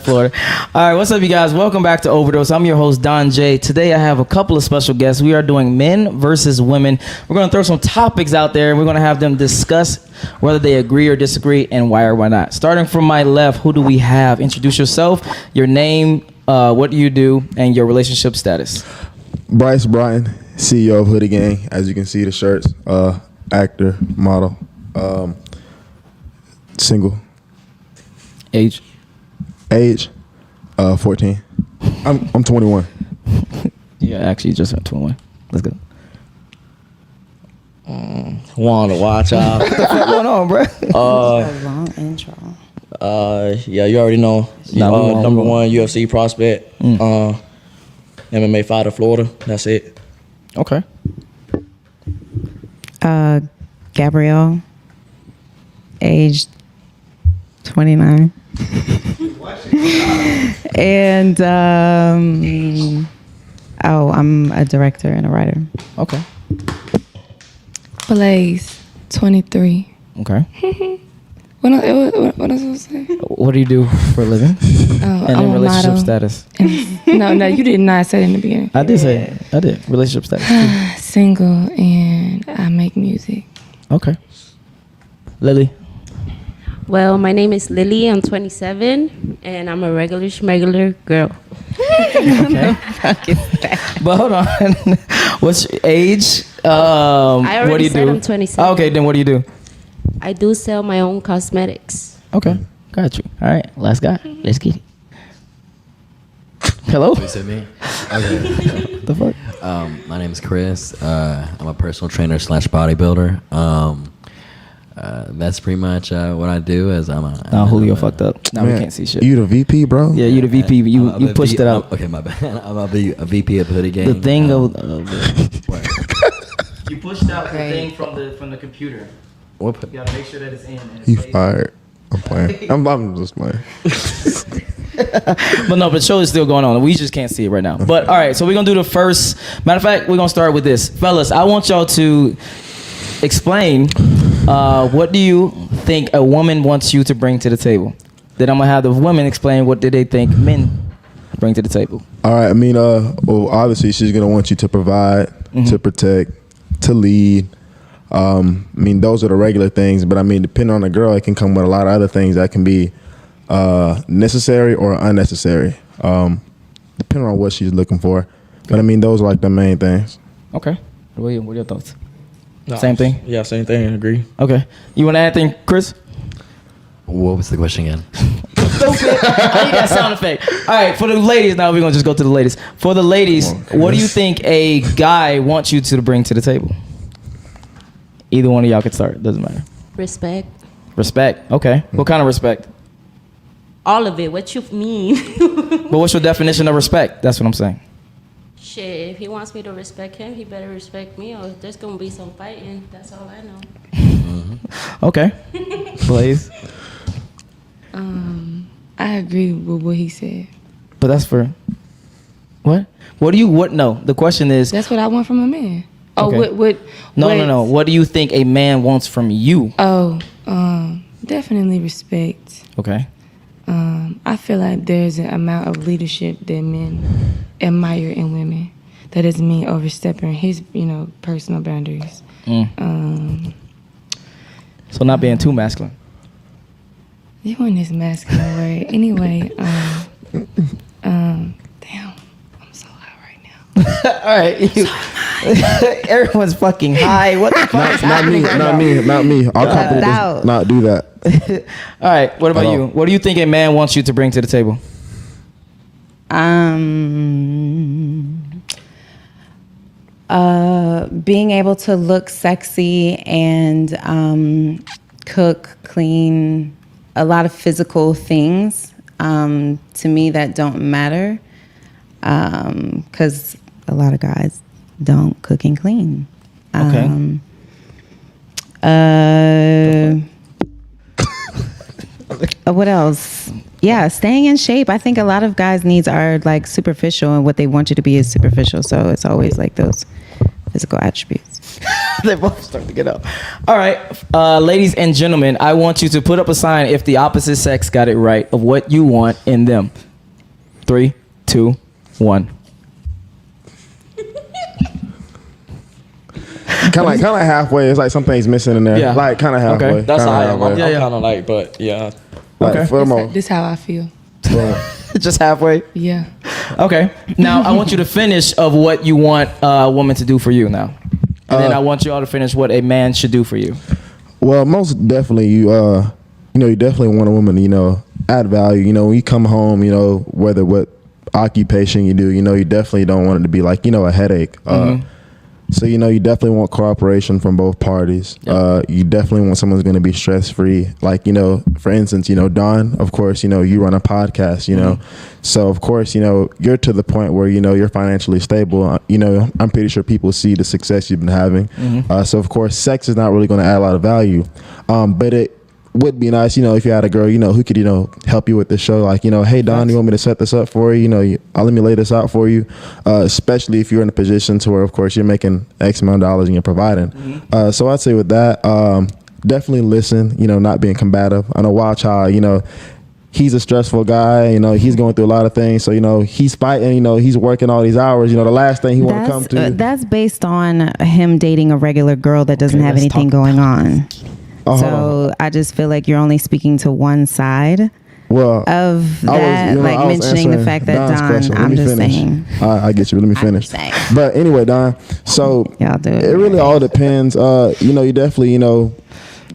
Florida. All right, what's up, you guys? Welcome back to Overdose. I'm your host, Don Jaye. Today, I have a couple of special guests. We are doing men versus women. We're going to throw some topics out there, and we're going to have them discuss whether they agree or disagree, and why or why not. Starting from my left, who do we have? Introduce yourself, your name, what do you do, and your relationship status. Bryce Bryant, CEO of Hoodie Gang. As you can see, the shirts, actor, model, single. Age? 14. I'm 21. Yeah, actually, just at 21. Let's go. Want to watch out. What the fuck going on, bro? A long intro. Yeah, you already know. Number one UFC prospect. MMA fighter, Florida. That's it. Okay. Gabrielle, age 29. And I'm a director and a writer. Okay. Blaze, 23. Okay. What else was I say? What do you do for a living? Oh, And I'm then a relationship model. status. No, you did not say it in the beginning. I did say it. I did. Relationship status. Single, and I make music. Okay. Lily. Well, my name is Lily. I'm 27, and I'm a regular girl. Okay. But hold on. What's your age? I already what do you said do? I'm 27. Okay, then what do you do? I do sell my own cosmetics. Okay, got you. All right, last guy. Let's get it. Hello? Is it me? Okay. The fuck? My name is Chris. I'm a personal trainer / bodybuilder. That's pretty much what I do. As Nah, Julio fucked up. Now we can't see shit. You the VP, bro? Yeah, you the VP. You pushed it out. Okay, my bad. I'm a VP of Hoodie Gang. The thing what? you pushed out Great. the thing from the computer. What? You gotta make sure that it's in. You fired. I'm playing. I'm just playing. But no, but the show is still going on. We just can't see it right now. But all right, so we're gonna do the first. Matter of fact, we're gonna start with this, fellas. I want y'all to explain what do you think a woman wants you to bring to the table. Then I'm gonna have the women explain what do they think men bring to the table. All right. I mean, well, obviously she's gonna want you to provide, to protect, to lead. I mean, those are the regular things. But I mean, depending on the girl, it can come with a lot of other things that can be necessary or unnecessary, depending on what she's looking for. But I mean, those are like the main things. Okay. What are your thoughts? No, Same thing? Yeah, same thing. Agree. Okay. You want to add anything, Chris? What was the question again? Stupid. I need that sound effect. All right, for the ladies, now we're going to just go to the ladies. For the ladies, what do you think a guy wants you to bring to the table? Either one of y'all could start. Doesn't matter. Respect. Respect. Okay. What kind of respect? All of it. What you mean? But what's your definition of respect? That's what I'm saying. Shit, if he wants me to respect him, he better respect me, or there's gonna be some fighting. That's all I know. Okay. Blaze. I agree with what he said. But that's for what? No, the question is. That's what I want from a man. Oh, Okay. No. What do you think a man wants from you? Oh, definitely respect. Okay. I feel like there's an amount of leadership that men admire in women. That doesn't mean overstepping his, personal boundaries. So not being too masculine. You want this masculine word. Anyway, damn, I'm so high right now. All right. Everyone's fucking high. What the fuck? Not me. Our company does not do that. All right. What about you? What do you think a man wants you to bring to the table? Being able to look sexy and cook, clean, a lot of physical things to me that don't matter, because a lot of guys don't cook and clean. Okay. What else? Yeah, staying in shape. I think a lot of guys' needs are like superficial, and what they want you to be is superficial. So it's always like those physical attributes. They both start to get up. All right, ladies and gentlemen, I want you to put up a sign if the opposite sex got it right of what you want in them. 3, 2, 1. Kind of like halfway. It's like something's missing in there. Yeah. Like kind of halfway. Okay. That's Kinda how I am. I'm Yeah, yeah. kind of like, but yeah. Like, Okay. for the most. This how I feel. Just halfway. Yeah. Okay. Now I want you to finish of what you want a woman to do for you now, and then I want you all to finish what a man should do for you. Well, most definitely, you definitely want a woman to, add value. When you come home, whether what occupation you do, you definitely don't want it to be like, a headache. So, you definitely want cooperation from both parties. Yep. You definitely want someone who's going to be stress free. Like, for instance, Dawn, of course, you run a podcast, So, of course, you're to the point where, you're financially stable. I'm pretty sure people see the success you've been having. So, of course, sex is not really going to add a lot of value. But it would be nice, if you had a girl, who could, help you with the show. Like, hey, Don, you want me to set this up for you? Let me lay this out for you. Especially if you're in a position to where, of course, you're making X amount of dollars and you're providing. So I'd say with that, definitely listen, not being combative. I know Wild Child, he's a stressful guy, he's going through a lot of things. So, he's fighting, he's working all these hours. The last thing he want to come to. That's based on him dating a regular girl that doesn't have anything going on. So I just feel like you're only speaking to one side of that, mentioning the fact that Don's Don, I'm just saying. I get you. Let me finish. But anyway, Don, so Y'all do it. It really all depends. You definitely,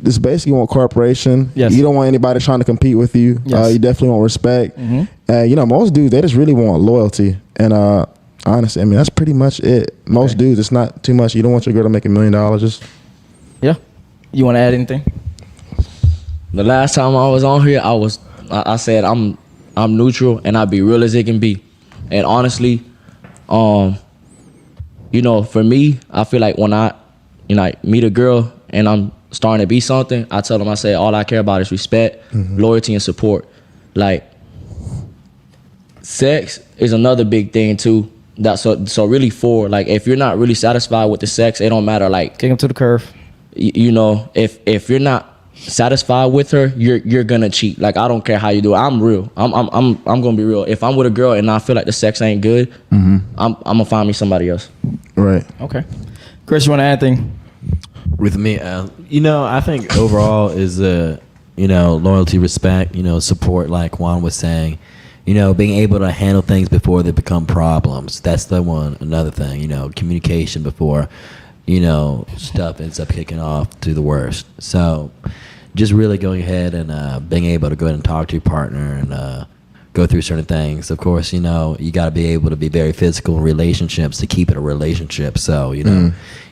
this basically want cooperation. Yes. You don't want anybody trying to compete with you. Yes. You definitely want respect. Most dudes, they just really want loyalty. And honestly, that's pretty much it. Most dudes, it's not too much. You don't want your girl to make $1 million. Just You want to add anything? The last time I was on here, I said I'm neutral and I be real as it can be. And honestly, for me, I feel like when I meet a girl and I'm starting to be something, I tell them, I say all I care about is respect, loyalty, and support. Like, sex is another big thing too. That's so really like if you're not really satisfied with the sex, it don't matter. Like, Kick him to the curve. If you're not satisfied with her, you're gonna cheat. Like, I don't care how you do it. I'm real. I'm gonna be real. If I'm with a girl and I feel like the sex ain't good, I'm gonna find me somebody else. right. Okay. Chris, you want to add anything? With me, I think overall is loyalty, respect, support, like Juan was saying, being able to handle things before they become problems. That's the one. Another thing, communication before stuff ends up kicking off to the worst. So just really going ahead and being able to go ahead and talk to your partner and go through certain things. Of course, you got to be able to be very physical in relationships to keep it a relationship. So,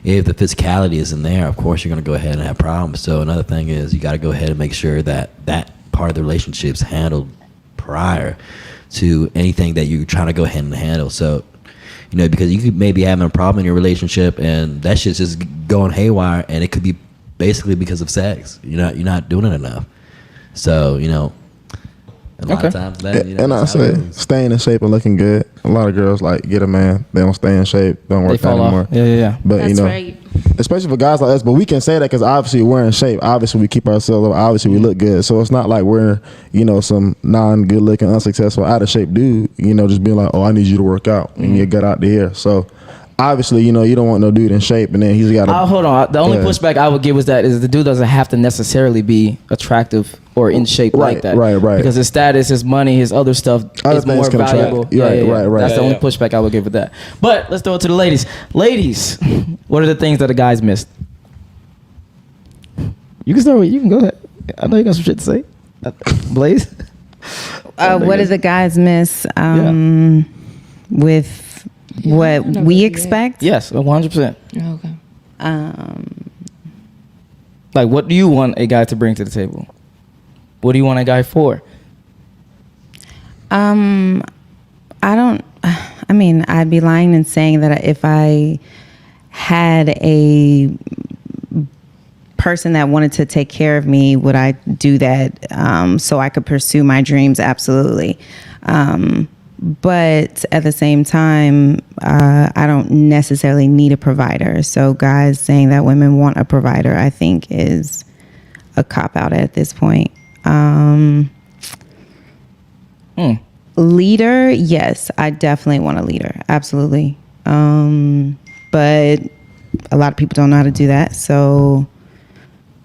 if the physicality isn't there, of course, you're going to go ahead and have problems. So another thing is you got to go ahead and make sure that that part of the relationship's handled prior to anything that you're trying to go ahead and handle. So, because you could maybe having a problem in your relationship and that shit's just going haywire, and it could be basically because of sex. You're not doing it enough. So, a lot of times that, and I say staying in shape and looking good. A lot of girls get a man, they don't stay in shape, don't work out anymore. Yeah. But That's right. especially for guys like us, but we can say that because obviously we're in shape. Obviously we keep ourselves up. Obviously we look good. So it's not like we're some non-good looking, unsuccessful, out of shape dude. Just being like, oh, I need you to work out and you get out there. So obviously, you don't want no dude in shape, and then he's got to... hold on. The only pushback I would give is the dude doesn't have to necessarily be attractive or in shape like that. Right. Because his status, his money, his other stuff is more valuable. Right. That's the only pushback I would give with that. But let's throw it to the ladies. Ladies, what are the things that the guys missed? You can start with, you can go ahead. I know you got some shit to say. Blaze? What do the guys miss with what we expect? Yes, 100%. Okay. Like, what do you want a guy to bring to the table? What do you want a guy for? I'd be lying in saying that if I had a person that wanted to take care of me, would I do that so I could pursue my dreams? Absolutely. But at the same time, I don't necessarily need a provider. So guys saying that women want a provider, I think is a cop-out at this point. Leader, yes, I definitely want a leader. Absolutely. But a lot of people don't know how to do that. So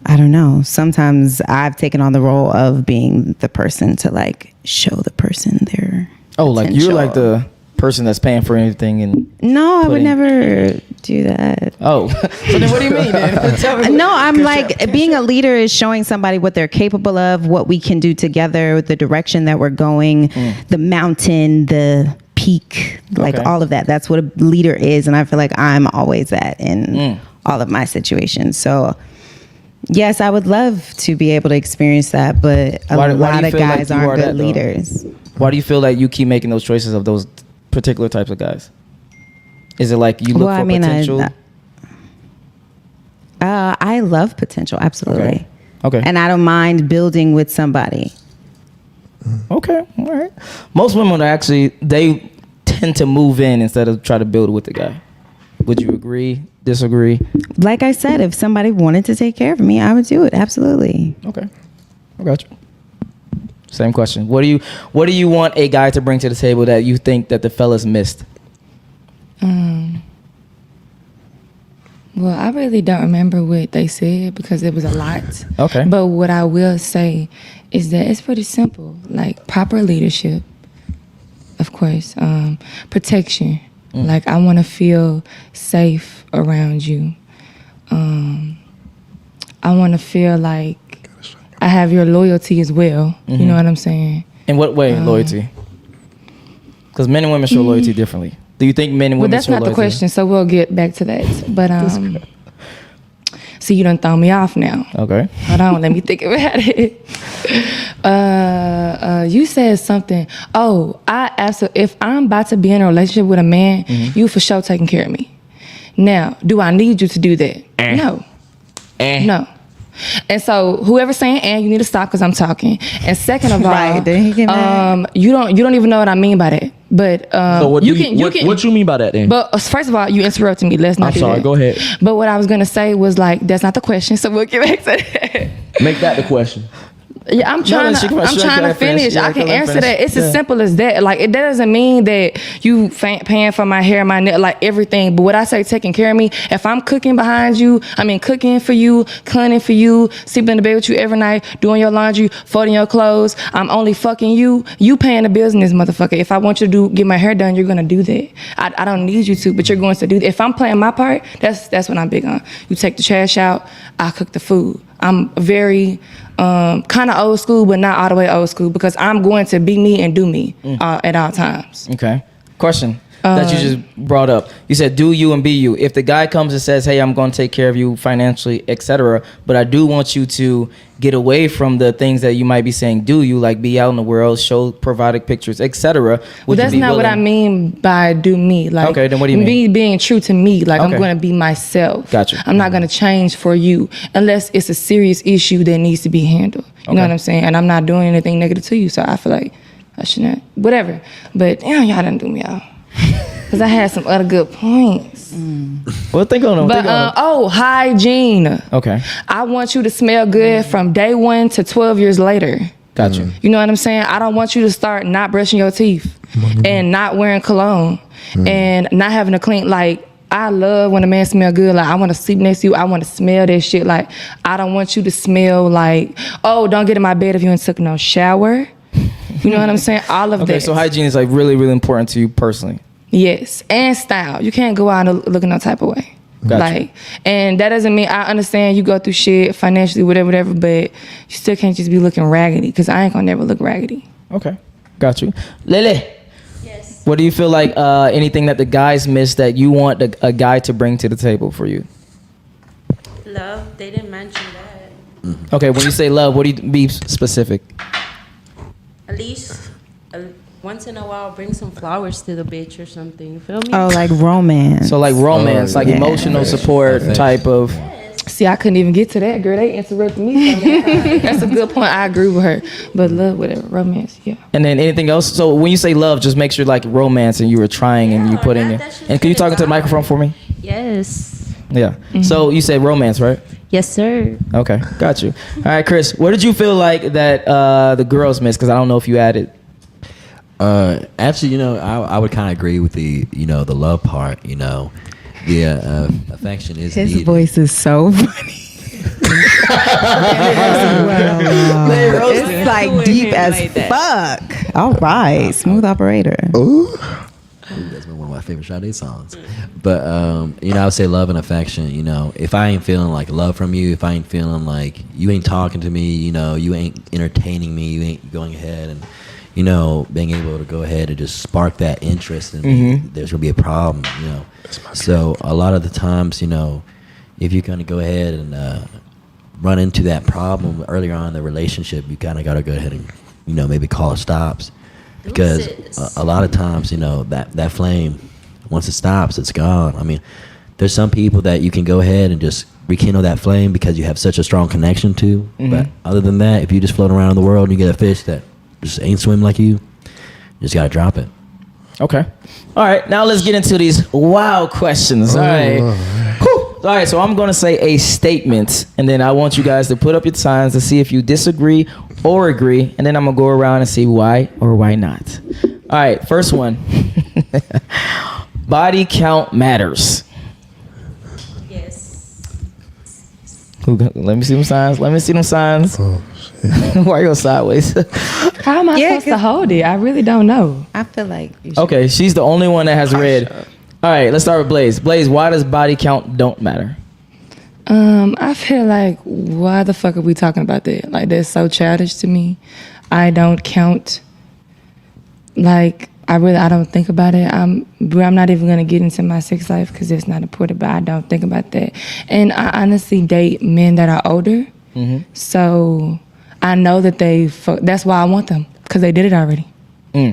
I don't know. Sometimes I've taken on the role of being the person to like show the person their like you're like the person that's paying for anything and no, I would never do that. Oh, so then what do you mean then? Tell me. No, I'm like being a leader is showing somebody what they're capable of, what we can do together, the direction that we're going, the mountain, the peak, like all of that. That's what a leader is, and I feel like I'm always that in all of my situations. So yes, I would love to be able to experience that, but a lot of guys aren't good leaders. Why do you feel like you keep making those choices of those particular types of guys? Is it like you look for potential? I love potential, absolutely. Okay. And I don't mind building with somebody. Okay, all right. Most women they tend to move in instead of try to build with the guy. Would you agree? Disagree? Like I said, if somebody wanted to take care of me, I would do it. Absolutely. Okay, I got you. Same question. What do you want a guy to bring to the table that you think that the fellas missed? Well, I really don't remember what they said because it was a lot. Okay. But what I will say is that it's pretty simple. Like proper leadership, of course. Protection. Like I want to feel safe around you. I want to feel like I have your loyalty as well. You know what I'm saying? In what way, loyalty? Because men and women show loyalty differently. Do you think men and women that's show not loyalty? the question, so we'll get back to that. But see, you done throw me off now. Okay. Hold on, let me think about it. You said something. Oh, if I'm about to be in a relationship with a man, you for sure taking care of me. Now, do I need you to do that? No. No. And so whoever's saying you need to stop because I'm talking. And second of all, you don't even know what I mean by that. But so what you mean by that then? But first of all, you interrupted me. Let's not do that. I'm sorry, go ahead. But what I was gonna say was like that's not the question, so we'll get back to that. Make that the question. Yeah, I'm trying to finish. I can answer that. It's as simple as that. Like, it doesn't mean that you paying for my hair, my nail, like everything. But what I say, taking care of me, if I'm cooking cooking for you, cleaning for you, sleeping in the bed with you every night, doing your laundry, folding your clothes, I'm only fucking you paying the bills in this motherfucker. If I want you to get my hair done, you're going to do that. I don't need you to, but you're going to do that. If I'm playing my part, that's what I'm big on. You take the trash out, I cook the food. I'm very kind of old school, but not all the way old school because I'm going to be me and do me at all times. Okay. Question that you just brought up. You said do you and be you. If the guy comes and says, hey, I'm going to take care of you financially, etc., but I do want you to get away from the things that you might be saying do you, like be out in the world, show providing pictures, etc. Well, that's not what I mean by do me. Like, okay, then what do you mean? Me being true to me. Like, I'm going to be myself. Gotcha. I'm not going to change for you unless it's a serious issue that needs to be handled. You know what I'm saying? And I'm not doing anything negative to you, so I feel like I shouldn't. Whatever. But damn, y'all done do me out. Because I had some other good points. Well, think on them. But, hygiene. Okay. I want you to smell good from day 1 to 12 years later. Gotcha. You know what I'm saying? I don't want you to start not brushing your teeth and not wearing cologne and not having a clean, like, I love when a man smell good. Like, I want to sleep next to you. I want to smell that shit. Like, I don't want you to smell like, oh, don't get in my bed if you ain't took no shower. You know what I'm saying? All of that. Okay, so hygiene is like really, really important to you personally. Yes, and style. You can't go out and look in no type of way. Gotcha. Like, and that doesn't mean, I understand you go through shit financially, whatever, but you still can't just be looking raggedy because I ain't gonna never look raggedy. Okay, got you. Lele. Yes. What do you feel like anything that the guys miss that you want a guy to bring to the table for you? Love. They didn't mention that. Okay, when you say love, what do you be specific? At least once in a while, bring some flowers to the bitch or something. You feel me? Oh, like romance. So like romance, like emotional support type of. See, I couldn't even get to that, girl. They interrupted me. That's a good point. I agree with her. But love, whatever, romance, yeah. And then anything else? So when you say love, just make sure like romance and you were trying and you put in it. And can you talk into the microphone for me? Yes. Yeah. Mm-hmm. So you said romance, right? Yes, sir. Okay, got you. All right, Chris, what did you feel like that the girls missed? Because I don't know if you added. Actually, I would kind of agree with the love part. The affection is His needed. voice is so funny. It's like deep as fuck. All right, smooth operator. Ooh. That's been one of my favorite Sade songs. But I would say love and affection. If I ain't feeling like love from you, if I ain't feeling like you ain't talking to me, you ain't entertaining me, you ain't going ahead and being able to go ahead and just spark that interest in me, there's gonna be a problem. So a lot of the times, if you're gonna go ahead and run into that problem earlier on in the relationship, you kind of gotta go ahead and maybe call it stops. Because a lot of times, that flame, once it stops, it's gone. I mean, there's some people that you can go ahead and just rekindle that flame because you have such a strong connection to. But other than that, if you just float around in the world and you get a fish that just ain't swim like you just gotta drop it. Okay. All right, now let's get into these wild questions. All right. All right, so I'm going to say a statement, and then I want you guys to put up your signs to see if you disagree or agree, and then I'm going to go around and see why or why not. All right, first one. Body count matters. Yes. Let me see them signs. Let me see them signs. Oh, Why you go sideways? How am I supposed to hold it? I really don't know. I feel like Okay, she's the only one that has red. All right, let's start with Blaze. Blaze, why does body count don't matter? I feel like, why the fuck are we talking about that? Like, that's so childish to me. I don't count. Like, I don't think about it. I'm not even gonna get into my sex life because it's not important, but I don't think about that. And I honestly date men that are older, so I know that that's why I want them, because they did it already.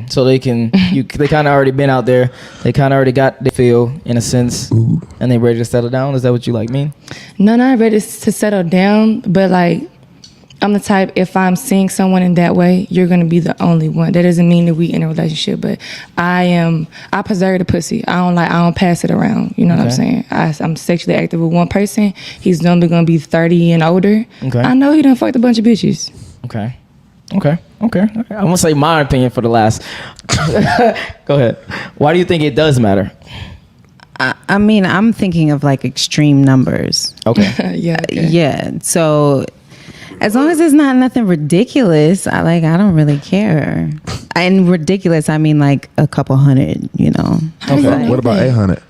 So they can, they kind of already been out there. They kind of already got the feel in a sense, and they ready to settle down. Is that what you mean? No, not ready to settle down, but like, I'm the type, if I'm seeing someone in that way, you're gonna be the only one. That doesn't mean that we in a relationship, but I preserve the pussy. I don't pass it around. You know what I'm saying? I'm sexually active with one person. He's normally gonna be 30 and older. Okay. I know he done fucked a bunch of bitches. Okay. I'm gonna say my opinion for the last. Go ahead. Why do you think it does matter? I mean, I'm thinking of like extreme numbers. Okay. Yeah. So as long as it's not nothing ridiculous, I don't really care. And ridiculous, I mean like a couple hundred, Okay. What about 800?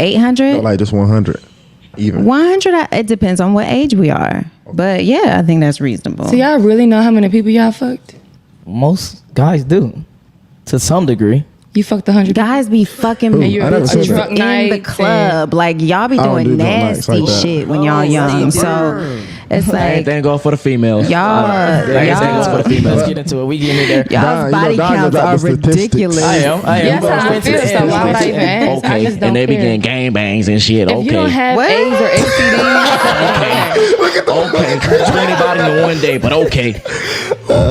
800? Like just 100. Even 100, it depends on what age we are. But yeah, I think that's reasonable. So y'all really know how many people y'all fucked? Most guys do, to some degree. You fucked 100 guys be fucking bitches in the club. Like y'all be doing nasty shit when y'all young. So it's like anything go for the females. Y'all goes for the females. Let's get into it. We get in there. Y'all's body counts are ridiculous. I am. Yes, how I feel. So why would I even ask? I just don't and they be care. getting gangbangs and shit. If you don't have AIDS or STDs, okay. 20 bodies in one day, but okay.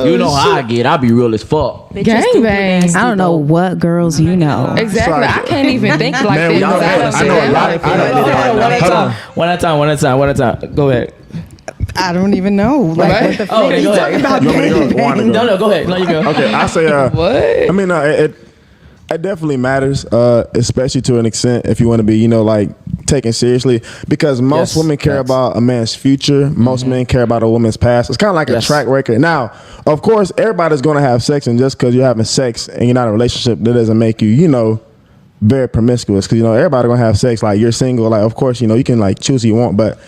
You know how I get. I be real as fuck. gangbang. I don't know what girls you know. Exactly. I can't even think like Man, that. I know a lot of people. One at a time. Go ahead. I don't even know. Like, what the fuck are you talking about? No, go ahead. No, you go. Okay, I say, What? I mean, it definitely matters, especially to an extent if you want to be, like taken seriously, because most women care about a man's future. Most men care about a woman's past. It's kind of like a track record. Now, of course, everybody's going to have sex, and just because you're having sex and you're not in a relationship, that doesn't make you, very promiscuous. Because everybody gonna have sex. Like you're single. Like of course, you can like choose who you want, but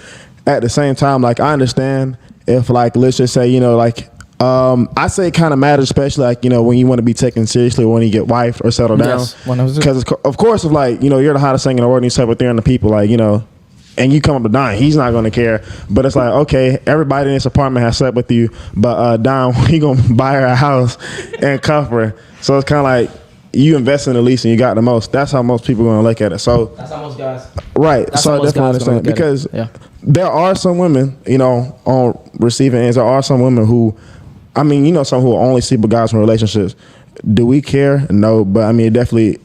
at the same time, like I understand if like let's just say I say it kind of matters, especially like when you want to be taken seriously, or when you get wifed or settle down. Because of course, if like you're the hottest thing in the world and you slept with 300 people, like and you come up to Don, he's not gonna care. But it's like, okay, everybody in this apartment has slept with you, but Don, he gonna buy her a house and cuff her. So it's kind of like you invest in the least and you got the most. That's how most people are gonna look at it. So that's how most guys. Right. That's so I definitely understand because there are some women, you know, on receiving ends. There are some women who, I mean, you know, some who only sleep with guys from relationships. Do we care? No, but I mean, it definitely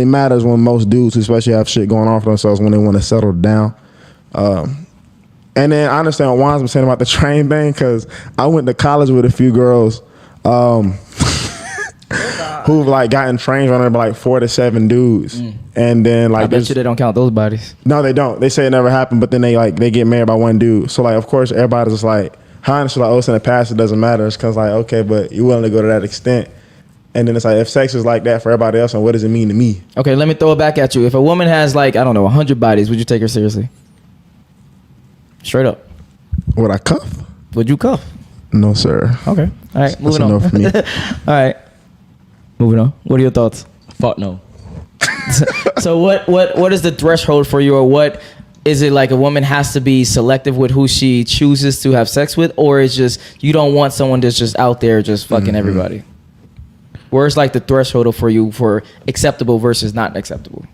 matters when most dudes, especially, have shit going on for themselves when they want to settle down. And then I understand what Juan's been saying about the train thing, because I went to college with a few girls who've like gotten trains running by like 4 to 7 dudes. And then like, I bet you they don't count those bodies. No, they don't. They say it never happened, but then they get married by one dude. So like, of course, everybody's just like, honestly, like, oh, it's in the past, it doesn't matter. It's because like, okay, but you're willing to go to that extent. And then it's like, if sex is like that for everybody else, and what does it mean to me? Okay, let me throw it back at you. If a woman has like, I don't know, 100 bodies, would you take her seriously? Straight up. Would I cuff? Would you cuff? No, sir. Okay. All right, moving on. No for me. All right. Moving on. What are your thoughts? Fuck no. So what is the threshold for you, or what is it? Like, a woman has to be selective with who she chooses to have sex with, or is just you don't want someone that's just out there just fucking everybody? Where's like the threshold for you for acceptable versus not acceptable?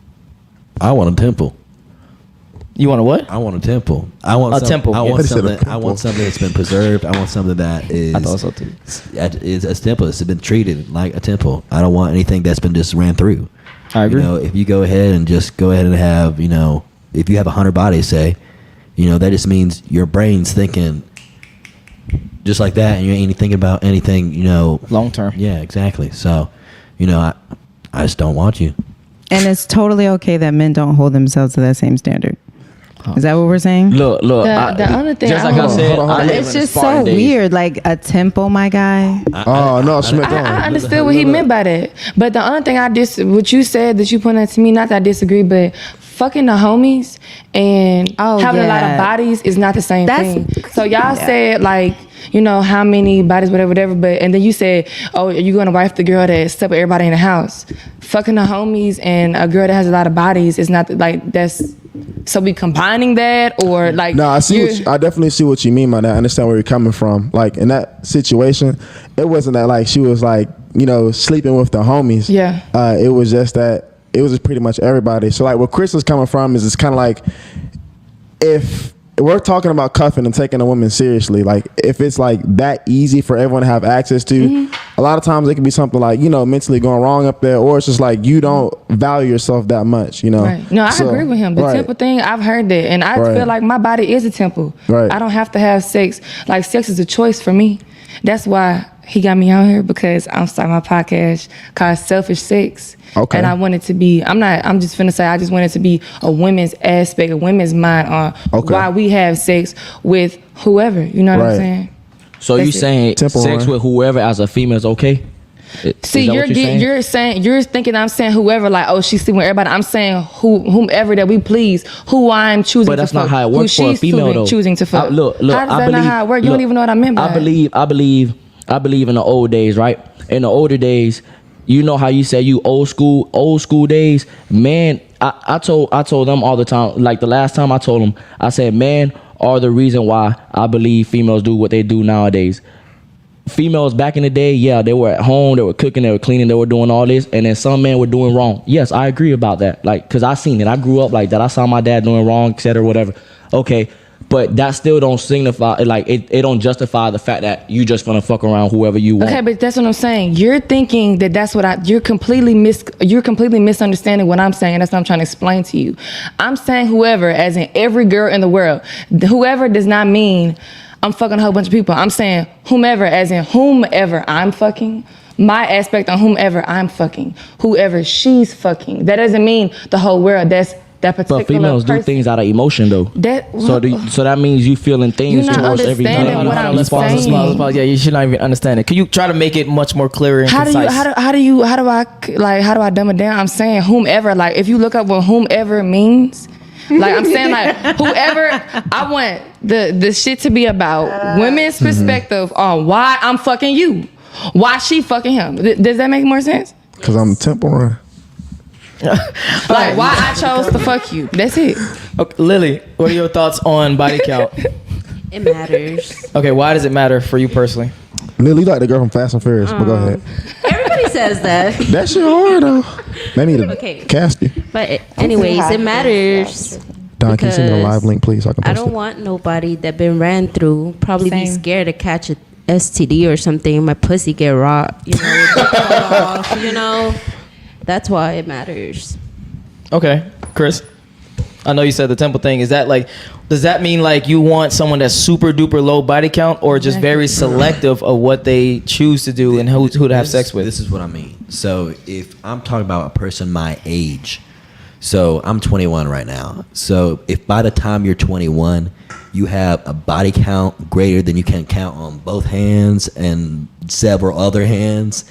I want a temple. You want a what? I want a temple. I want a temple. I want something. I want something that's been preserved. I want something that is. I thought so too. Is a temple. It's been treated like a temple. I don't want anything that's been just ran through. I agree. You know, if you go ahead and have, you know, if you have 100 bodies, say, you know, that just means your brain's thinking just like that, and you ain't thinking about anything, you know, long term. Yeah, exactly. So, you know, I just don't want you. And it's totally okay that men don't hold themselves to that same standard. Is that what we're saying? Look. The other thing, just like I said, it's just so weird. Like a temple, my guy. I understood what he meant by that. But the only thing what you said that you pointed out to me, not that I disagree, but fucking the homies and having a lot of bodies is not the same thing. So y'all said like, you know, how many bodies, whatever, but and then you said, oh, are you gonna wife the girl that slept with everybody in the house? Fucking the homies and a girl that has a lot of bodies is not like that's. So we combining that, or like? No, I definitely see what you mean by that. I understand where you're coming from. Like in that situation, it wasn't that like she was like, you know, sleeping with the homies. Yeah. It was just that it was just pretty much everybody. So like where Chris is coming from is it's kind of like if we're talking about cuffing and taking a woman seriously, like if it's like that easy for everyone to have access to, a lot of times it can be something like, you know, mentally going wrong up there, or it's just like you don't value yourself that much, you know. Right. No, I agree with him. The temple thing, I've heard that, and I feel like my body is a temple. Right. I don't have to have sex. Like sex is a choice for me. That's why he got me out here, because I'm starting my podcast called Selfish Sex. Okay. And I want it to be, I'm just finna say, I just want it to be a women's aspect, a women's mind on why we have sex with whoever. You know what I'm saying? So you saying sex with whoever as a female is okay? See, you're thinking I'm saying whoever, like, oh, she's sleeping with everybody. I'm saying whomever that we please, who I'm choosing to fuck. But that's not how it works for a female, though. Choosing to fuck. Look, how does that not how it works? You don't even know what I meant by it. I believe in the old days, right? In the older days, you know how you say you old school days, man. I told them all the time. Like the last time I told them, I said, men are the reason why I believe females do what they do nowadays. Females back in the day, yeah, they were at home, they were cooking, they were cleaning, they were doing all this, and then some men were doing wrong. Yes, I agree about that. Like, cause I seen it. I grew up like that. I saw my dad doing wrong, etc., whatever. Okay. But that still don't signify, like, it don't justify the fact that you just gonna fuck around whoever you want. Okay, but that's what I'm saying. You're thinking that's what you're completely misunderstanding what I'm saying. That's what I'm trying to explain to you. I'm saying whoever, as in every girl in the world. Whoever does not mean I'm fucking a whole bunch of people. I'm saying whomever, as in whomever I'm fucking. My aspect on whomever I'm fucking. Whoever she's fucking. That doesn't mean the whole world. That's that particular But females person. Do things out of emotion, though. So that means you feeling things towards every man. Let's pause. Yeah, you should not even understand it. Can you try to make it much more clear and concise? How do I dumb it down? I'm saying whomever. Like if you look up what whomever means. Like I'm saying, like whoever, I want the shit to be about women's perspective on why I'm fucking you, why she fucking him. Does that make more sense? Because I'm temporary. Like why I chose to fuck you. That's it. Okay, Lily, what are your thoughts on body count? It matters. Okay, why does it matter for you personally? Lily, you like the girl from Fast and Furious, but go ahead. Nobody says that. That shit hard though. They need to cast you. But anyways, it matters. Don, can you send me the live link, please? So I don't want nobody that been ran through. Probably be scared to catch a STD or something. My pussy get raw. You know. That's why it matters. Okay, Chris. I know you said the temple thing. Is that like, does that mean like you want someone that's super duper low body count, or just very selective of what they choose to do and who to have sex with? This is what I mean. So if I'm talking about a person my age, so I'm 21 right now. So if by the time you're 21, you have a body count greater than you can count on both hands and several other hands,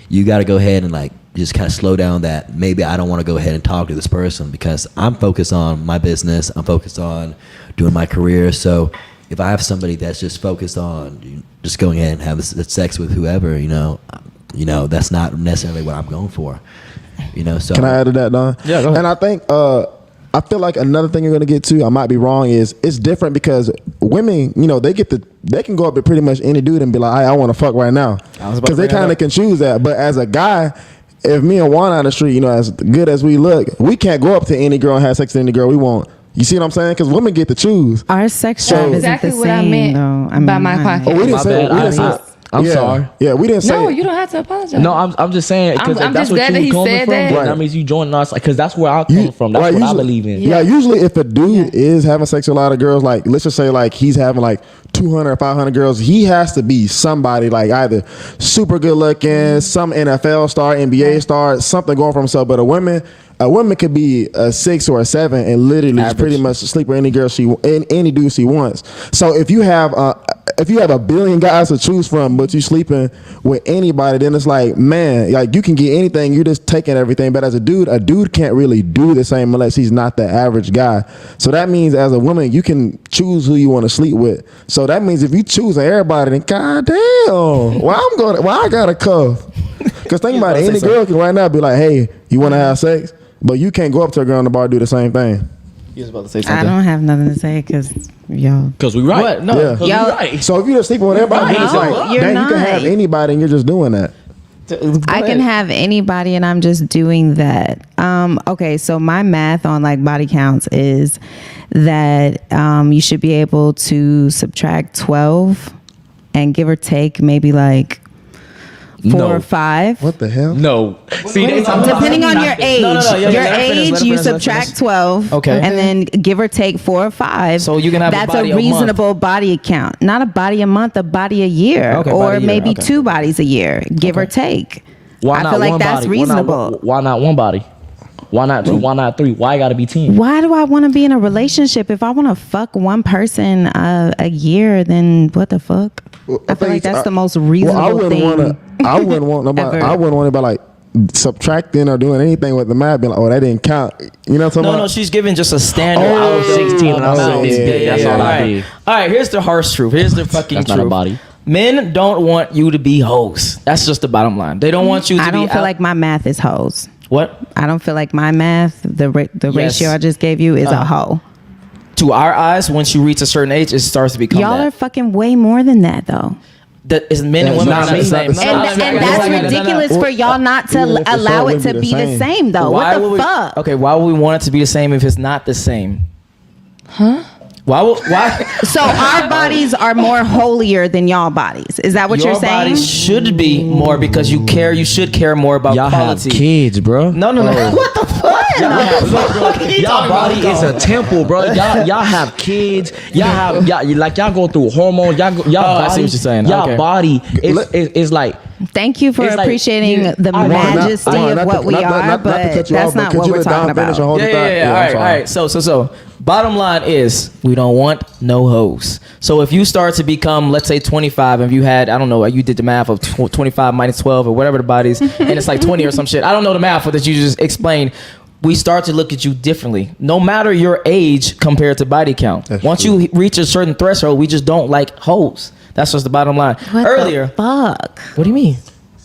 you got to go ahead and like just kind of slow down that maybe I don't want to go ahead and talk to this person because I'm focused on my business. I'm focused on doing my career. So if I have somebody that's just focused on just going ahead and having sex with whoever, you know, that's not necessarily what I'm going for. So can I add to that, Don? Yeah, go ahead. And I think I feel like another thing you're gonna get to, I might be wrong, is it's different because women, they can go up to pretty much any dude and be like, I want to fuck right now, because they kind of can choose that. But as a guy, if me and Juan on the street, as good as we look, we can't go up to any girl and have sex with any girl we want. You see what I'm saying? Because women get to choose. Our sex drive isn't exactly the what I same, meant though. by my podcast. Oh, we didn't say. I'm sorry. Yeah, we didn't say. No, it. you don't have to apologize. No, I'm just saying because I'm that's just what glad that you he coming said from. that. That means you joining us, because that's where I'm coming from. That's what I believe in. Yeah, usually if a dude is having sex with a lot of girls, like let's just say like he's having like 200 or 500 girls, he has to be somebody like either super good looking, some NFL star, NBA star, something going for himself. But a woman could be a 6 or a 7 and literally just pretty much sleep with any girl any dude she wants. So if you have a billion guys to choose from, but you sleeping with anybody, then it's like, man, like you can get anything. You're just taking everything. But as a dude can't really do the same unless he's not the average guy. So that means as a woman, you can choose who you want to sleep with. So that means if you choose everybody, then goddamn, why I got a cuff? Because think about it, any girl can right now be like, hey, you want to have sex? But you can't go up to a girl in the bar and do the same thing. You was about to say something. I don't have nothing to say because y'all. Because we right. What? No. Yeah. We right. So if you're just sleeping with everybody, it's like, you're dang, not. you can have anybody and you're just doing that. I can have anybody and I'm just doing that. Okay, so my math on like body counts is that you should be able to subtract 12 and give or take maybe like 4 or 5. What the hell? No. See, depending on your age. No, your let her age, finish, you let her subtract finish. 12. Okay. And then give or take 4 or 5. So you can have that's a body a reasonable body count. Not a body a month, a body a year. Okay, or body a year. maybe Okay. 2 bodies a year, give or take. Why I not feel like one that's body? reasonable. Why not one body? Why not 2? Why not 3? Why got to be 10? Why do I want to be in a relationship? If I want to fuck one person a year, then what the fuck? I feel like that's the most reasonable thing. I wouldn't want nobody. I wouldn't want anybody like subtracting or doing anything with the math. Being like, oh, that didn't count. You know what I'm talking about? No, she's giving just a standard. Oh, I was 16 and I said this big. That's all I did. All right, here's the harsh truth. Here's the fucking That's truth. not a body. Men don't want you to be hoes. That's just the bottom line. They don't want you to be I don't feel like my math is hoes. What? I don't feel like my math, the ratio I just gave you is a hoe. To our eyes, once you reach a certain age, it starts to become Y'all that. are fucking way more than that though. That is men and That's women are not not the same. the same. And that's ridiculous for y'all not to Even if the allow show it would to be be the the same. same though. Why What would the we, fuck? Okay, why would we want it to be the same if it's not the same? Huh? Why? So our bodies are more holier than y'all bodies. Is that what Your you're saying? body should be more because you care. You should care more about Y'all quality. have kids, bro. No. What the fuck? Y'all body is a temple, bro. Y'all have kids. Y'all go through hormones. Y'all body, I see what you're saying. Y'all Okay. body is like. Thank you for It's like appreciating the majesty of what we are, but that's not what we're talking about. Yeah. All right. So, bottom line is we don't want no hoes. So if you start to become, let's say 25, and you had, I don't know, you did the math of 25 minus 12 or whatever the bodies, and it's like 20 or some shit. I don't know the math that you just explained. We start to look at you differently, no matter your age compared to body count. Once you reach a certain threshold, we just don't like hoes. That's just the bottom line. What Earlier, the fuck? What do you mean?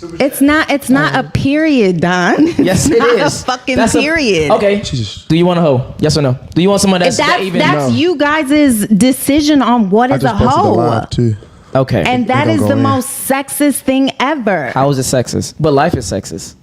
It's not a period, Don. Yes, it not is. A fucking That's period. Okay. Do you want a hoe? Yes or no? Do you want someone that's That's even? you guys' decision on what is a hoe. Okay. And that is the most sexist thing ever. How is it sexist? But life is sexist.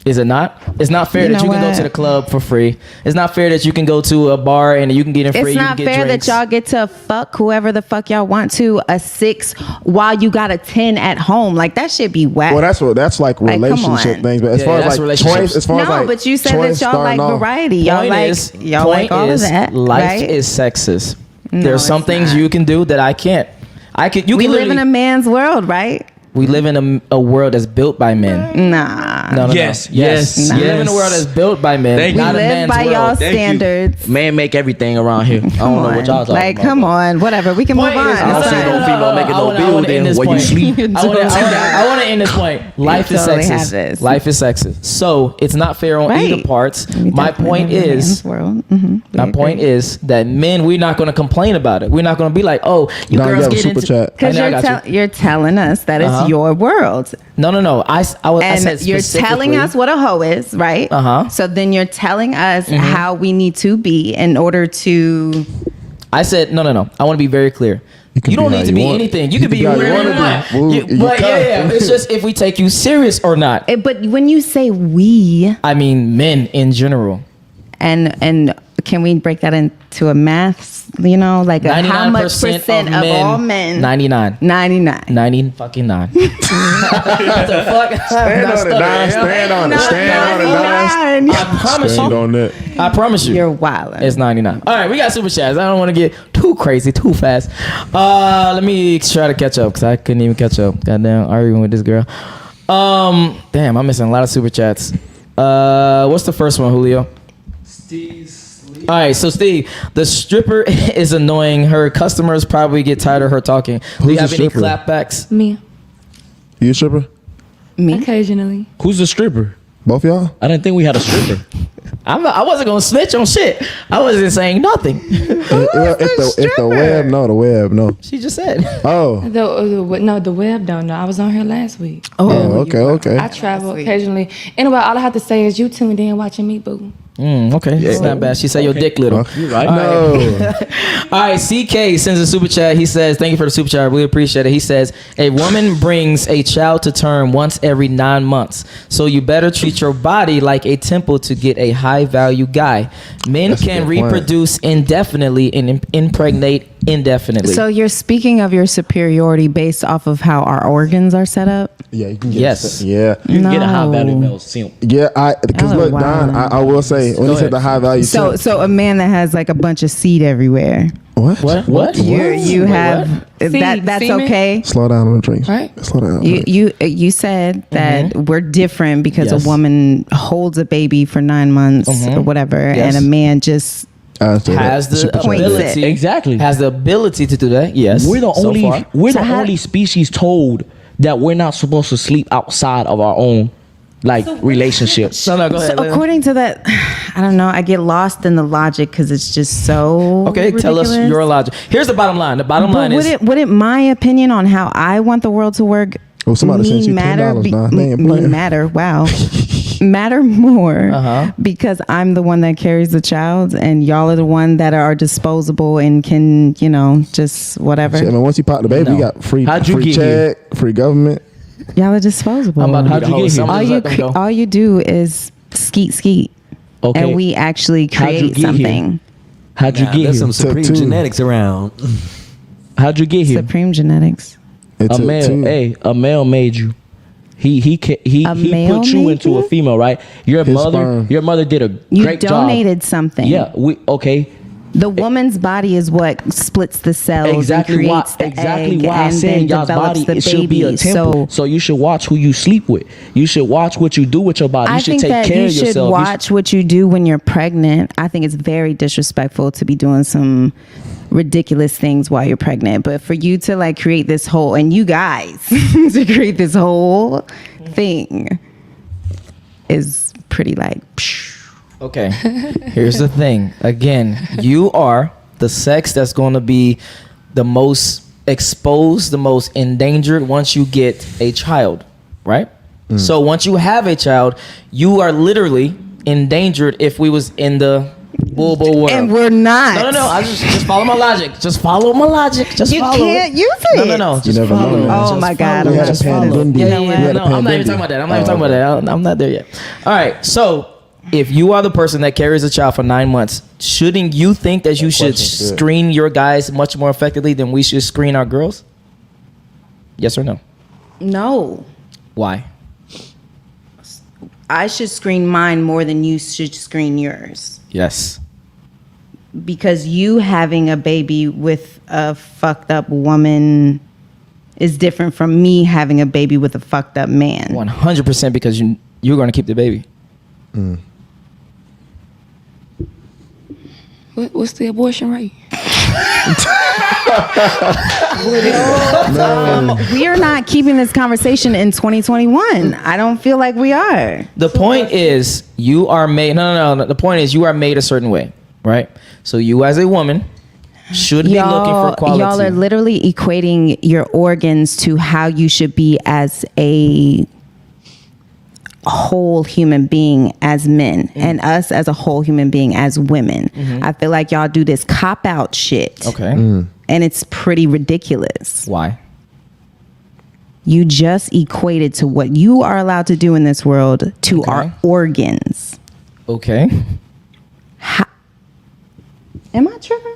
Is it not? It's not fair that you can go to the club for free. It's not fair that you can go to a bar and you can get in free. It's not fair that y'all get to fuck whoever the fuck y'all want to a 6 while you got a 10 at home. Like that shit be whack. Well, that's like relationship things. But as far as like choice, as far as like but you said that y'all like variety. Y'all like all of that. Life is sexist. There's some things you can do that I can't. We live in a man's world, right? We live in a world that's built by men. Nah. No. Yes. We live in a world that's built by men. We live by y'all standards. Man make everything around here. I don't know what y'all talking about. Come on, whatever. We can move on. I don't see no female making no building where you sleep. I want to end this point. Life is sexist. Life is sexist. So it's not fair on either parts. My point is that men, we're not going to complain about it. We're not going to be like, oh, you girls get into. Because you're telling us that it's your world. No. I said you're telling us what a hoe is, right? So then you're telling us how we need to be in order to. I said no. I want to be very clear. You don't need to be anything. You can be whoever you want. But yeah, it's just if we take you serious or not. But when you say we, I mean men in general. And can we break that into a maths? You know, like how much percent of all men? 99. 90 fucking 9. What the fuck? Stand on it. I promise you. You're wild. It's 99. All right, we got super chats. I don't want to get too crazy, too fast. Let me try to catch up because I couldn't even catch up. Goddamn, arguing with this girl. Damn, I'm missing a lot of super chats. What's the first one, Julio? All right, so Steve, the stripper is annoying. Her customers probably get tired of her talking. Do you have any clapbacks? Me. You a stripper? Me. Occasionally. Who's the stripper? Both y'all? I didn't think we had a stripper. I wasn't gonna snitch on shit. I wasn't saying nothing. If the web, no. She just said. Oh. The web don't know. I was on here last week. Oh, okay. I travel occasionally. Anyway, all I have to say is you tuned in watching me, boo. Okay, it's not bad. She said your dick little. You're right. No. All right, CK sends a super chat. He says, thank you for the super chat. I really appreciate it. He says, a woman brings a child to term once every 9 months. So you better treat your body like a temple to get a high value guy. Men can reproduce indefinitely and impregnate indefinitely. So you're speaking of your superiority based off of how our organs are set up? Yeah, you can get You can get a high value male simp. Yeah, because look, Don, I will say, when he said the high value so a man that has like a bunch of seed everywhere. What? You have that's semen? Okay. Slow down on the drinks. Right. Slow down. You said that we're different because a woman holds a baby for 9 months or whatever, and a man just has the ability. Exactly. Has the ability to do that. Yes. We're the only species told that we're not supposed to sleep outside of our own relationships. No, go ahead. So according to that, I don't know. I get lost in the logic because it's just so ridiculous. Tell us your logic. Here's the bottom line. The bottom line is, would my opinion on how I want the world to work somebody sent you $10 matter? Wow. Matter more because I'm the one that carries the child and y'all are the one that are disposable and can, just whatever. Shit, once you pop the baby, you got free check, free government. Y'all are disposable. How'd you get here? All you do is skeet. Okay. And we actually create something. How'd you get here? There's some supreme genetics around. How'd you get here? Supreme genetics. A male made you. He put you into a female, right? Your mother did a great job. You donated something. Yeah, the woman's body is what splits the cells and creates the egg why I'm and saying then y'all's develops body the it should be a baby. temple. So you should watch who you sleep with. You should watch what you do with your body. You should take care of yourself. You should watch what you do when you're pregnant. I think it's very disrespectful to be doing some ridiculous things while you're pregnant. But for you to create this whole, and you guys to create this whole thing is pretty psh. Okay, here's the thing. Again, you are the sex that's going to be the most exposed, the most endangered once you get a child, right? So once you have a child, you are literally endangered if we was in the Bull world. And we're not. No. I just follow my logic. Just follow my logic. Just you follow can't it. use it. No. Just never follow. know. Oh Just my God. follow. We had a Just follow. pandemic. Yeah. We had a No, I'm not even pandemic. talking about that. I'm not there yet. All right. So, if you are the person that carries a child for 9 months, shouldn't you think that you should screen your guys much more effectively than we should screen our girls? Yes or no? No. Why? I should screen mine more than you should screen yours. Yes. Because you having a baby with a fucked up woman is different from me having a baby with a fucked up man. 100% because you're going to keep the baby. What's the abortion rate? We are not keeping this conversation in 2021. I don't feel like we are. The point is you are made. No. The point is you are made a certain way, right? So you as a woman should be looking for quality. Y'all are literally equating your organs to how you should be as a whole human being as men and us as a whole human being as women. I feel like y'all do this cop out shit. Okay. And it's pretty ridiculous. Why? You just equated to what you are allowed to do in this world to our organs. Okay. Am I tripping?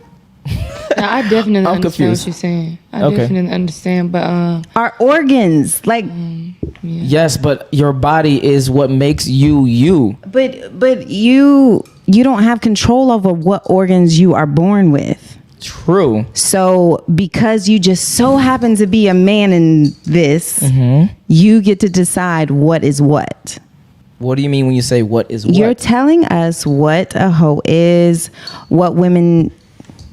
No, I definitely understand confused. what you're saying. I definitely understand, but our organs, like yes, but your body is what makes you. But you don't have control over what organs you are born with. True. So because you just so happen to be a man in this, you get to decide what is what. What do you mean when you say what is what? You're telling us what a hoe is, what women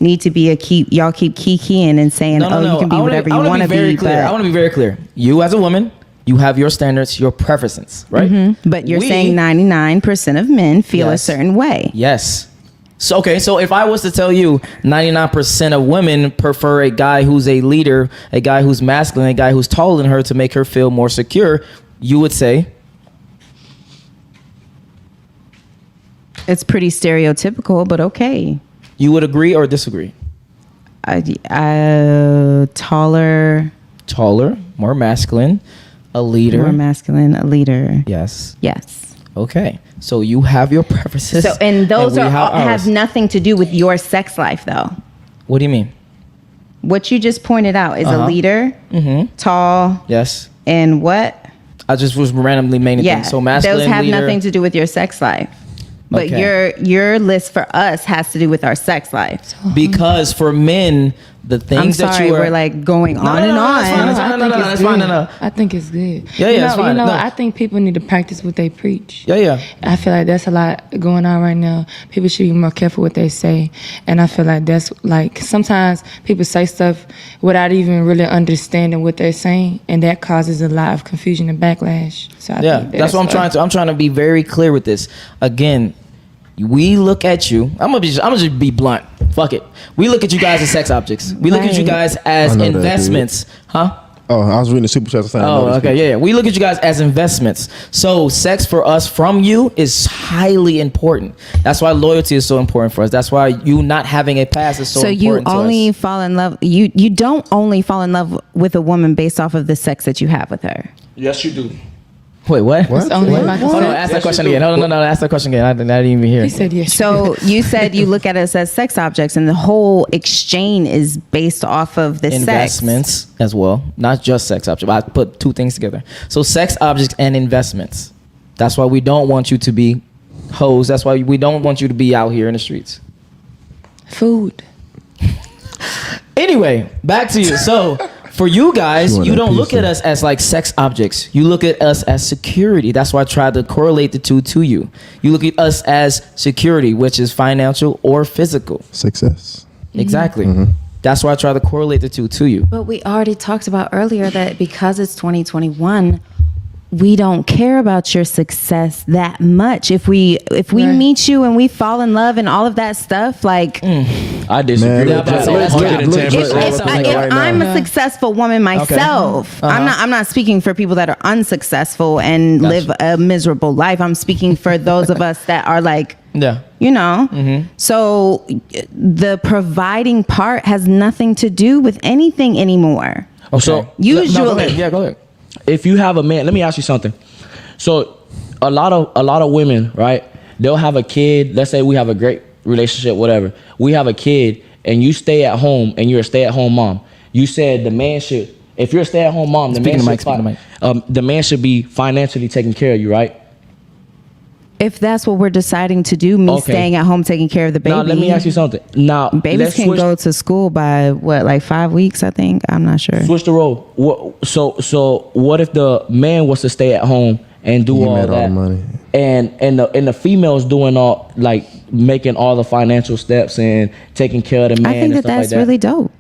need to be y'all keep kikiing and saying, you can be whatever you want to be. I want to be very clear. You as a woman, you have your standards, your preferences, right? But you're saying 99% of men feel a certain way. Yes. So if I was to tell you 99% of women prefer a guy who's a leader, a guy who's masculine, a guy who's taller than her to make her feel more secure, you would say? It's pretty stereotypical, but okay. You would agree or disagree? Taller, more masculine, a leader. More masculine, a leader. Yes. Okay. So you have your preferences. So and those and have nothing to do with your sex life, though. What do you mean? What you just pointed out is a leader, tall. Yes. And what? I just was randomly naming things. So masculine, those have leader. nothing to do with your sex life. But your list for us has to do with our sex life. Because for men, the things that you are... we're like going on and on. That's fine. I think it's good. Yeah, it's fine. I think people need to practice what they preach. Yeah. I feel like that's a lot going on right now. People should be more careful what they say. And I feel like that's like, sometimes people say stuff without even really understanding what they're saying. And that causes a lot of confusion and backlash. So I think that's what I'm trying to be very clear with this. Again, we look at you. I'm gonna just be blunt. Fuck it. We look at you guys as sex objects. We look at you guys as investments, huh? Oh, I was reading the super chat. Yeah. We look at you guys as investments. So sex for us from you is highly important. That's why loyalty is so important for us. That's why you not having a past is so important. So you only fall in love. You don't only fall in love with a woman based off of the sex that you have with her. Yes, you do. Wait, what? Hold on, ask that question again. No, ask that question again. I didn't even hear. He said yes. So you said you look at us as sex objects, and the whole exchange is based off of the investments as well, not just sex objects. I put two things together. So sex objects and investments. That's why we don't want you to be hoes. That's why we don't want you to be out here in the streets. Food. Anyway, back to you. So for you guys, you don't look at us as like sex objects. You look at us as security. That's why I tried to correlate the two to you. You look at us as security, which is financial or physical. Success. Exactly. That's why I try to correlate the two to you. But we already talked about earlier that because it's 2021, we don't care about your success that much. If we meet you and we fall in love and all of that stuff, like I disagree. If I'm a successful woman myself, I'm not speaking for people that are unsuccessful and live a miserable life. I'm speaking for those of us that are like Yeah. You know? So the providing part has nothing to do with anything anymore. Okay. So usually. go ahead. Yeah, go ahead. if you have a man, let me ask you something. So a lot of women, right? They'll have a kid. Let's say we have a great relationship, whatever. We have a kid, and you stay at home, and you're a stay-at-home mom. You said the man should. If you're a stay-at-home mom, the man should be financially taking care of you, right? If that's what we're deciding to do, me staying at home taking care of the baby. Now let me ask you something. Now babies can go to school by what, like 5 weeks? I think. I'm not sure. Switch the role. So what if the man was to stay at home and do all that, all the money, and the female's doing all, like, making all the financial steps and taking care of the man? I think and that's like really dope.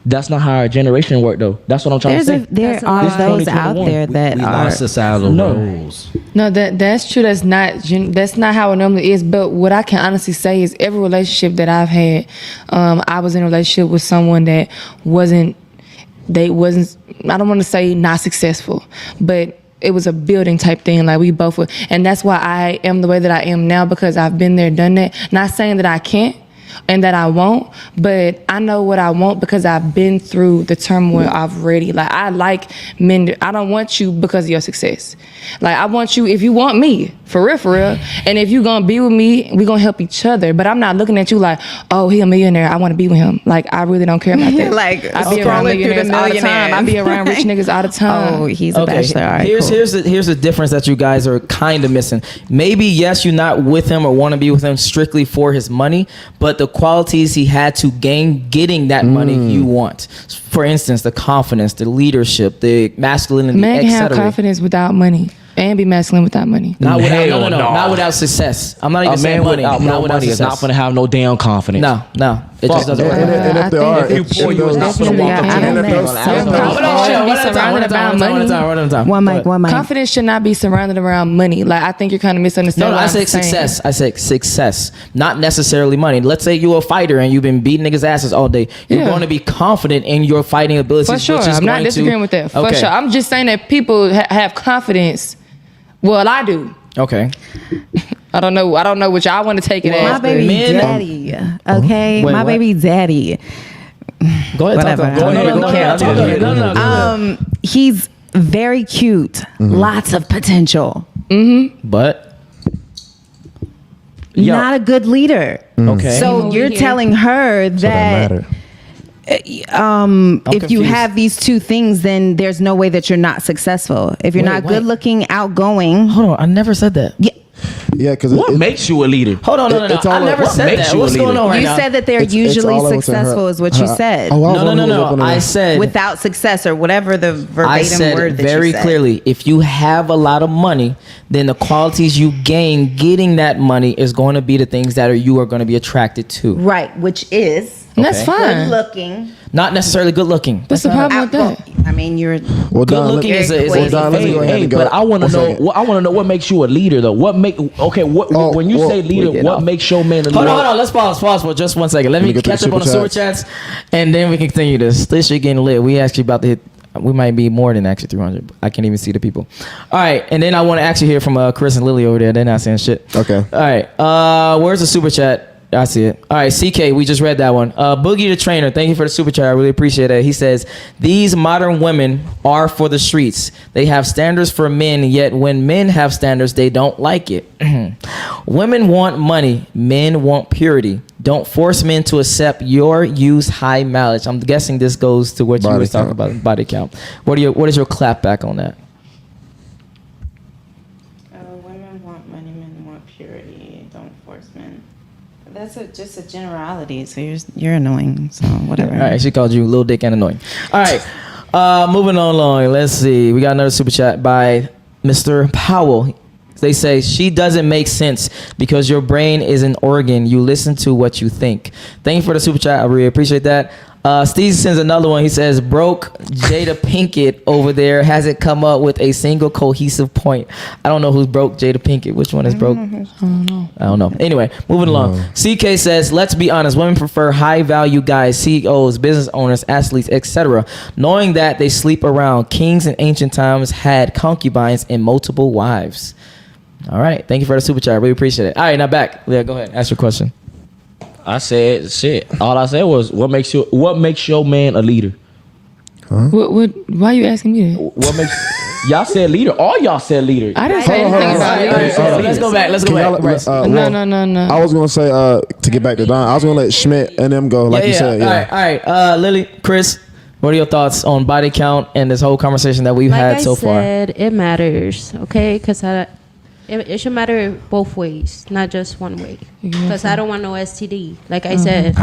That's not how our generation worked, though. That's what I'm trying to say. There are those out there that are societal rules. No, that's true. That's not how it normally is. But what I can honestly say is every relationship that I've had, I was in a relationship with someone that wasn't. I don't want to say not successful, but it was a building type thing. Like we both were, and that's why I am the way that I am now, because I've been there, done that. Not saying that I can't and that I won't, but I know what I want because I've been through the turmoil already. Like, I like men. I don't want you because of your success. Like, I want you if you want me, for real. And if you gonna be with me, we gonna help each other. But I'm not looking at you like, oh, he a millionaire, I want to be with him. Like, I really don't care about that. Like, I be around millionaires all the time. I be around rich niggas all the time. Oh, he's a bachelor. All right, here's the difference that you guys are kind of missing. Maybe yes, you're not with him or want to be with him strictly for his money, but the qualities he had to gain getting that money you want. For instance, the confidence, the leadership, the masculinity, man can have confidence without money and be masculine without money. Not without success. I'm not even saying money. Not without money is not gonna have no damn confidence. No. It just doesn't work. And if there are, you poor, you not gonna walk One mic. Confidence should not be surrounded around money. Like, I think you're kind of misunderstanding. No, I said success. I said success, not necessarily money. Let's say you're a fighter and you've been beating niggas' asses all day. You're going to be confident in your fighting abilities. For sure. I'm not disagreeing with that. For sure. I'm just saying that people have confidence. Well, I do. Okay. I don't know what y'all want to take it as. My baby daddy. Okay. Wait, my what? baby daddy. Go ahead. Whatever. He's very cute. Lots of potential. But not a good leader. Okay. So you're telling her that if you have these two things, then there's no way that you're not successful. If you're not good looking, outgoing. Hold on, I never said that. Yeah, because what makes you a leader? Hold on, no. I never said that. What's going on right now? You said that they're usually successful, is what you said. No. I said without success, or whatever the verbatim word that you said. Very clearly, if you have a lot of money, then the qualities you gain getting that money is going to be the things that you are going to be attracted to. Right, which is that's fine. Good looking. Not necessarily good looking. What's the problem with that? I mean, you're good looking is a but I want to know. I want to know what makes you a leader, though. When you say leader, what makes your man a leader? Hold on. Let's pause for just 1 second. Let me catch up on the super chats, and then we can continue this. This shit getting lit. We actually about to hit. We might be more than actually 300. I can't even see the people. All right, and then I want to actually hear from Chris and Lily over there. They're not saying shit. Okay. All right. Where's the super chat? I see it. All right, CK, we just read that one. Boogie the Trainer, thank you for the super chat. I really appreciate it. He says, these modern women are for the streets. They have standards for men, yet when men have standards, they don't like it. Women want money. Men want purity. Don't force men to accept your use high mileage. I'm guessing this goes to what you were talking about, body count. What is your clap back on that? Women want money, men want purity. Don't force men. That's just a generality. So you're annoying. So whatever. All right, she called you little dick and annoying. All right, moving on along. Let's see. We got another super chat by Mr. Powell. They say, she doesn't make sense because your brain is an organ. You listen to what you think. Thank you for the super chat. I really appreciate that. Steve sends another one. He says, broke Jada Pinkett over there hasn't come up with a single cohesive point. I don't know who's broke Jada Pinkett. Which one is broke? I don't know. Anyway, moving along. CK says, let's be honest. Women prefer high value guys, CEOs, business owners, athletes, etc. Knowing that they sleep around. Kings in ancient times had concubines and multiple wives. All right. Thank you for the super chat. Really appreciate it. All right, now back. Yeah, go ahead. Ask your question. I said shit. All I said was, what makes your man a leader? Huh? What? Why are you asking me that? What makes y'all said leader? All y'all said leader. I didn't say anything about leader. Let's go back. No. I was gonna say to get back to Don. I was gonna let Schmidt and them go, like you said. Yeah. All right. Lily, Chris, what are your thoughts on body count and this whole conversation that we've had so far? Like I said, it matters, okay? Because it should matter both ways, not just one way. Because I don't want no STD, like I said.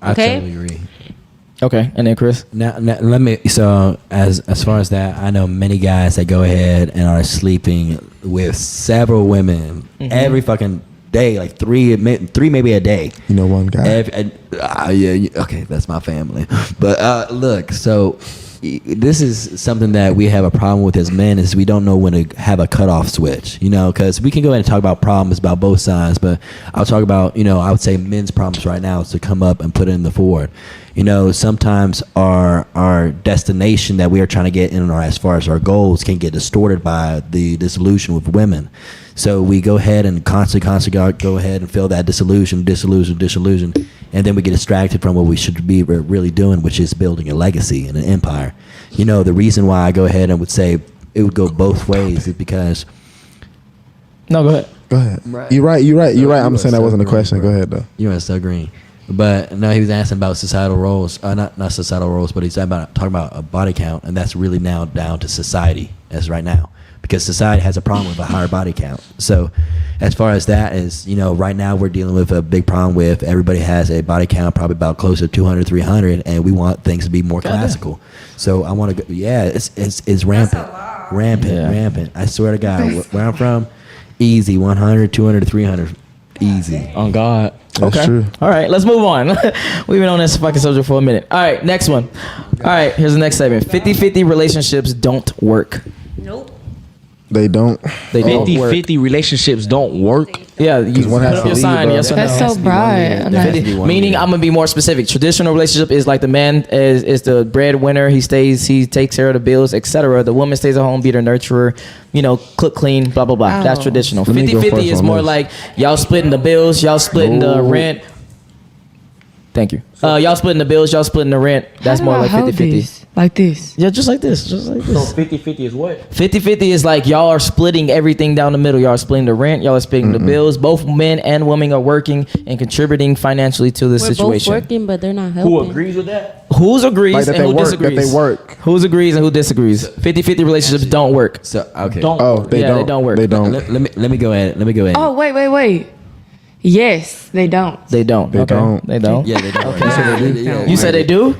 I totally agree. Okay, and then Chris. Now let me. So as far as that, I know many guys that go ahead and are sleeping with several women every fucking day, like three maybe a day. You know, one guy. Okay, that's my family. But look, so this is something that we have a problem with as men, is we don't know when to have a cutoff switch, you know, because we can go ahead and talk about problems about both sides, but I'll talk about, you know, I would say men's problems right now is to come up and put it in the forward. You know, sometimes our destination that we are trying to get in, or as far as our goals, can get distorted by the disillusion with women. So we go ahead and constantly go ahead and feel that disillusion, and then we get distracted from what we should be really doing, which is building a legacy and an empire. You know, the reason why I go ahead and would say it would go both ways is because... No, go ahead. Go ahead. Right. You're right. I'm saying that wasn't a question. Go ahead, though. You are so green. But no, he was asking about societal roles. Not societal roles, but he's talking about a body count, and that's really now down to society as right now, because society has a problem with a higher body count. So as far as that is, you know, right now we're dealing with a big problem with everybody has a body count probably about close to 200, 300, and we want things to be more classical. So I want to go, it's rampant. Rampant. I swear to God, where I'm from, easy, 100, 200, 300, easy. On God. That's true. All right, let's move on. We've been on this fucking subject for a minute. All right, next one. All right, here's the next segment. 50-50 relationships don't work. Nope. They don't. They don't 50-50 relationships don't work. Yeah, you one put has up to your leave, sign. bro. Yes or That's no. so broad. Meaning, I'm gonna be more specific. Traditional relationship is like the man is the breadwinner. He takes care of the bills, etc. The woman stays at home, be the nurturer. You know, cook, clean, blah blah blah. Oh. That's traditional. Let me go 50-50 first is on more this. like y'all splitting the bills, y'all splitting the rent. Thank you. Y'all splitting the bills, y'all splitting the rent. That's more like 50-50. Like this. Yeah, just like this. So 50-50 is what? 50-50 is like y'all are splitting everything down the middle. Y'all are splitting the rent. Y'all are splitting the bills. Both men and women are working and contributing financially to the situation. Both working, but they're not helping. Who agrees with that? Who's agrees Like that and they who work, disagrees? that they work. Who's agrees and who disagrees? 50-50 relationships don't work. So okay. They don't. They don't work. They don't. Let me go ahead. Oh, wait. Yes, they don't. They don't. They don't. They don't. Yeah, they don't. Okay. You said they do? You said they do?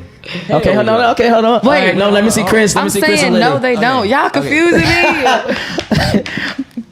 Okay, hold on. Okay, hold on. Wait, All right, no, let me see Chris. Let me I'm see Chris saying and no, Lily. they don't. Y'all confusing me.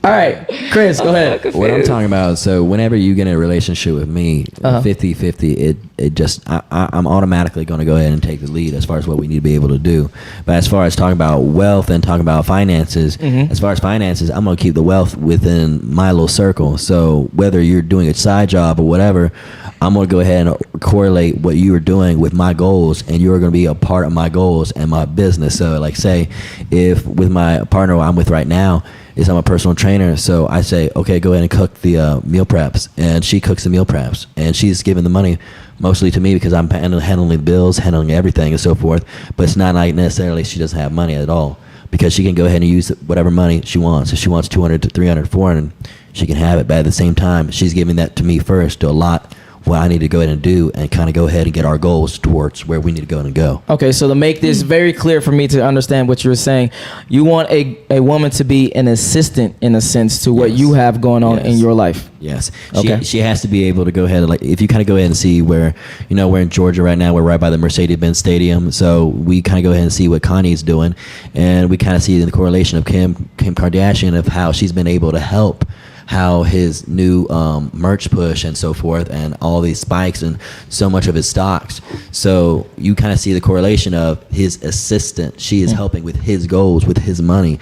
All right, Chris, go ahead. What I'm talking about, so whenever you get in a relationship with me, 50-50, it just, I'm automatically going to go ahead and take the lead as far as what we need to be able to do. But as far as talking about wealth and talking about finances, as far as finances, I'm going to keep the wealth within my little circle. So whether you're doing a side job or whatever, I'm going to go ahead and correlate what you are doing with my goals, and you're going to be a part of my goals and my business. So like say, if with my partner I'm with right now, is I'm a personal trainer, so I say, okay, go ahead and cook the meal preps, and she cooks the meal preps, and she's giving the money mostly to me because I'm handling the bills, handling everything and so forth, but it's not like necessarily she doesn't have money at all, because she can go ahead and use whatever money she wants. If she wants 200 to 300, 400, she can have it, but at the same time, she's giving that to me first to allot what I need to go ahead and do and kind of go ahead and get our goals towards where we need to go and go. Okay, so to make this very clear for me to understand what you're saying, you want a woman to be an assistant in a sense to what you have going on in your life. Yes. Okay. She has to be able to go ahead and, like, if you kind of go ahead and see where, you know, we're in Georgia right now, we're right by the Mercedes-Benz Stadium, so we kind of go ahead and see what Kanye's doing, and we kind of see the correlation of Kim Kardashian, of how she's been able to help how his new merch push and so forth, and all these spikes and so much of his stocks. So you kind of see the correlation of his assistant. She is helping with his goals, with his money,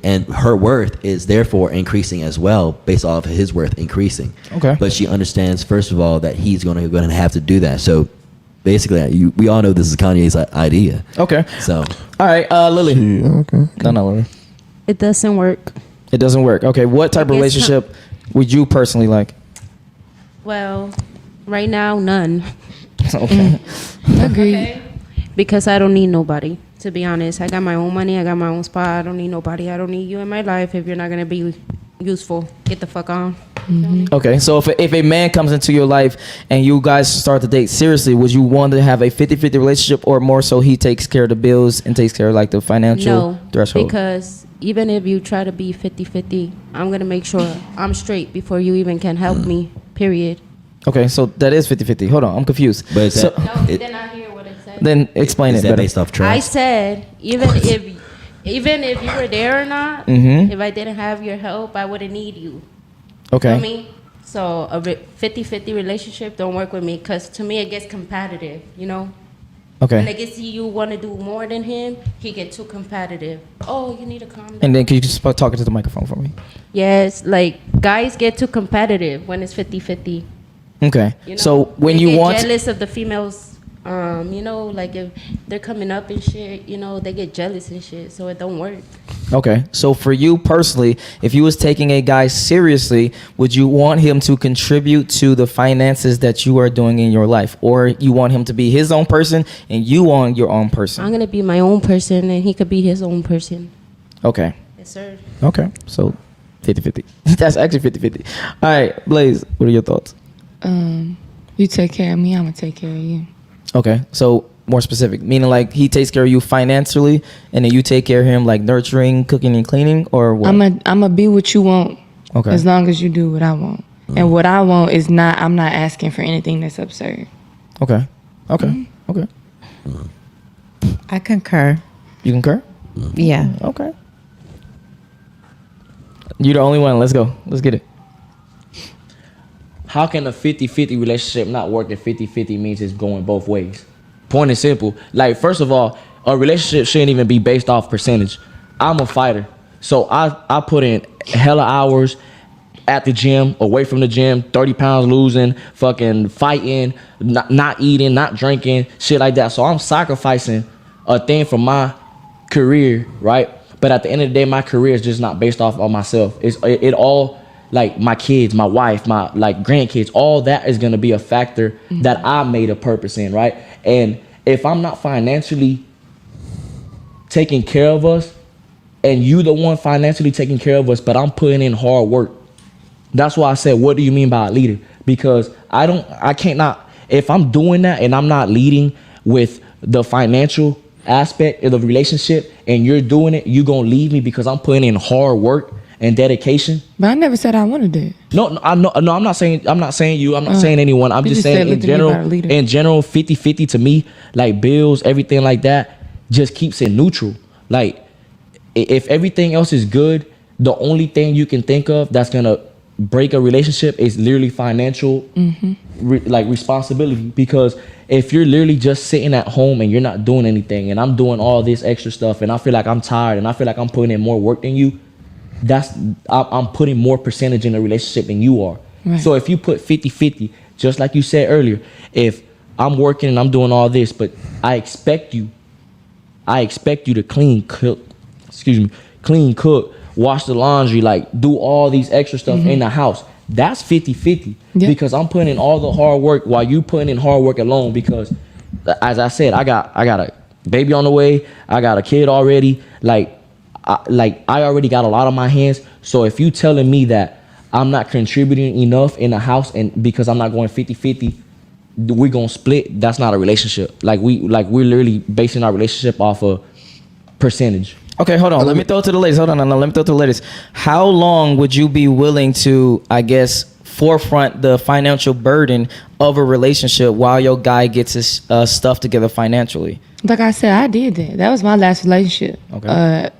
and her worth is therefore increasing as well, based off of his worth increasing. Okay. But she understands, first of all, that he's going to have to do that. So basically, we all know this is Kanye's idea. Okay. So. All right, Lily. Yeah, okay. No, Lily. It doesn't work. It doesn't work. Okay, what type of relationship would you personally like? Well, right now, none. Okay. Agreed. Okay. Because I don't need nobody. To be honest, I got my own money. I got my own spot. I don't need nobody. I don't need you in my life if you're not gonna be useful. Get the fuck on. Okay, so if a man comes into your life and you guys start to date seriously, would you want to have a 50-50 relationship, or more so he takes care of the bills and takes care of like the financial threshold? Because even if you try to be 50-50, I'm gonna make sure I'm straight before you even can help me, period. Okay, so that is 50-50. Hold on, I'm confused. But is that, No, you did not hear what I said. Then explain is it that better. based off trust? I said even if you were there or not, Mm-hmm. if I didn't have your help, I wouldn't need you. Okay. Feel me? So a 50-50 relationship don't work with me, because to me it gets competitive, you know? When I Okay. get see you want to do more than him, he get too competitive. Oh, you need to calm down. And then can you just start talking to the microphone for me? Yes, like guys get too competitive when it's 50-50. Okay. You know? So when They you get want jealous of the females, you know, like if they're coming up and shit, you know, they get jealous and shit, so it don't work. Okay. So for you personally, if you was taking a guy seriously, would you want him to contribute to the finances that you are doing in your life, or you want him to be his own person and you on your own person? I'm gonna be my own person and he could be his own person. Okay. Yes, sir. Okay. So 50-50. That's actually 50-50. All right, Blaze, what are your thoughts? You take care of me, I'm gonna take care of you. Okay. So more specific, meaning like he takes care of you financially and then you take care of him like nurturing, cooking and cleaning, or what? I'm a be what you want. Okay. As long as you do what I want. And what I want is not, I'm not asking for anything that's absurd. Okay. Okay. Okay. I concur. You concur? Yeah. Okay. You're the only one. Let's go. Let's get it. How can a 50-50 relationship not work if 50-50 means it's going both ways? Point is simple. Like, first of all, a relationship shouldn't even be based off percentage. I'm a fighter. So I put in hella hours at the gym, away from the gym, 30 pounds losing, fucking fighting, not eating, not drinking, shit like that. So I'm sacrificing a thing for my career, right? But at the end of the day, my career is just not based off of myself. It all, like my kids, my wife, my like grandkids, all that is gonna be a factor that I made a purpose in, right? And if I'm not financially taking care of us, and you the one financially taking care of us, but I'm putting in hard work. That's why I said, what do you mean by a leader? Because I can't not, if I'm doing that and I'm not leading with the financial aspect of the relationship and you're doing it, you gonna leave me because I'm putting in hard work and dedication. But I never said I wanted that. No, I'm not saying you, I'm not saying anyone. I'm just saying in general, 50-50 to me, like bills, everything like that, just keeps it neutral. Like, if everything else is good, the only thing you can think of that's gonna break a relationship is literally financial responsibility. Because if you're literally just sitting at home and you're not doing anything, and I'm doing all this extra stuff, and I feel like I'm tired, and I feel like I'm putting in more work than you, I'm putting more percentage in a relationship than you are. Right. So if you put 50-50, just like you said earlier, if I'm working and I'm doing all this, but I expect you to clean, cook, wash the laundry, like do all these extra stuff in the house. That's 50-50 because I'm putting in all the hard work while you putting in hard work alone. Because as I said, I got a baby on the way. I got a kid already. I already got a lot on my hands. So if you telling me that I'm not contributing enough in the house and because I'm not going 50-50, we're gonna split, that's not a relationship. We're literally basing our relationship off a percentage. Okay, hold on. Let me throw it to the ladies. Hold on. No, let me throw it to the ladies. How long would you be willing to, I guess, forefront the financial burden of a relationship while your guy gets his stuff together financially? Like I said, I did that. That was my last relationship. Okay.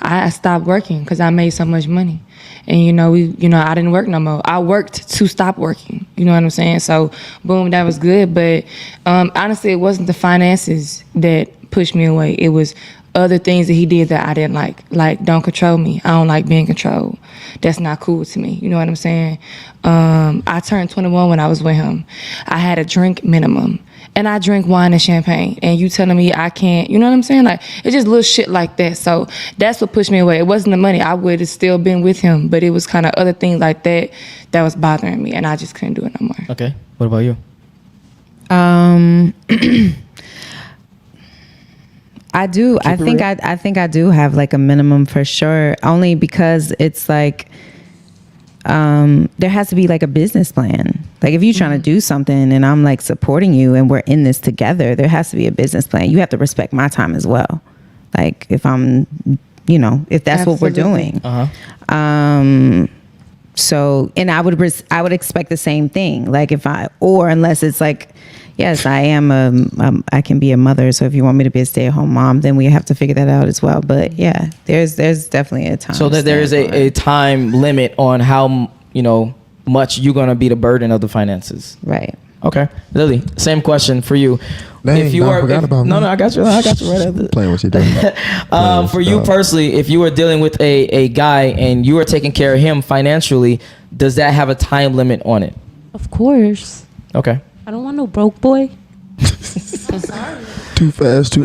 I stopped working because I made so much money, and I didn't work no more. I worked to stop working. You know what I'm saying? So, boom, that was good. But honestly, it wasn't the finances that pushed me away. It was other things that he did that I didn't like. Like, don't control me. I don't like being controlled. That's not cool to me. You know what I'm saying? I turned 21 when I was with him. I had a drink minimum. and I drink wine and champagne, and you telling me I can't, you know what I'm saying? Like, it's just little shit like that. So that's what pushed me away. It wasn't the money. I would have still been with him, but it was kind of other things like that that was bothering me, and I just couldn't do it no more. Okay. What about you? I do. I think I do have like a minimum for sure. Only because it's like there has to be like a business plan. Like if you're trying to do something and I'm like supporting you and we're in this together, there has to be a business plan. You have to respect my time as well. Like if I'm, you know, if that's what we're doing. So, and I would expect the same thing. Like unless it's like, yes, I am I can be a mother. So if you want me to be a stay-at-home mom, then we have to figure that out as well. But yeah, there's definitely a time. So that there is a time limit on how, you know, much you're going to be the burden of the finances. Right. Okay. Lily, same question for you. Dang, I got you. I got you right after. Playing what you doing. For you personally, if you were dealing with a guy and you were taking care of him financially, does that have a time limit on it? Of course. Okay. I don't want no broke boy. Too fast. All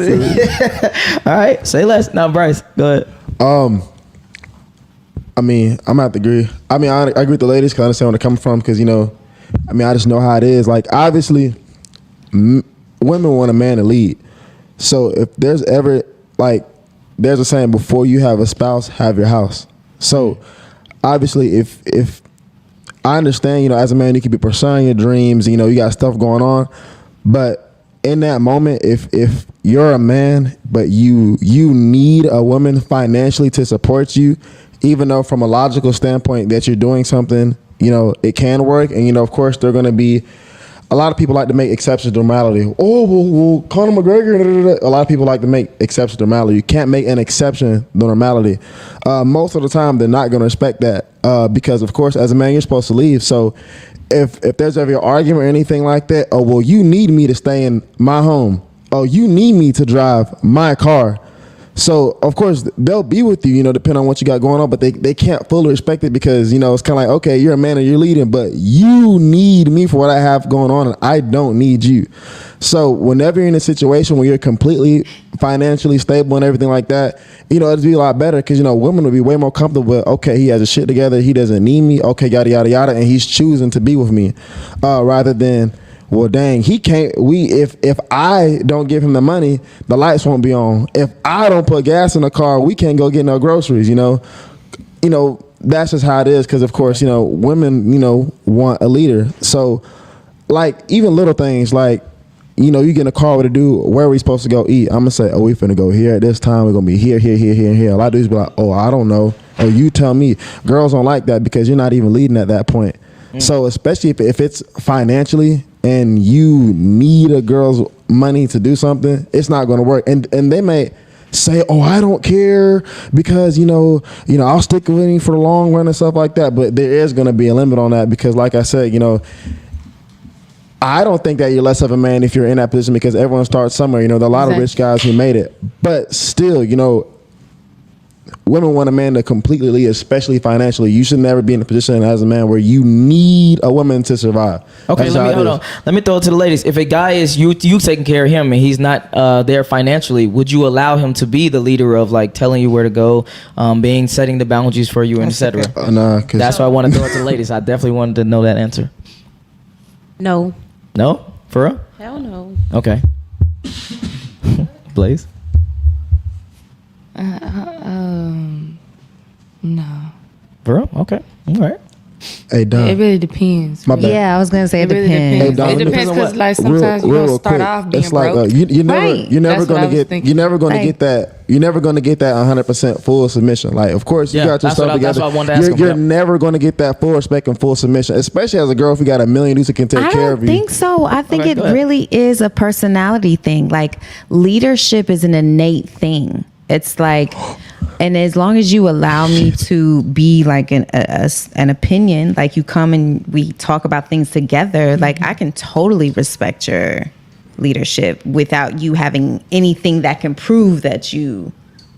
right. Say less. Now, Bryce, go ahead. I mean, I'm gonna have to agree. I mean, I agree with the ladies because I understand where they're coming from. Because, you know, I mean, I just know how it is. Like, obviously, women want a man to lead. So if there's ever, like, there's a saying, before you have a spouse, have your house. So obviously, if I understand, you know, as a man, you could be pursuing your dreams, you know, you got stuff going on. But in that moment, if you're a man, but you need a woman financially to support you, even though from a logical standpoint that you're doing something, you know, it can work. And, you know, of course, there are going to be a lot of people like to make exceptions to normality. Oh, well, Conor McGregor. A lot of people like to make exceptions to normality. You can't make an exception to normality. Most of the time, they're not going to respect that because, of course, as a man, you're supposed to leave. So if there's ever an argument or anything like that, oh, well, you need me to stay in my home. Oh, you need me to drive my car. So, of course, they'll be with you, you know, depending on what you got going on, but they can't fully respect it because, you know, it's kind of like, okay, you're a man and you're leading, but you need me for what I have going on and I don't need you. So whenever you're in a situation where you're completely financially stable and everything like that, you know, it'd be a lot better because, you know, women would be way more comfortable with, okay, he has his shit together, he doesn't need me, okay, yada, yada, yada, and he's choosing to be with me rather than, well, dang, he can't. If I don't give him the money, the lights won't be on. If I don't put gas in the car, we can't go get no groceries. You know, that's just how it is. Because of course, you know, women, you know, want a leader. So, like even little things, like, you know, you get in a car with a dude. Where are we supposed to go eat? I'm gonna say, oh, we finna go here at this time. We're gonna be here, here, here, here, and here. A lot of dudes be like, oh, I don't know. Oh, you tell me. Girls don't like that because you're not even leading at that point. So especially if it's financially and you need a girl's money to do something, it's not going to work. And they may say, oh, I don't care because, you know, I'll stick with you for the long run and stuff like that. But there is going to be a limit on that because, like I said, you know, I don't think that you're less of a man if you're in that position because everyone starts somewhere. You know, there are a lot of rich guys who made it. But still, you know, women want a man to completely lead, especially financially. You should never be in a position as a man where you need a woman to survive. Okay, hold on. Let me throw it to the ladies. If a guy is you taking care of him and he's not there financially, would you allow him to be the leader of like telling you where to go, setting the boundaries for you, and etc.? Nah, that's why I want to throw it to the ladies. I definitely wanted to know that answer. No. No? For real? Hell no. Okay. Blaze? No. Bro, okay, all right. Hey, Don. It really depends. My bad. Yeah, I was gonna say it really depends. Hey, Don, it depends because like sometimes you're gonna start off being it's like, broke. You're never That's what I gonna was get. thinking. You're never gonna get that. You're never gonna get that 100% full submission. Like, of course, you got your stuff together. That's what I wanted to ask you're never gonna get that full respect and full submission, especially as a girl. If you got $1 million dudes that can take care of you. I don't think so. I think it really is a personality thing. Like leadership is an innate thing. It's like, and as long as you allow me to be like an opinion, like you come and we talk about things together, like I can totally respect your leadership without you having anything that can prove that you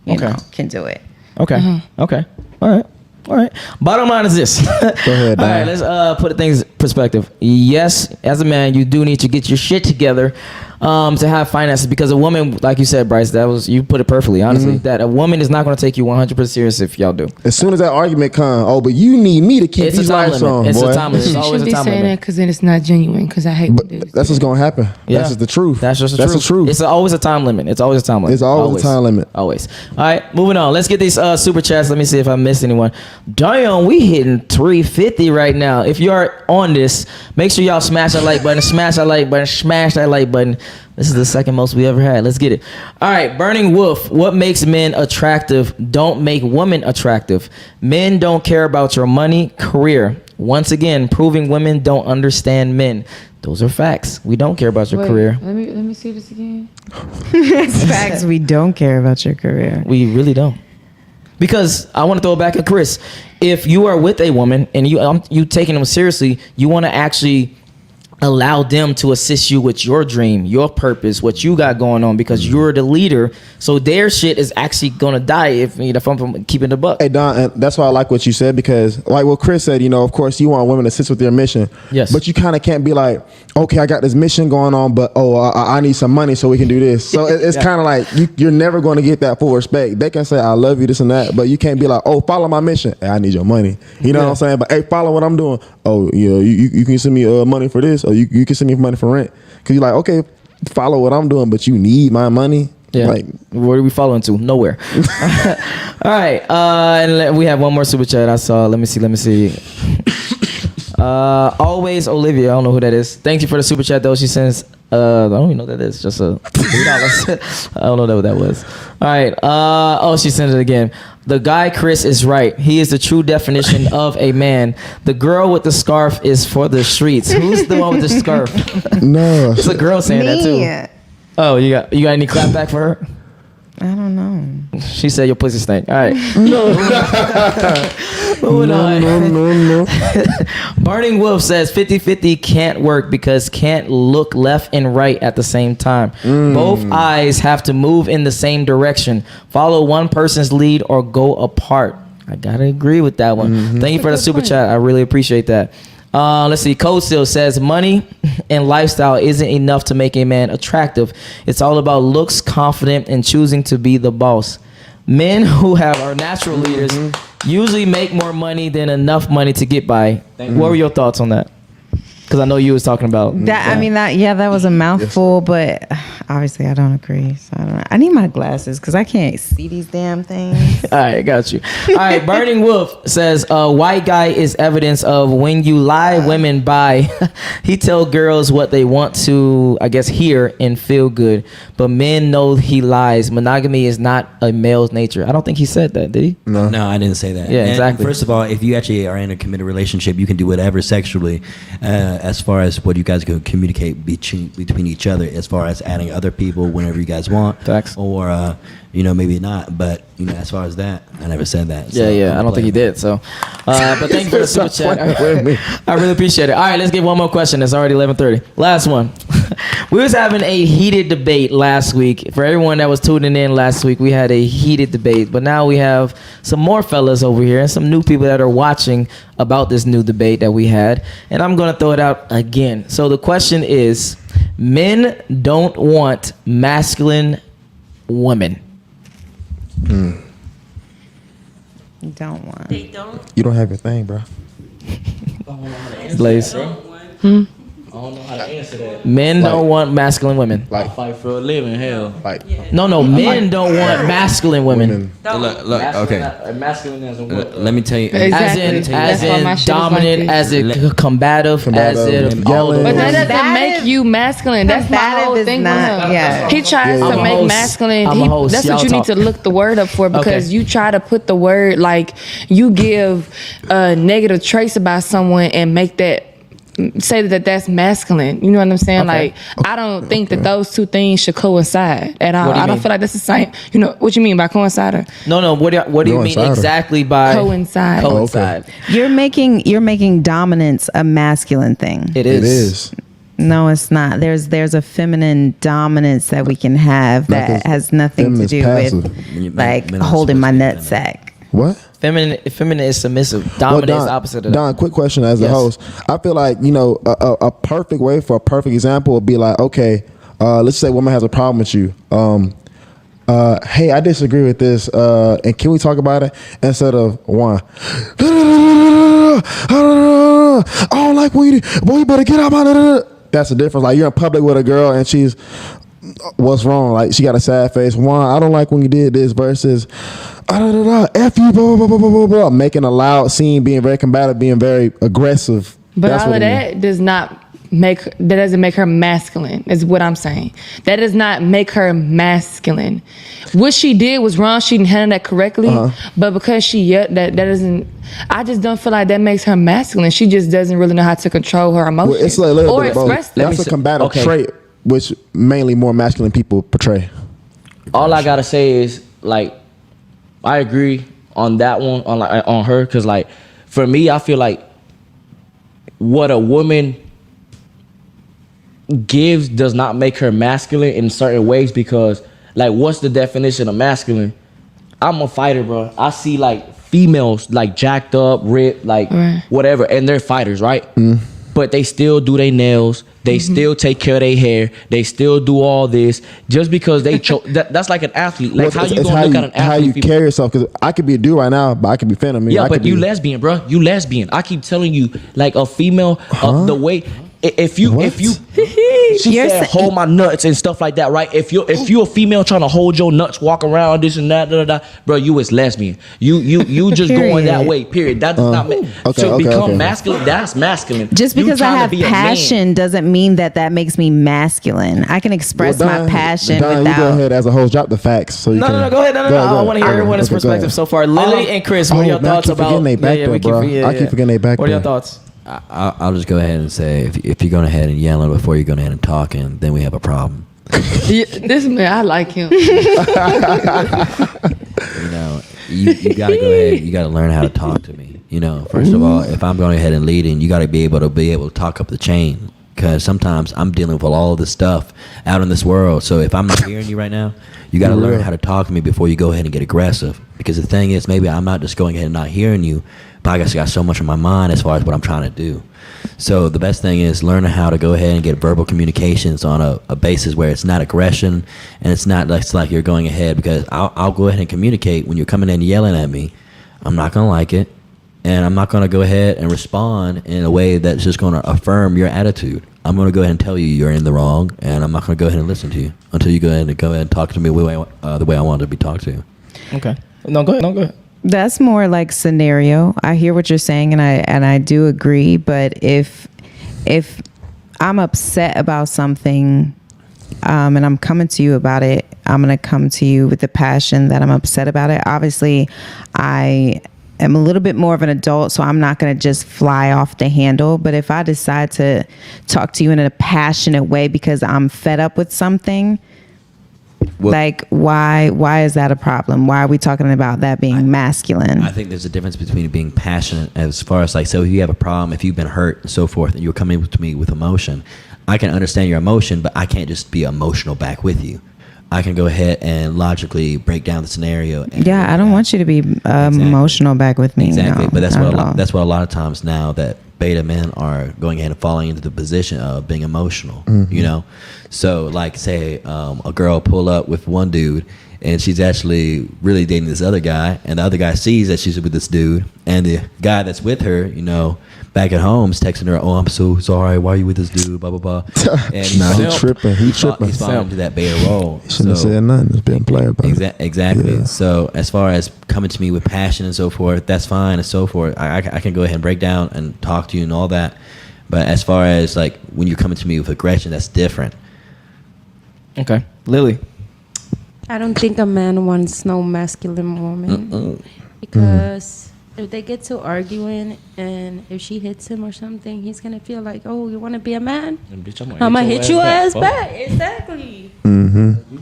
know, can do it. Okay. Okay. All right. Bottom line is this. Go ahead, All right, let's put things perspective, yes, as a man, you do need to get your shit together to have finances, because a woman, like you said, Bryce, you put it perfectly, honestly, that a woman is not going to take you 100% serious if y'all do. As soon as that argument comes, but you need me to keep these lights on, It's boy. a time limit. It's always a time limit. You shouldn't be saying that because then it's not genuine, because I hate that's what's going to happen. Yeah. That's just the truth. That's just the truth. It's always a time limit. It's always a time limit. It's always a time limit. Always. All right, moving on. Let's get these super chats. Let me see if I missed anyone. Damn, we hitting 350 right now. If you are on this, make sure y'all smash that like button, smash that like button, smash that like button. This is the second most we ever had. Let's get it. All right, Burning Wolf. What makes men attractive don't make women attractive. Men don't care about your money, career. Once again, proving women don't understand men. Those are facts. We don't care about your career. Let me see this again. It's facts. We don't care about your career. We really don't. Because I want to throw it back at Chris. If you are with a woman and you taking them seriously, you want to actually allow them to assist you with your dream, your purpose, what you got going on, because you're the leader. So their shit is actually gonna die if I'm keeping the buck. Hey Don, that's why I like what you said, because like what Chris said, of course you want women to assist with their mission. Yes. But you kind of can't be like, okay, I got this mission going on, but I need some money so we can do this. So it's kind of like you're never going to get that full respect. They can say I love you, this and that, but you can't be like, oh, follow my mission. Hey, I need your money. You know what I'm saying? But hey, follow what I'm doing. Oh, you can send me money for this, or you can send me money for rent. Because you're like, okay, follow what I'm doing, but you need my money. Yeah. Like, where are we following to? Nowhere. All right. And we have one more super chat I saw. Let me see. Always Olivia. I don't know who that is. Thank you for the super chat, though. She sends, I don't even know what that is. Just $3. I don't know what that was. All right. She sent it again. The guy Chris is right. He is the true definition of a man. The girl with the scarf is for the streets. Who's the one with the scarf? No. It's a girl saying that too. Oh, you got any clap back for her? I don't know. She said your pussy stank. All right. No. No. Burning Wolf says 50-50 can't work because can't look left and right at the same time. Both eyes have to move in the same direction. Follow one person's lead or go apart. I gotta agree with that one. Thank you for the super chat. I really appreciate that. Let's see. Code Still says money and lifestyle isn't enough to make a man attractive. It's all about looks, confident, and choosing to be the boss. Men who are natural leaders usually make more money than enough money to get by. What were your thoughts on that? Because I know you was talking about that. I mean, that was a mouthful, but obviously I don't agree. So I don't know. I need my glasses because I can't see these damn things. All right, got you. All right, Burning Wolf says white guy is evidence of when you lie, women buy. He tell girls what they want to, I guess, hear and feel good, but men know he lies. Monogamy is not a male's nature. I don't think he said that, did he? No, I didn't say that. Yeah, exactly. First of all, if you actually are in a committed relationship, you can do whatever sexually. As far as what you guys can communicate between each other, as far as adding other people whenever you guys want. Facts. Or maybe not, but as far as that, I never said that. So I don't think he did. So, but thank you for the super chat. I really appreciate it. All right, let's get one more question. It's already 11:30. Last one. We was having a heated debate last week. For everyone that was tuning in last week, we had a heated debate. But now we have some more fellas over here and some new people that are watching about this new debate that we had. And I'm going to throw it out again. So the question is, men don't want masculine women. Don't want. They don't. You don't have your thing, bro. Blaze. I don't know how to answer that. Men don't want masculine women. Like, Fight for a living, hell. like, No, men don't want masculine women. Look, okay. Masculine as a what? Let me tell you. Exactly. As That's why my in shit is dominant, like as in combative, as in all of yelling. But that those. doesn't make you masculine. That's my Combative whole is thing not- with him. yeah. He tries I'm to a make host. masculine. I'm a host. That's Y'all what you talk. need to look the word up for, because Okay. you try to put the word, like you give negative traits about someone and make that, say that that's masculine. You know what I'm saying? Okay. Like, I don't think that those two things should coincide at all. What do you I don't mean? feel like that's the same. You know what you mean by coincide? No. What do you mean Coincider. exactly by Coincide. Coincide. You're making dominance a masculine thing. It it is. is. No, it's not. There's a feminine dominance that we can have that Nothing's- has nothing to feminist do passive. with like holding my nut sack. What? Feminine is submissive. Dominant is opposite of that. Don, quick question as the host. I feel like, a perfect way for a perfect example would be like, okay, let's say a woman has a problem with you. Hey, I disagree with this. And can we talk about it? Instead of one, I don't like when you, boy, you better get out my. That's the difference. Like, you're in public with a girl and she's, what's wrong? Like, she got a sad face. One, I don't like when you did this versus, F you, blah, blah, blah, blah, blah, blah. Making a loud scene, being very combative, being very aggressive. But that's all of that doesn't make her masculine, is what I'm saying. That does not make her masculine. What she did was wrong. She didn't handle that correctly. But because she yelled, that doesn't, I just don't feel like that makes her masculine. She just doesn't really know how to control her emotions. Well, it's like a little or bit of express both. them. That's a combative trait, which mainly more masculine people portray. All I gotta say is, like, I agree on that one, on her, because, like, for me, I feel like what a woman gives does not make her masculine in certain ways, because, like, what's the definition of masculine? I'm a fighter, bro. I see, like, females, like, jacked up, ripped, like, whatever, and they're fighters, right? But they still do their nails. They still take care of their hair. They still do all this just because they that's like an athlete. Like, how you gonna look at an athlete? How you carry yourself? Because I could be a dude right now, but I could be feminine. Yeah, but you lesbian, bro. You lesbian. I keep telling you, like, a female, the way. If you she said hold my nuts and stuff like that, right? If you a female trying to hold your nuts, walk around this and that, bro, you is lesbian. You just going that way. Period. That does not make to become masculine. That's masculine. Just because I have passion doesn't mean that makes me masculine. I can express my passion without. You go ahead as a host. Drop the facts. So you No, go ahead. I want to hear everyone's perspective so far. Lily and Chris, what are your thoughts about? I keep forgetting they back. What are your thoughts? I'll just go ahead and say, if you're going ahead and yelling before you're going ahead and talking, then we have a problem. This man, I like him. You gotta go ahead. You gotta learn how to talk to me. First of all, if I'm going ahead and leading, you gotta be able to talk up the chain. Because sometimes I'm dealing with all of this stuff out in this world. So if I'm not hearing you right now, you got to learn how to talk to me before you go ahead and get aggressive. Because the thing is, maybe I'm not just going ahead and not hearing you, but I guess I got so much on my mind as far as what I'm trying to do. So the best thing is learning how to go ahead and get verbal communications on a basis where it's not aggression and it's not like you're going ahead. Because I'll go ahead and communicate when you're coming in and yelling at me. I'm not going to like it. And I'm not going to go ahead and respond in a way that's just going to affirm your attitude. I'm going to go ahead and tell you you're in the wrong, and I'm not going to go ahead and listen to you until you go ahead and talk to me the way I want to be talked to. Okay. No, go ahead. That's more like scenario. I hear what you're saying, and I do agree. But if I'm upset about something, and I'm coming to you about it, I'm going to come to you with the passion that I'm upset about it. Obviously, I am a little bit more of an adult, so I'm not going to just fly off the handle. But if I decide to talk to you in a passionate way because I'm fed up with something, like, why is that a problem? Why are we talking about that being masculine? I think there's a difference between being passionate as far as, like, so if you have a problem, if you've been hurt and so forth, and you're coming to me with emotion, I can understand your emotion, but I can't just be emotional back with you. I can go ahead and logically break down the scenario. I don't want you to be emotional back with me. Exactly, no, but that's what a lot of times now that beta men are going ahead and falling into the position of being emotional. So, like, say a girl pull up with one dude and she's actually really dating this other guy, and the other guy sees that she's with this dude, and the guy that's with her, back at home is texting her, "Oh, I'm so sorry. Why are you with this dude?" Blah blah blah. And he's tripping. He's falling into that beta role. Shouldn't have said nothing. Just being player about it. Exactly. Yeah. So as far as coming to me with passion and so forth, that's fine and so forth. I can go ahead and break down and talk to you and all that. But as far as, like, when you're coming to me with aggression, that's different. Okay, Lily. I don't think a man wants no masculine woman because if they get to arguing and if she hits him or something, he's gonna feel like, oh, you want to be a man? I'm gonna hit your ass back. Exactly.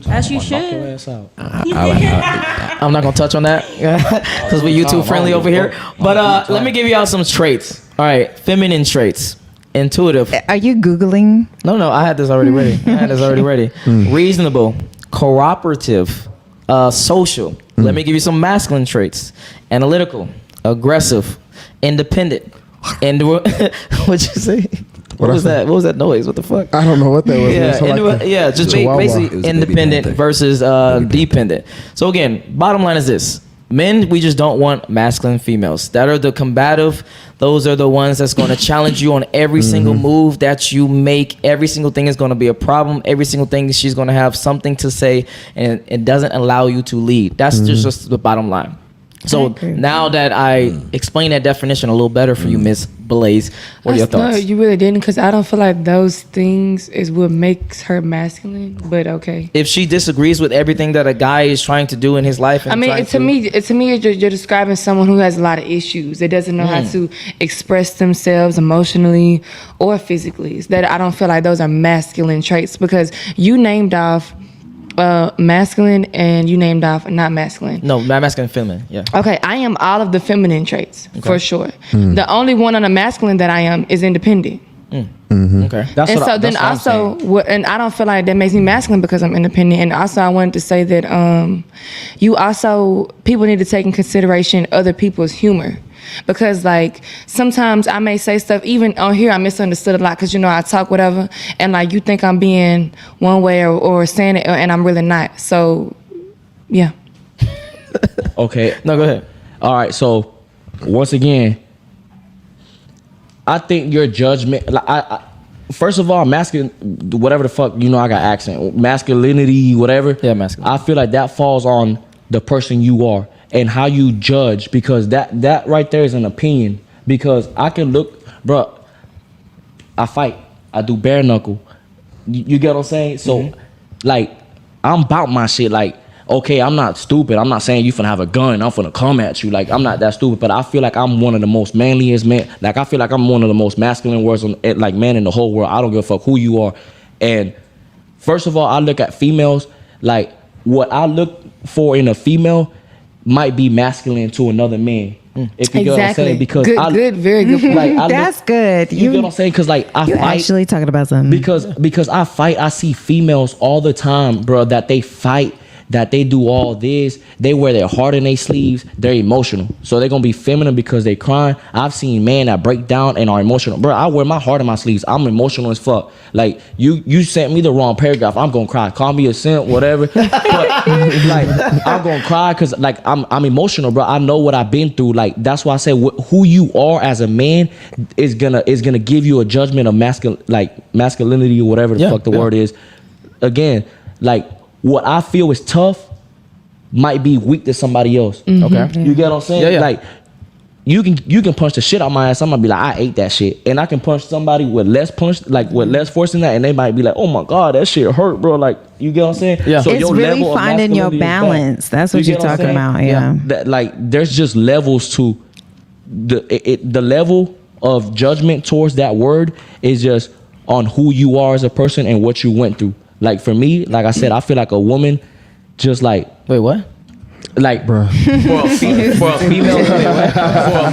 As you should. I'm not gonna touch on that because we're YouTube friendly over here. But let me give y'all some traits. All right, feminine traits. Intuitive. Are you Googling? No, I had this already ready. Reasonable, cooperative, social, Let me give you some masculine traits: analytical, aggressive, independent. And what'd you say? What was that? What was that noise? What the fuck? I don't know what that was. Yeah, just basically independent versus dependent. So again, bottom line is this. Men, we just don't want masculine females. That are the combative. Those are the ones that's going to challenge you on every single move that you make. Every single thing is going to be a problem. Every single thing she's going to have something to say, and it doesn't allow you to lead. That's just the bottom line. So now that I explained that definition a little better for you, Miss Blaze, what are your thoughts? No, you really didn't, because I don't feel like those things is what makes her masculine. But okay, if she disagrees with everything that a guy is trying to do in his life, and I mean, to me, you're describing someone who has a lot of issues. That doesn't know how to express themselves emotionally or physically. That I don't feel like those are masculine traits, because you named off masculine and you named off not masculine. No, not masculine, feminine. Yeah. Okay, I am all of the feminine traits for sure. The only one on the masculine that I am is independent. Okay. And I don't feel like that makes me masculine because I'm independent. And also, I wanted to say that people need to take in consideration other people's humor. Because like sometimes I may say stuff even on here I misunderstood a lot because I talk whatever and like you think I'm being one way or saying it and I'm really not. So yeah. Okay. No, go ahead. All right. So once again, I think your judgment. I first of all, masculine, whatever the fuck I got accent, masculinity, whatever. Yeah, masculine. I feel like that falls on the person you are and how you judge, because that right there is an opinion. Because I can look, bro, I fight, I do bare knuckle. You get what I'm saying? So, like, I'm about my shit. Like, okay, I'm not stupid. I'm not saying you finna have a gun. I'm finna come at you. Like, I'm not that stupid. But I feel like I'm one of the most manliest men. Like, I feel like I'm one of the most masculine men in the whole world. I don't give a fuck who you are. And first of all, I look at females. Like, what I look for in a female might be masculine to another man. If you get what I'm saying, because very good point. Like, that's good. You get what I'm saying? Because like I fight, actually talking about something. Because I fight, I see females all the time, bro, that they fight, that they do all this, they wear their heart in their sleeves, they're emotional. So they're gonna be feminine because they crying. I've seen men that break down and are emotional. Bro, I wear my heart in my sleeves. I'm emotional as fuck. Like you sent me the wrong paragraph, I'm gonna cry. Call me a simp, whatever. But like I'm gonna cry because like I'm emotional, bro. I know what I've been through. Like that's why I say who you are as a man is gonna give you a judgment of masculinity or whatever the fuck the word is. Again, like what I feel is tough might be weak to somebody else. Okay, you get what I'm saying? Yeah. Like you can punch the shit out my ass. I'm gonna be like, I ate that shit, and I can punch somebody with less punch, like with less force in that, and they might be like, oh my god, that shit hurt, bro. Like you get what I'm saying? Yeah. So it's your really level finding your balance. That's what you're talking about. Yeah. That, like there's just levels to the level of judgment towards that word is just on who you are as a person and what you went through. Like for me, like I said, I feel like a woman just like wait, what? Like for a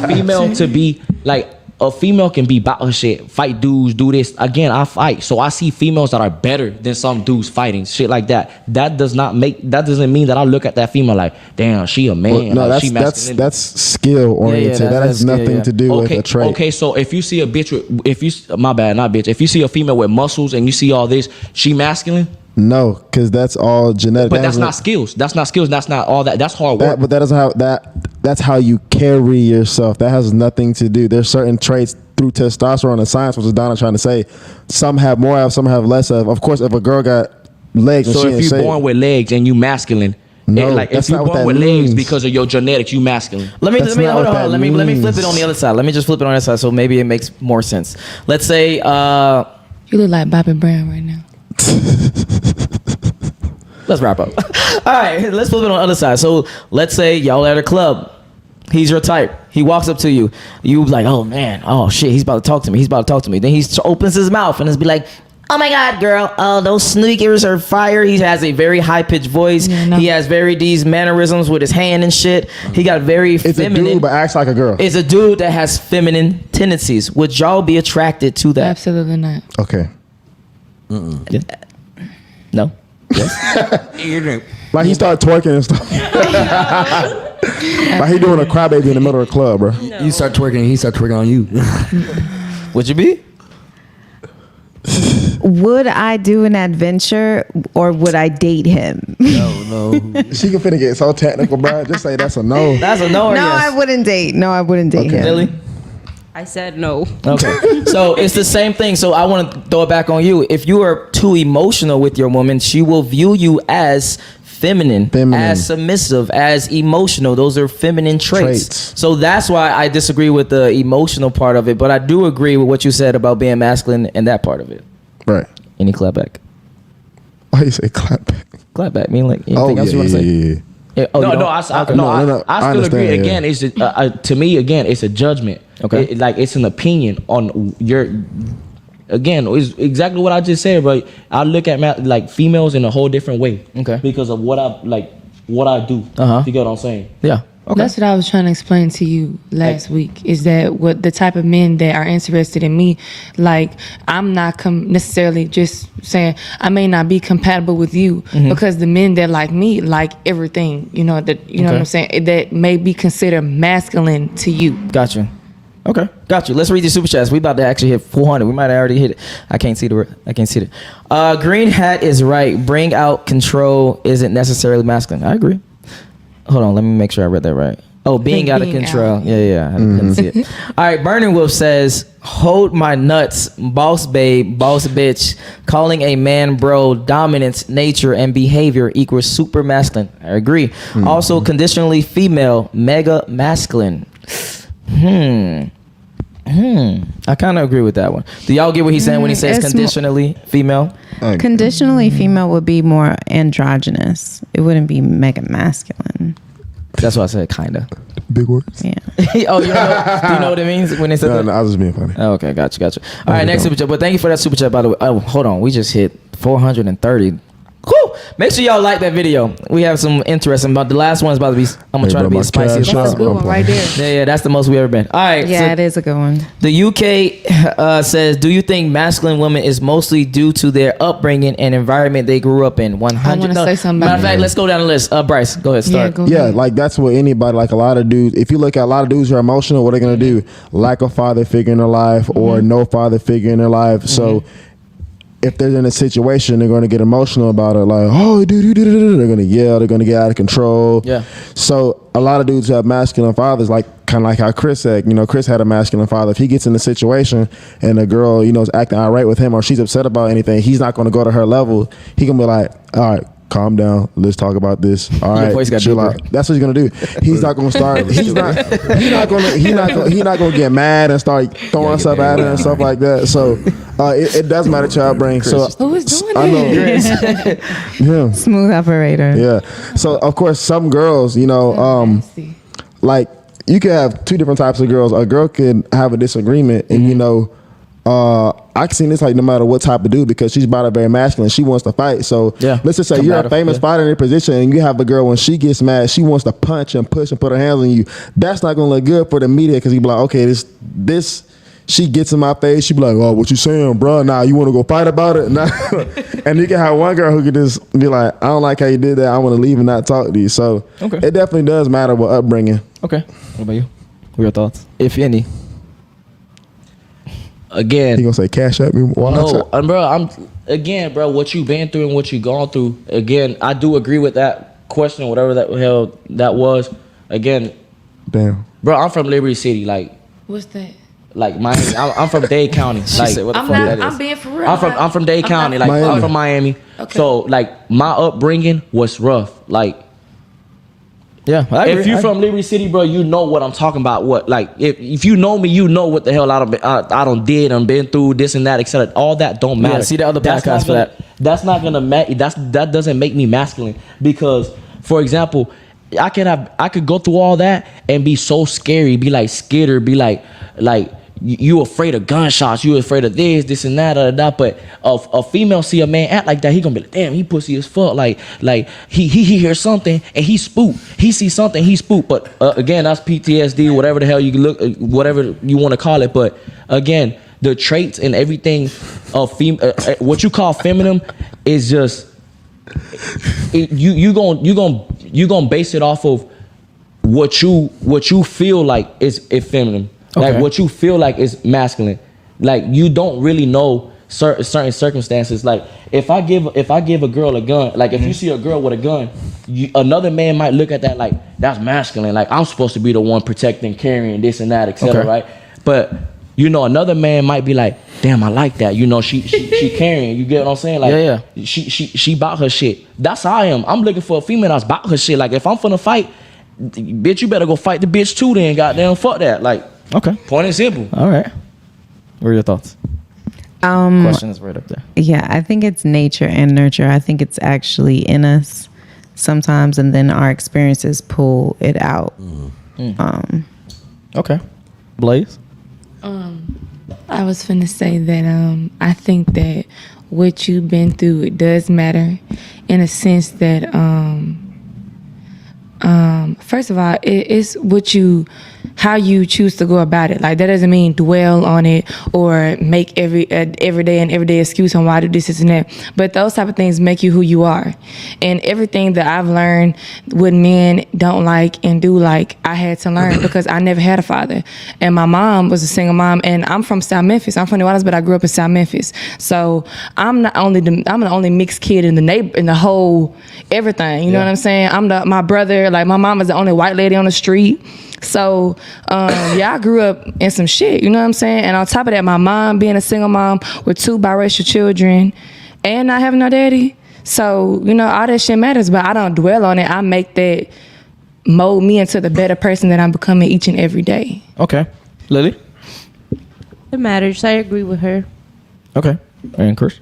female to be like, a female can be about her shit, fight dudes, do this. Again, I fight, so I see females that are better than some dudes fighting shit like that. That doesn't mean that I look at that female like, damn, she a man. Well, no, like, that's skill oriented. That has nothing to do with a trait. Okay, so if you see a bitch if you see a female with muscles and you see all this, she masculine? No, because that's all genetic. But that's not skills. That's not skills. That's not all that. That's hard work. But that doesn't have that. That's how you carry yourself. That has nothing to do. There's certain traits through testosterone and science, which is Donna trying to say. Some have more of, some have less of. Of course, if a girl got legs, so if you're born with legs and you masculine, no, like if you're born with legs because of your genetics, you masculine. Let me hold on. Let me flip it on the other side. Let me just flip it on the other side, so maybe it makes more sense. Let's say you look like Bobby Brown right now. Let's wrap up. All right, let's flip it on the other side. So let's say y'all at a club. He's your type. He walks up to you. You like, oh man, oh shit, he's about to talk to me. Then he opens his mouth and it's be like, oh my God, girl, oh, those sneakers are fire. He has a very high-pitched voice. Yeah, no. He has these mannerisms with his hand and shit. He got very feminine. It's a dude, but acts like a girl. It's a dude that has feminine tendencies. Would y'all be attracted to that? Absolutely not. Okay. No? Yes? Like he started twerking and stuff. Like he doing a crybaby in the middle of the club, bro. No. You start twerking, he start twerking on you. Would you be? Would I do an adventure or would I date him? No. She can finna get so technical, bro. Just say that's a no. That's a no or no, yes? I wouldn't date. No, I wouldn't date him. Lily? I said no. Okay. So it's the same thing. So I want to throw it back on you. If you are too emotional with your woman, she will view you as feminine, as submissive, as emotional. Those are feminine traits. So that's why I disagree with the emotional part of it. But I do agree with what you said about being masculine and that part of it. Right. Any clapback? Why you say clapback? Clapback mean like anything else you want to say? Yeah. Yeah, oh, I still agree. Again, it's to me. Again, it's a judgment. Okay, it's an opinion on your. Again, it's exactly what I just said, but I look at like females in a whole different way. Okay, because of what I do. You get what I'm saying? Yeah. Okay. That's what I was trying to explain to you last week, is that what the type of men that are interested in me, like I'm not necessarily just saying I may not be compatible with you, because the men that like me like everything, you know what I'm saying, that may be considered masculine to you. Gotcha. Okay, got you. Let's read the super chats. We about to actually hit 400. We might have already hit it. I can't see it. Green Hat is right. Bring out control isn't necessarily masculine. I agree. Hold on, let me make sure I read that right. Oh, being out of control. Yeah. I didn't see it. All right, Burning Wolf says, hold my nuts, boss babe, boss bitch. Calling a man bro, dominance, nature, and behavior equals super masculine. I agree. Also, conditionally female, mega masculine. I kind of agree with that one. Do y'all get what he's saying when he says conditionally female? Conditionally female would be more androgynous. It wouldn't be mega masculine. That's what I said, kind of. Big words? Yeah. Oh, do you know what it means when they said that? No, I was just being funny. Oh, okay, gotcha. All right, next super chat. But thank you for that super chat, by the way. Oh, hold on. We just hit 430. Whew. Make sure y'all like that video. We have some interesting, but the last one's about to be, I'm going to try to be as spicy as That's a good one right there. Yeah, that's the most we've ever been. All right. Yeah, it is a good one. The UK says, do you think masculine women is mostly due to their upbringing and environment they grew up in? 100. I want to say something. Matter of fact, let's go down the list. Bryce, go ahead, start. Yeah, like that's what anybody, like a lot of dudes, if you look at a lot of dudes who are emotional, what are they going to do? Lack of father figure in their life or no father figure in their life. So if they're in a situation, they're going to get emotional about it. Like, oh, dude, they're going to yell. They're going to get out of control. Yeah. So a lot of dudes who have masculine fathers, like kind of like how Chris said, Chris had a masculine father. If he gets in a situation and a girl, is acting irate with him or she's upset about anything, he's not going to go to her level. He can be like, all right, calm down. Let's talk about this. All right, chill out. That's what he's gonna do. He's not gonna start. He's not gonna get mad and start throwing stuff at her and stuff like that. So it does matter child brain. So who is doing I know. Yeah. Smooth operator. Yeah. So of course some girls, like you can have two different types of girls. A girl can have a disagreement and I can see this like no matter what type of dude, because she's about very masculine. She wants to fight. So let's just say you're a famous fighter in your position and you have a girl, when she gets mad, she wants to punch and push and put her hands on you. That's not going to look good for the media, because you be like, okay, this she gets in my face. She be like, oh, what you saying, bro? Nah, you want to go fight about it? Nah. And you can have one girl who could just be like, I don't like how you did that. I want to leave and not talk to you. So it definitely does matter what upbringing. Okay. What about you? What are your thoughts, if any? You Again, gonna say cash at me? No, bro, what you been through and what you gone through. Again, I do agree with that question, whatever that hell that was. Again, damn, bro, I'm from Liberty City. Like, what's that? Like Miami. I'm from Dade County. Like, said, what the fuck that is? I'm being for real. I'm from Dade County. Like, I'm from Miami. Okay. So like my upbringing was rough. Like. Yeah, I agree. If you're from Liberty City, bro, you know what I'm talking about. What, like, if you know me, you know what the hell I done been through this and that, etc. All that don't matter. Yeah, see the other podcast for that. That's not gonna matter. That doesn't make me masculine, because, for example, I could go through all that and be so scary, be like scared, or be like you afraid of gunshots, you afraid of this and that, but a female see a man act like that, he gonna be like, damn, he pussy as fuck, like he hears something and he spook, he sees something, he spook. But again, that's PTSD, whatever the hell you look, whatever you want to call it. But again, the traits and everything of what you call feminine is just you gonna base it off of what you feel like is feminine, like what you feel like is masculine. Like you don't really know certain circumstances. Like if I give a girl a gun, like if you see a girl with a gun, another man might look at that like that's masculine. Like I'm supposed to be the one protecting, carrying this and that, etc. Right? But you know, another man might be like, damn, I like that. You know, she carrying. You get what I'm saying? Like, she bought her shit. That's how I am. I'm looking for a female that's bought her shit. Like, if I'm finna fight, bitch, you better go fight the bitch too. Then, goddamn, fuck that. Like, point and simple. All right. What are your thoughts? Question is right up there. Yeah, I think it's nature and nurture. I think it's actually in us sometimes, and then our experiences pull it out. Okay. Blaze? I was finna say that I think that what you've been through, it does matter in a sense that first of all, it's how you choose to go about it. Like that doesn't mean dwell on it or make every day excuse on why I do this and that. But those type of things make you who you are. And everything that I've learned what men don't like and do like, I had to learn because I never had a father. And my mom was a single mom, and I'm from South Memphis. I'm from New Orleans, but I grew up in South Memphis. So I'm the only mixed kid in the whole everything. You know what I'm saying? My brother, like my mom is the only white lady on the street. So, I grew up in some shit, you know what I'm saying? And on top of that, my mom being a single mom with 2 biracial children and not having no daddy. So, you know, all that shit matters, but I don't dwell on it. I make that mold me into the better person that I'm becoming each and every day. Okay. Lily? It matters. I agree with her. Okay. And Chris?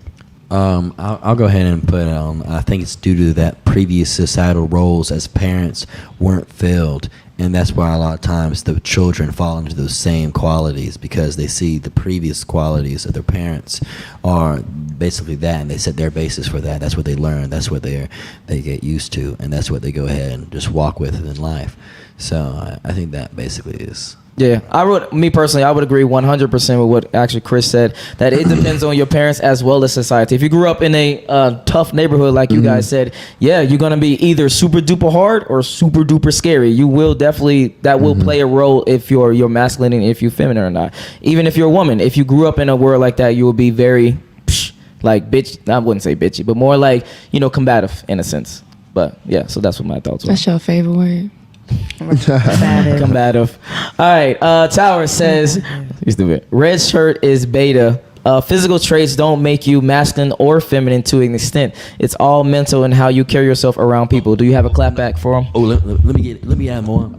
I'll go ahead and put I think it's due to that previous societal roles as parents weren't filled. And that's why a lot of times the children fall into those same qualities because they see the previous qualities of their parents are basically that, and they set their basis for that. That's what they learn. That's what they get used to, and that's what they go ahead and just walk with in life. So I think that basically is. Yeah, I would agree 100% with what actually Chris said, that it depends on your parents as well as society. If you grew up in a tough neighborhood, like you guys said, yeah, you're going to be either super duper hard or super duper scary. You will definitely, that will play a role if you're masculine and if you're feminine or not. Even if you're a woman, if you grew up in a world like that, you will be very, like, bitch, I wouldn't say bitchy, but more like, you know, combative in a sense. But yeah, so that's what my thoughts were. That's your favorite word. Combative. All right. Tower says, you stupid. Red shirt is beta. Physical traits don't make you masculine or feminine to an extent. It's all mental and how you carry yourself around people. Do you have a clap back for him? Oh, let me add more.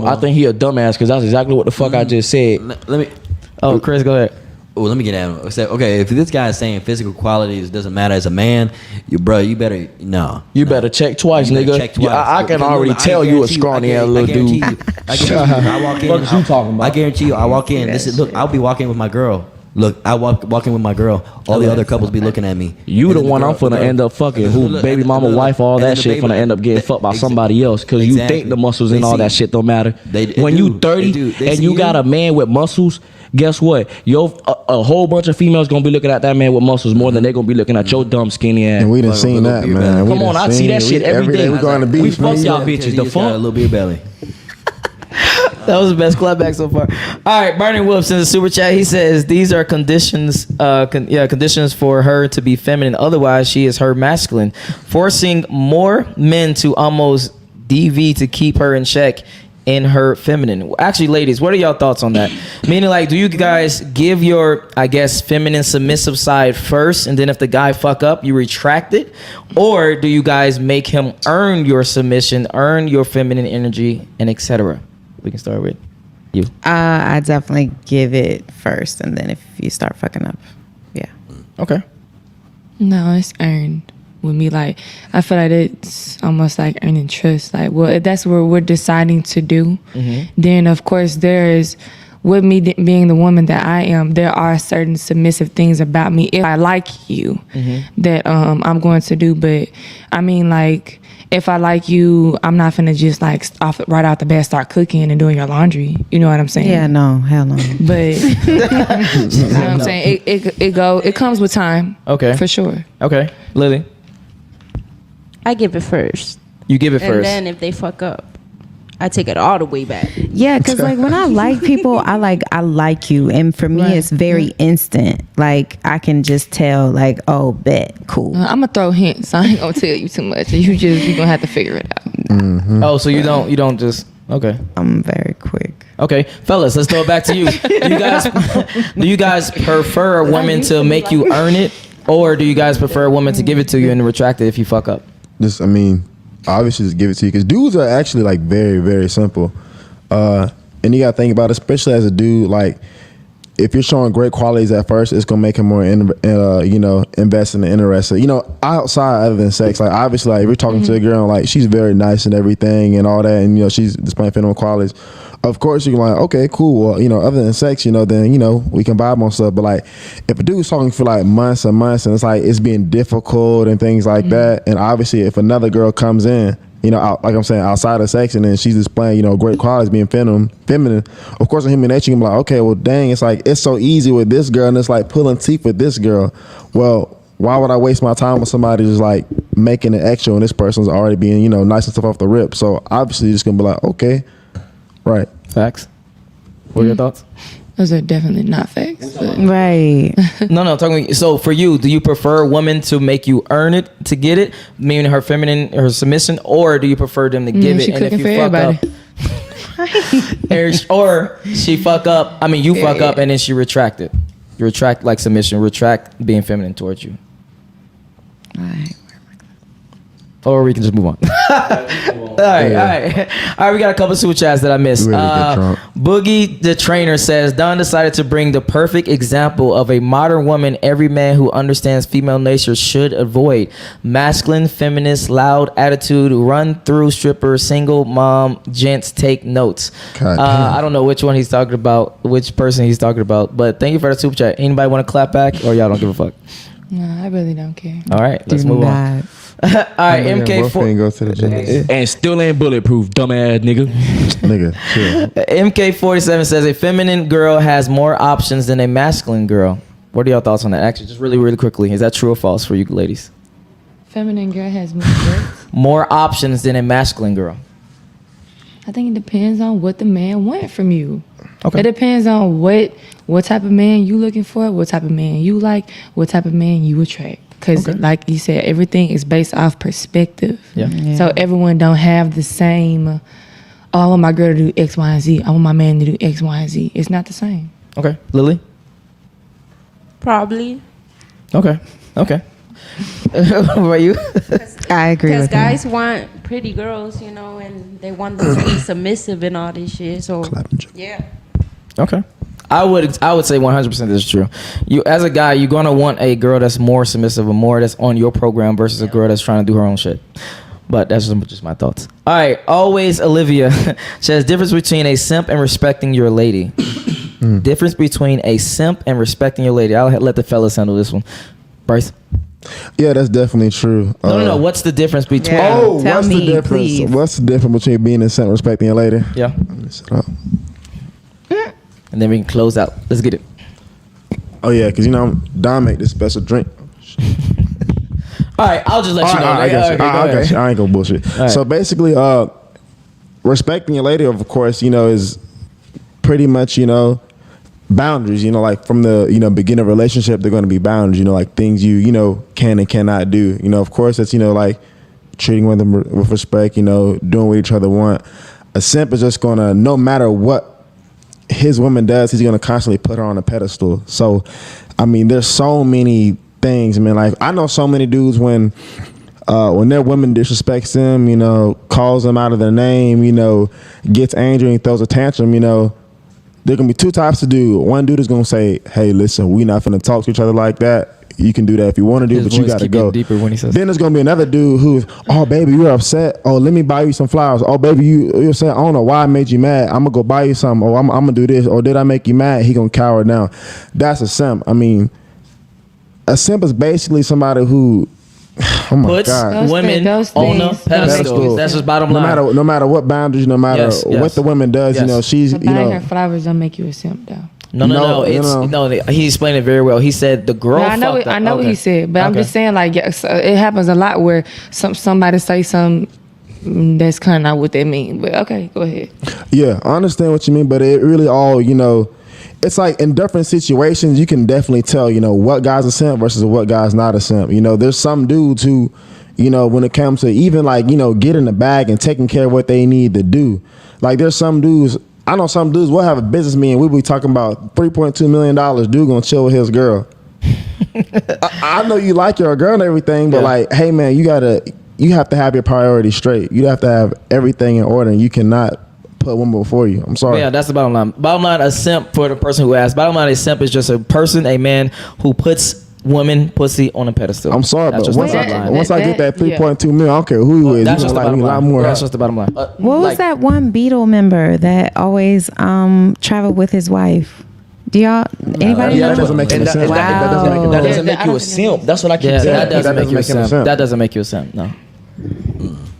I think he a dumbass because that's exactly what the fuck I just said. Let me. Oh, Chris, go ahead. Oh, let me get at him. Okay, if this guy is saying physical qualities doesn't matter as a man, you better better check twice, nigga. Check twice. I can already tell you a scrawny ass little dude. I walk in. What you talking about? I guarantee you, I walk in. Look, I'll be walking with my girl. Look, I walk in with my girl. All the other couples be looking at me. You the one I'm finna end up fucking. Who baby mama, wife, all that shit finna end up getting fucked by somebody else. Cause you think the muscles and all that shit don't matter. When you 30 and you got a man with muscles, guess what? A whole bunch of females gonna be looking at that man with muscles more than they gonna be looking at your dumb skinny ass. And we done seen that, man. Come on, I see that shit every day. We going to We beach. fuck y'all bitches. The fuck? A little beer belly. That was the best clapback so far. All right, Burning Whoops in the super chat. He says these are conditions, conditions for her to be feminine. Otherwise, she is her masculine, forcing more men to almost DV to keep her in check in her feminine. Actually, ladies, what are y'all thoughts on that? Meaning, like, do you guys give your, I guess, feminine submissive side first, and then if the guy fuck up, you retract it? Or do you guys make him earn your submission, earn your feminine energy, and etc.? We can start with you. I definitely give it first, and then if you start fucking up, yeah. Okay. No, it's earned with me. Like, I feel like it's almost like earning trust. Like, well, if that's what we're deciding to do, then of course there is, with me being the woman that I am, there are certain submissive things about me if I like you that I'm going to do. But I mean, like, if I like you, I'm not finna just like right out the bat start cooking and doing your laundry. You know what I'm saying? Yeah, no, hell no. But you know what I'm saying? It comes with time. Okay. For sure. Okay. Lily? I give it first. You give it And first. then if they fuck up, I take it all the way back. Yeah, because like when I like people, I like you, and for me, it's very instant. Like I can just tell, like, oh, bet, cool. I'm gonna throw hints. I ain't gonna tell you too much. You gonna have to figure it out. Mm-hmm. Oh, so you don't just okay. I'm very quick. Okay, fellas, let's throw it back to you. Do you guys prefer a woman to make you earn it, or do you guys prefer a woman to give it to you and retract it if you fuck up? Obviously just give it to you because dudes are actually like very, very simple. And you gotta think about it, especially as a dude, like if you're showing great qualities at first, it's gonna make him more invest in the interested. Outside other than sex, like obviously like if you're talking to a girl and like she's very nice and everything and all that, and she's displaying feminine qualities, of course you're like, okay, cool, well, other than sex, then we can vibe on stuff. But like if a dude's talking for like months and months and it's like it's being difficult and things like that, and obviously if another girl comes in, like I'm saying, outside of sex, and then she's displaying, great qualities, being feminine. Of course, in human nature, you're like, okay, well, dang, it's like it's so easy with this girl, and it's like pulling teeth with this girl. Well, why would I waste my time with somebody just like making it extra when this person's already being, nice and stuff off the rip? So obviously, you're just gonna be like, okay, right. Facts. What are your thoughts? Those are definitely not facts. Right. No. So for you, do you prefer a woman to make you earn it to get it, meaning her submission, or do you prefer them to give it? She And if cooking you for fuck up, or she fuck up. I mean, you fuck up and then she retract it. You retract like submission, retract being feminine towards you. All right. Or we can just move on. All right. We got a couple super chats that I missed. Boogie the Trainer says, Don decided to bring the perfect example of a modern woman every man who understands female nature should avoid. Masculine, feminist, loud attitude, run through stripper, single mom, gents, take notes. I don't know which one he's talking about, which person he's talking about, but thank you for the super chat. Anybody want to clap back, or y'all don't give a fuck? No, I really don't care. All right, let's move on. All right, MK4 and still ain't bulletproof, dumbass nigga. Chill. MK47 says a feminine girl has more options than a masculine girl. What are y'all thoughts on that? Actually, just really, really quickly, is that true or false for you ladies? Feminine girl has more options than a masculine girl. I think it depends on what the man wants from you. Okay. It depends on what type of man you looking for, what type of man you like, what type of man you attract. Because like you said, everything is based off perspective. Yeah. So everyone don't have the same, oh, I want my girl to do X, Y, and Z. I want my man to do X, Y, and Z. It's not the same. Okay. Lily? Probably. Okay. What about you? I agree with Because guys want pretty girls, and they want them to be submissive and all this shit. So, yeah. Okay. I would say 100% this is true. You, as a guy, you're gonna want a girl that's more submissive or more that's on your program versus a girl that's trying to do her own shit. But that's just my thoughts. All right, always Olivia says difference between a simp and respecting your lady. Difference between a simp and respecting your lady. I'll let the fellas handle this one. Bryce. Yeah, that's definitely true. No. What's the difference between? Tell what's me, the difference? Please. What's the difference between being a simp and respecting your lady? Yeah. Let me sit up. And then we can close out. Let's get it. Oh yeah, because Don make this special drink. All right, I'll just let you know. I got you. I ain't gonna bullshit. Right. So basically, respecting your lady, of course, is pretty much, boundaries. Like from the beginning of a relationship, they're gonna be boundaries. Like things you can and cannot do. Of course, that's like treating them with respect. Doing what each other want. A simp is just gonna, no matter what his woman does, he's gonna constantly put her on a pedestal. So, there's so many things, man. Like I know so many dudes when their woman disrespects them, calls them out of their name, gets angry and throws a tantrum, there gonna be two types of dude. One dude is gonna say, "Hey, listen, we not finna talk to each other like that. You can do that if you want to do, but you gotta go." Deeper when he says. Then there's gonna be another dude who's, "Oh baby, you're upset. Oh, let me buy you some flowers. Oh baby, you're upset. I don't know why I made you mad. I'm gonna go buy you something. Oh, I'm gonna do this. Or did I make you mad?" He gonna cower down. That's a simp. A simp is basically somebody who, oh my puts God, women on a pedestal. That's just bottom line. No matter what boundaries, no matter what the woman does, she's But buying her flowers don't make you a simp though. No. He explained it very well. He said the girl. I know what he said, but I'm just saying, like, it happens a lot where somebody say something that's kind of not what they mean. But okay, go ahead. Yeah, I understand what you mean, but it really all, it's like in different situations, you can definitely tell, what guy's a simp versus what guy's not a simp. There's some dudes who, when it comes to even like, get in the bag and taking care of what they need to do. Like there's some dudes, I know some dudes will have a business meeting. We'll be talking about $3.2 million. Dude gonna chill with his girl. I know you like your girl and everything, but like, hey man, you have to have your priorities straight. You have to have everything in order, and you cannot put one before you. I'm sorry. Yeah, that's the bottom line. Bottom line, a simp, for the person who asked, bottom line, a simp is just a man who puts woman pussy on a pedestal. I'm sorry, but once I get that 3.2 million, I don't care who you is. That's just the bottom line. A lot more. That's just the bottom line. What was that one Beatle member that always traveled with his wife? Do y'all, anybody know? That doesn't make any sense. That doesn't make you a simp. That's what I keep saying. That doesn't make you a simp. That doesn't make you a simp, no.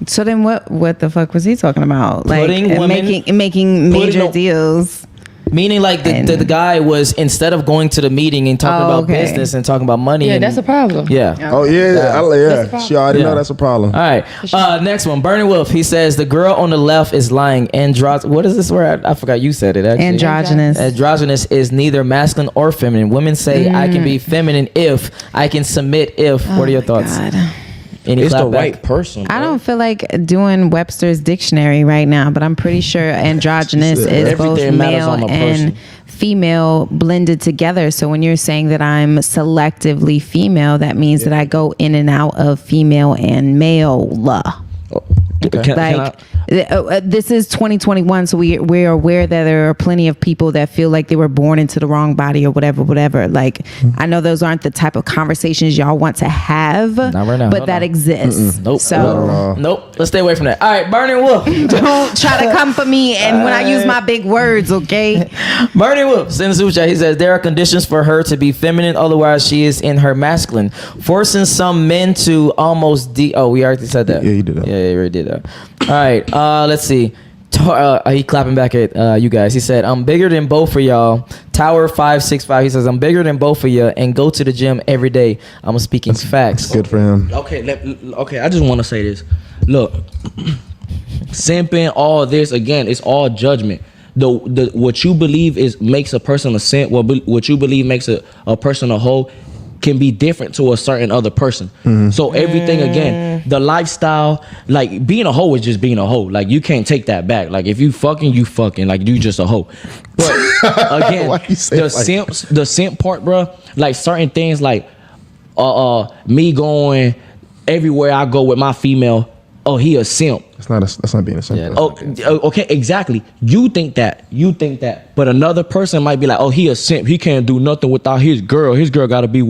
So then what the fuck was he talking about? Like Putting making major deals. Meaning like the guy was, instead of going to the meeting and talking about business and talking about money. Yeah, that's a problem. Yeah. Oh yeah. She already know that's a problem. All right. Next one. Burning Wolf. He says the girl on the left is lying. What is this word? I forgot you said it actually. Androgynous. Androgynous is neither masculine or feminine. Women say I can be feminine if I can submit if. What are your thoughts? God. It's the right person. Bro. I don't feel like doing Webster's dictionary right now, but I'm pretty sure androgynous is both male and female blended together. So when you're saying that I'm selectively female, that means that I go in and out of female and male. This is 2021, so we're aware that there are plenty of people that feel like they were born into the wrong body or whatever. Like, I know those aren't the type of conversations y'all want to have, not right now. but that exists. Nope. So nope. Let's stay away from that. All right, Burning Wolf. Don't try to come for me and when I use my big words, okay? Burning Wolf sends super chat. He says there are conditions for her to be feminine, otherwise she is in her masculine, forcing some men to almost we already said that. Yeah, you did that. Yeah, you already did that. All right, let's see. He clapping back at you guys. He said, I'm bigger than both of y'all. Tower 565. He says, I'm bigger than both of you and go to the gym every day. I'm speaking facts. That's good for him. Okay, I just want to say this. Look, simping, all this, again, it's all judgment. The what you believe makes a person a simp, what you believe makes a person a hoe, can be different to a certain other person. So everything, again, the lifestyle, like being a hoe is just being a hoe. Like you can't take that back. Like if you fucking, like you just a hoe. But again, the simp part, bro, like certain things like me going everywhere I go with my female, oh, he a simp. That's not being a simp. Yeah, okay, exactly. You think that. But another person might be like, oh, he a simp. He can't do nothing without his girl. His girl got to be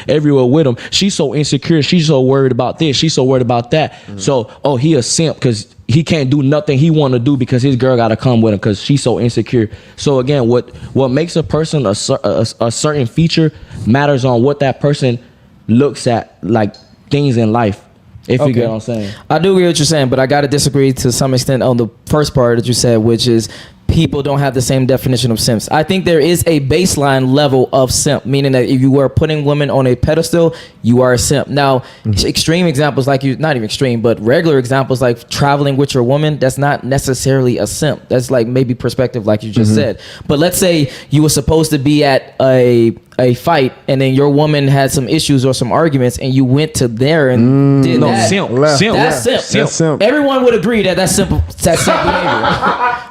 everywhere with him. She's so insecure. She's so worried about this. She's so worried about that. So, oh, he a simp because he can't do nothing he want to do because his girl got to come with him because she's so insecure. So again, what makes a person a certain feature matters on what that person looks at, like things in life. If you get what I'm saying. I do agree with what you're saying, but I got to disagree to some extent on the first part that you said, which is people don't have the same definition of simps. I think there is a baseline level of simp, meaning that if you are putting women on a pedestal, you are a simp. Now, extreme examples like not even extreme, but regular examples like traveling with your woman, that's not necessarily a simp. That's like maybe perspective like you just said. But let's say you were supposed to be at a fight and then your woman had some issues or some arguments and you went to there and did that. That's simp. Everyone would agree that's simp behavior.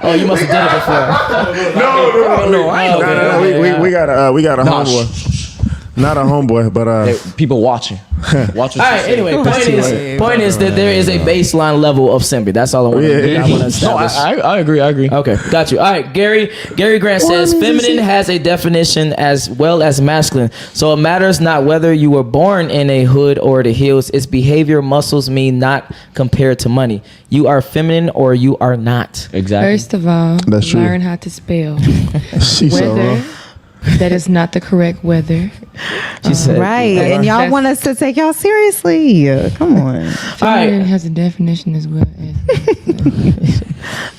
Oh, you must have done it before. No, I ain't no. We got a homeboy. Not a homeboy, but people watching. All right. Anyway, point is that there is a baseline level of simping. That's all I want to establish. No, I agree. Okay, got you. All right, Gary Grant says feminine has a definition as well as masculine. So it matters not whether you were born in a hood or the hills. Its behavior, muscles mean not compared to money. You are feminine or you are not. Exactly. First of all, learn how to spell. She's so wrong. That is not the correct weather. She said, right, and y'all want us to take y'all seriously. Come on. Feminine has a definition as well.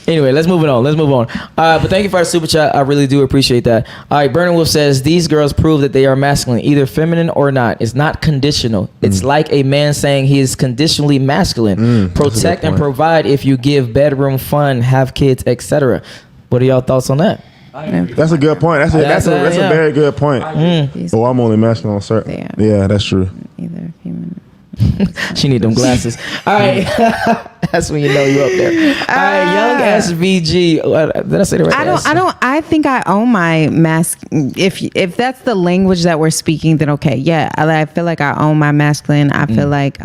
Anyway, let's move on. But thank you for our super chat. I really do appreciate that. All right, Burning Wolf says, these girls prove that they are masculine, either feminine or not. It's not conditional. It's like a man saying he is conditionally masculine. Protect and provide if you give bedroom fun, have kids, etc. What are y'all thoughts on that? That's a good point. That's a very good point. Oh, I'm only masculine on certain. Yeah, that's true. Either feminine. She need them glasses. All right. That's when you know you up there. All right, young SVG. Did I say the right? I think I own my if that's the language that we're speaking, then okay. Yeah. I feel like I own my masculine. I feel like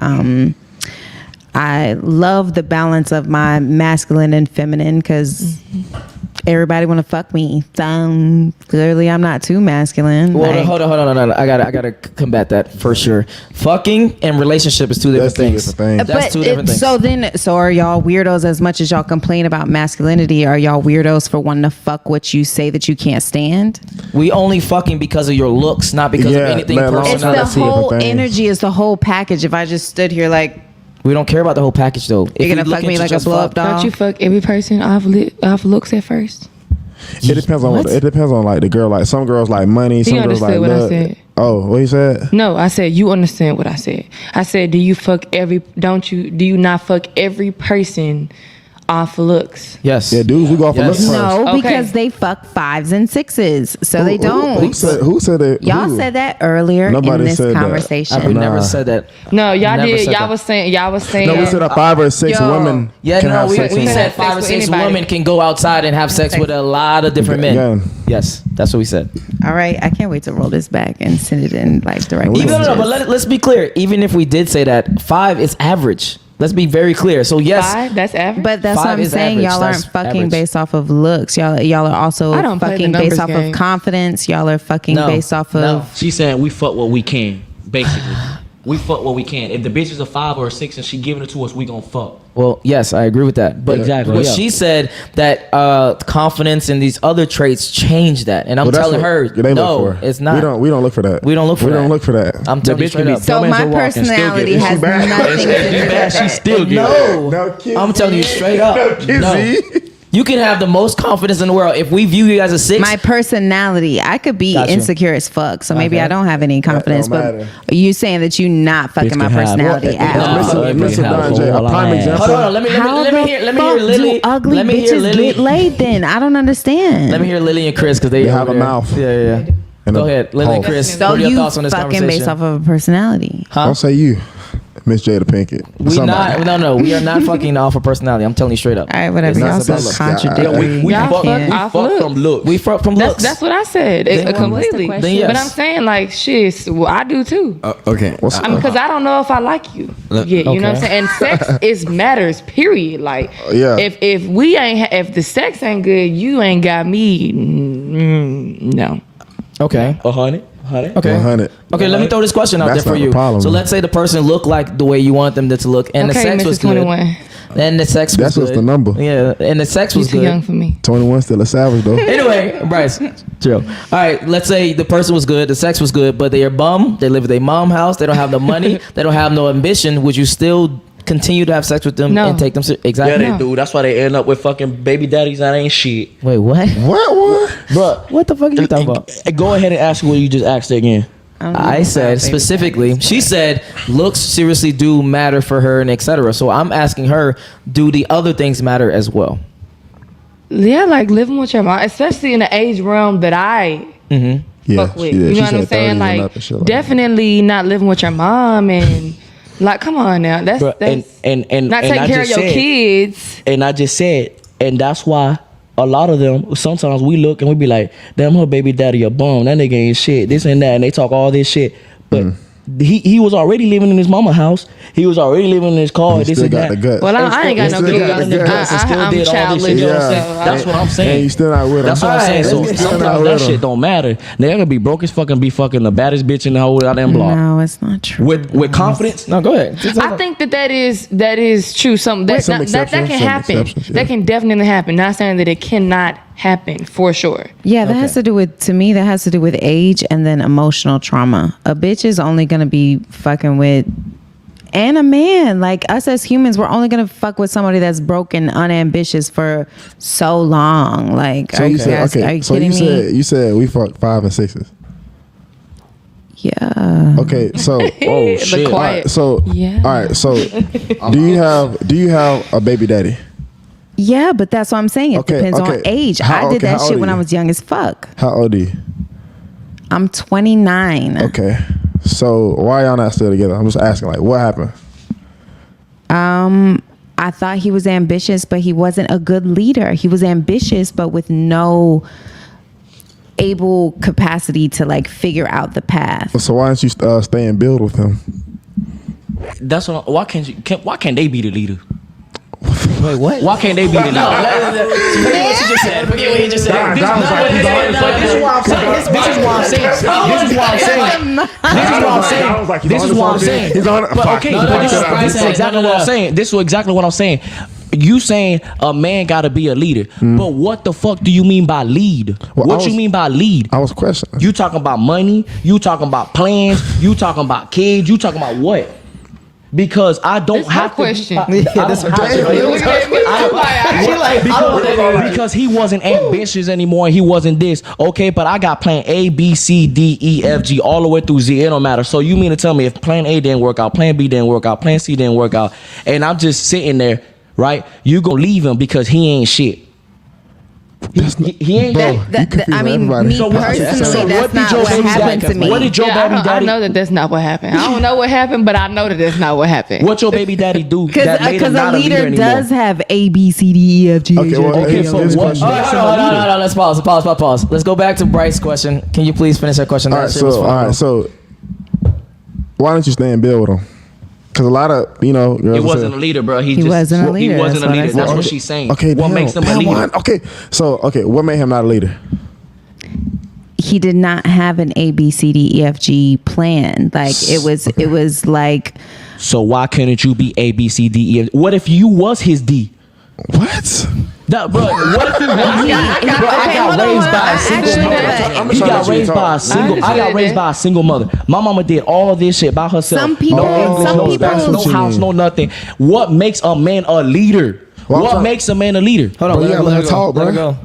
I love the balance of my masculine and feminine because everybody want to fuck me. So clearly I'm not too masculine. Well, hold on. I gotta combat that for sure. Fucking and relationship is two different things. That's two different things. So are y'all weirdos as much as y'all complain about masculinity? Are y'all weirdos for wanting to fuck what you say that you can't stand? We only fucking because of your looks, not because of anything personal. It's the whole energy. It's the whole package. If I just stood here like, we don't care about the whole package though. You're gonna fuck me like a blow up doll. Don't you fuck every person off looks at first? It depends on like the girl. Like some girls like money. Some girls like what look. I said. Oh, what you said? No, I said you understand what I said. I said, do you not fuck every person off of looks? Yes. Yeah, dudes, we go off of looks first. No, because they fuck 5s and 6s, so they don't. Who said that? Y'all said that earlier in this conversation. We never said that. No, y'all did. Y'all was saying. No, we said a 5 or 6 women. Yeah, can have sex we said 5 or 6 women can go outside and have sex with a lot of different men. Yeah. Yes, that's what we said. All right, I can't wait to roll this back and send it in like direct. But let's be clear. Even if we did say that, 5 is average. Let's be very clear. So yes, 5, that's average. But that's what I'm saying. Y'all aren't fucking based off of looks. Y'all are also fucking based off of confidence. Y'all are fucking based off of. She's saying we fuck what we can, basically. We fuck what we can. If the bitch is a 5 or a 6 and she giving it to us, we gonna fuck. Well, yes, I agree with that. But she said that confidence and these other traits change that, and I'm telling her, no, it's not. We don't look for that. We don't look for that. I'm telling you straight up. So my personality has nothing to do with that. She still get No, I'm telling you straight up. No. You can have the most confidence in the world. If we view you as a 6, my personality, I could be insecure as fuck. So maybe I don't have any confidence. But are you saying that you not fucking my personality at all? Mr. Don J, a prime example. Hold on, let me hear Lily. Ugly bitches get laid then? I don't understand. Let me hear Lily and Chris because they have a mouth. Yeah. Go ahead, Lily and Chris. So what are your you thoughts on this fucking conversation? based off of a personality? Huh? Don't say you. Miss Jada Pinkett. No, we are not fucking off of personality. I'm telling you straight up. All right, whatever. Y'all so contradictory. We fuck from looks. We fuck from looks. That's what I said. Completely. Yes. But I'm saying like shit. Well, I do too. Okay. Because I don't know if I like you. Yeah, you know what I'm saying. And sex is matters. Period. Like if the sex ain't good, you ain't got me. No. Okay. 100. Okay. 100. Okay, let me throw this question out there for you. So let's say the person looked like the way you want them to look, and the sex was good. 21. And the sex was That's good. just the number. Yeah, and the sex was You're too young for me. 21 still a savage though. Anyway, Bryce, chill. All right, let's say the person was good, the sex was good, but they are bum. They live at their mom's house. They don't have no money. They don't have no ambition. Would you still continue to have sex with them and take them exactly? Yeah, they do. That's why they end up with fucking baby daddies that ain't shit. Wait, what? What? But what the fuck are you talking about? Go ahead and ask what you just asked again. I said specifically, she said looks seriously do matter for her and etc. So I'm asking her, do the other things matter as well? Yeah, like living with your mom, especially in the age realm that I fuck with. You know what I'm saying? Like definitely not living with your mom and like, come on now. That's not taking care of your kids. And I just said, and that's why a lot of them, sometimes we look and we be like, damn, her baby daddy a bum. That nigga ain't shit. This and that. And they talk all this shit. But he was already living in his mama house. He was already living in his car. This and that. Well, I ain't got no kids. I'm childless. That's what I'm saying. And you still not with him. That's what I'm saying. So sometimes that shit don't matter. They're gonna be broke as fucking be fucking the baddest bitch in the whole goddamn block. No, it's not true. With confidence. No, go ahead. I think that is true. Something that can happen. That can definitely happen. Not saying that it cannot happen for sure. Yeah, that has to do with, to me, that has to do with age and then emotional trauma. A bitch is only going to be fucking with, and a man, like us as humans, we're only going to fuck with somebody that's broken, unambitious for so long. Like, so are you kidding me? You said we fucked 5 and 6s. Yeah. Okay, so Oh shit! all right, so Yeah. all right, so do you have a baby daddy? Yeah, but that's what I'm saying. It depends on age. I did that shit when I was young as fuck. How old are you? I'm 29. Okay, so why y'all not still together? I'm just asking, like, what happened? I thought he was ambitious, but he wasn't a good leader. He was ambitious, but with no able capacity to like figure out the path. So why don't you stay and build with him? That's what. Why can't they be the leader? Wait, what? Why can't they be the leader? Forget what you just said. Forget what you just said. This is why I'm saying. This is why I'm saying. But okay, this is exactly what I'm saying. This is exactly what I'm saying. You saying a man got to be a leader, but what the fuck do you mean by lead? Well, What you mean by lead? I was questioning. You talking about money? You talking about plans? You talking about kids? You talking about what? Because I don't It's have her to. question. Because he wasn't ambitious anymore. He wasn't this. Okay, but I got plan A, B, C, D, E, F, G, all the way through Z. It don't matter. So you mean to tell me if plan A didn't work out, plan B didn't work out, plan C didn't work out, and I'm just sitting there, right? You gonna leave him because he ain't shit. He ain't that. I mean, me personally, that's not what happened to me. What did your baby daddy? I know that that's not what happened. I don't know what happened, but I know that that's not what happened. What your baby daddy do? Because a leader does have A, B, C, D, E, F, G, H, I, Okay, J, so K, what? No. Let's pause. Let's go back to Bryce's question. Can you please finish that question? All right, so why don't you stay and build with him? Because a lot of, girls He wasn't a leader, bro. He wasn't a leader. He wasn't a leader. That's what what she's saying. Okay, What makes him a leader? What made him not a leader? He did not have an A, B, C, D, E, F, G plan. Like it was like. So why couldn't you be A, B, C, D, E, F? What if you was his D? What? Bro, what if he was? I got raised by a single mother. He got raised by a single. I got raised by a single mother. My mama did all this shit by herself. Some people, no house, no nothing. What makes a man a leader? What makes a man a leader? Hold on, let her talk, bro. Let her go.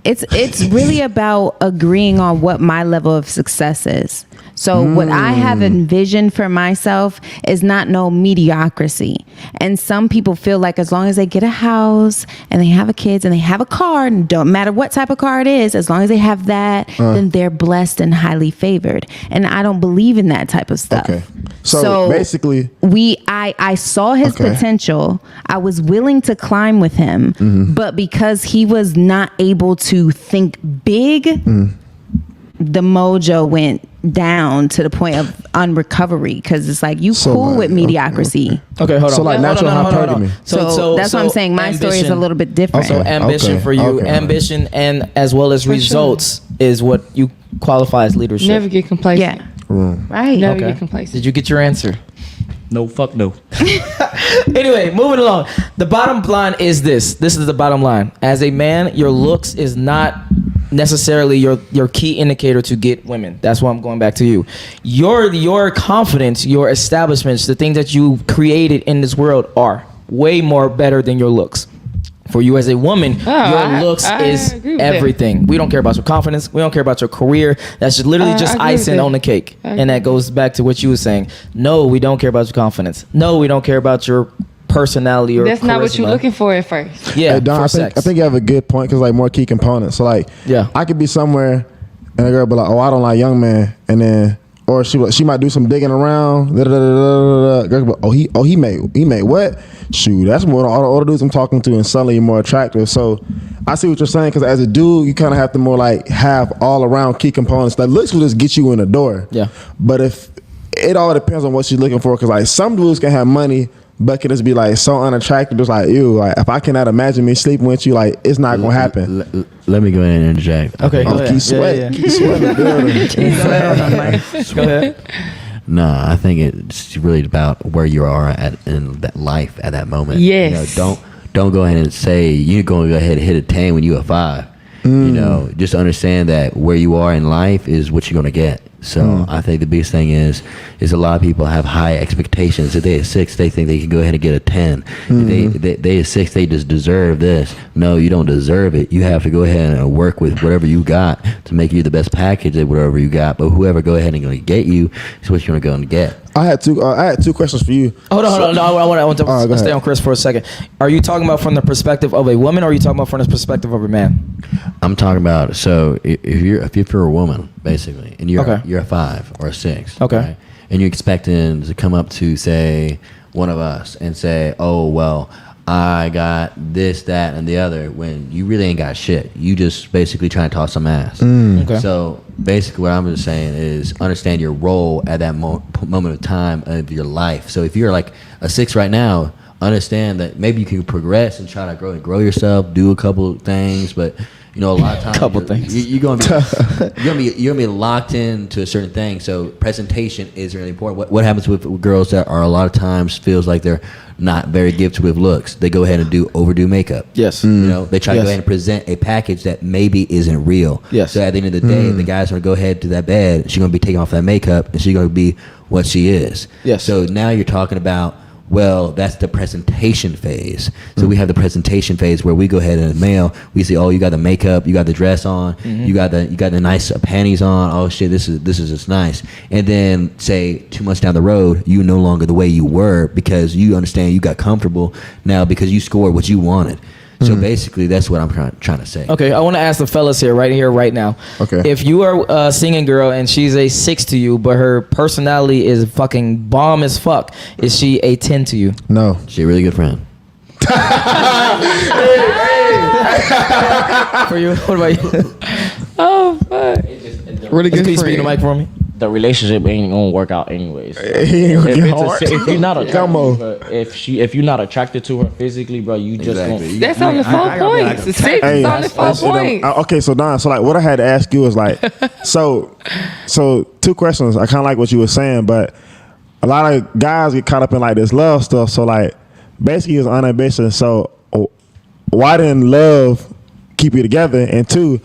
It's really about agreeing on what my level of success is. So what I have envisioned for myself is not no mediocrity. And some people feel like as long as they get a house and they have a kids and they have a car, and don't matter what type of car it is, as long as they have that, then they're blessed and highly favored. And I don't believe in that type of stuff. Okay. So basically I saw his potential. I was willing to climb with him, but because he was not able to think big, the mojo went down to the point of unrecovery, because it's like you cool with mediocrity. Okay, hold on. So like natural hypergamy. So that's what I'm saying. My story is a little bit different. So ambition for you, ambition and as well as results is what you qualify as leadership. Never get complacent. Yeah. Right. Never get complacent. Did you get your answer? No, fuck no. Anyway, moving along. The bottom line is this. This is the bottom line. As a man, your looks is not necessarily your key indicator to get women. That's why I'm going back to you. Your confidence, your establishments, the things that you created in this world are way more better than your looks. For you as a woman, your looks is everything. We don't care about your confidence. We don't care about your career. That's just literally just icing on the cake. And that goes back to what you were saying. No, we don't care about your confidence. No, we don't care about your personality or that's charisma. not what you're looking for at first. Yeah, hey, Don, I think you have a good point, because like more key components. So like, I could be somewhere and a girl be like, "Oh, I don't like young men," and then or she might do some digging around. Girl be like, "Oh, he made what? Shoot, that's more than all the dudes I'm talking to, and suddenly you're more attractive." So I see what you're saying, because as a dude, you kind of have to more like have all around key components. That looks will just get you in the door. Yeah, but if it all depends on what she's looking for, because like some dudes can have money, but can just be like so unattractive. It's like, ew, like if I cannot imagine me sleeping with you, like it's not gonna happen. Let me go ahead and interject. Okay, go ahead. Keep sweating. Keep sweating. Go ahead. No, I think it's really about where you are in that life at that moment. Yes. don't go ahead and say you're going to go ahead and hit a 10 when you're a 5. You know, just understand that where you are in life is what you're going to get. So I think the biggest thing is a lot of people have high expectations. If they at 6, they think they can go ahead and get a 10. If they at 6, they just deserve this. No, you don't deserve it. You have to go ahead and work with whatever you got to make you the best package of whatever you got. But whoever go ahead and going to get you is what you're going to get. I had two questions for you. Hold on. No, I want to stay on Chris for a second. Are you talking about from the perspective of a woman, or are you talking about from the perspective of a man? I'm talking about, so if you're a woman basically, and you're a 5 or a 6, okay, right? And you're expecting to come up to say one of us and say, oh well, I got this, that, and the other, when you really ain't got shit. You just basically trying to toss some ass. Okay. So basically what I'm just saying is understand your role at that moment of time of your life. So if you're like a 6 right now, understand that maybe you can progress and try to grow yourself, do a couple things, but you know, a lot of times you're gonna be locked into a certain thing. So presentation is really important. What happens with girls that are a lot of times feels like they're not very gifted with looks? They go ahead and overdo makeup. Yes. You know, they try to go ahead and present a package that maybe isn't real. Yes. So at the end of the day, the guy's gonna go ahead to that bed. She's gonna be taking off that makeup, and she's gonna be what she is. Yes. So now you're talking about, well, that's the presentation phase. So we have the presentation phase where we go ahead and male, we say, oh, you got the makeup, you got the dress on, you got the nice panties on. Oh shit, this is just nice. And then say 2 months down the road, you no longer the way you were because you understand you got comfortable now because you scored what you wanted. So basically, that's what I'm trying to say. Okay, I want to ask the fellas here, right now. Okay. If you are a singing girl and she's a 6 to you, but her personality is fucking bomb as fuck, is she a 10 to you? No. She's a really good friend. For you, what about you? Oh fuck. Really good. Can you speak in the mic for me? The relationship ain't gonna work out anyways. Bro. If you're not attracted, if you're not attracted to her physically, bro, you just won't. That's only 4 points. 6 is only 4 points. Okay, so Don, so like what I had to ask you was like, so 2 questions. I kind of like what you were saying, but a lot of guys get caught up in like this love stuff. So like, basically, it's unambitious. So why didn't love keep you together? And 2,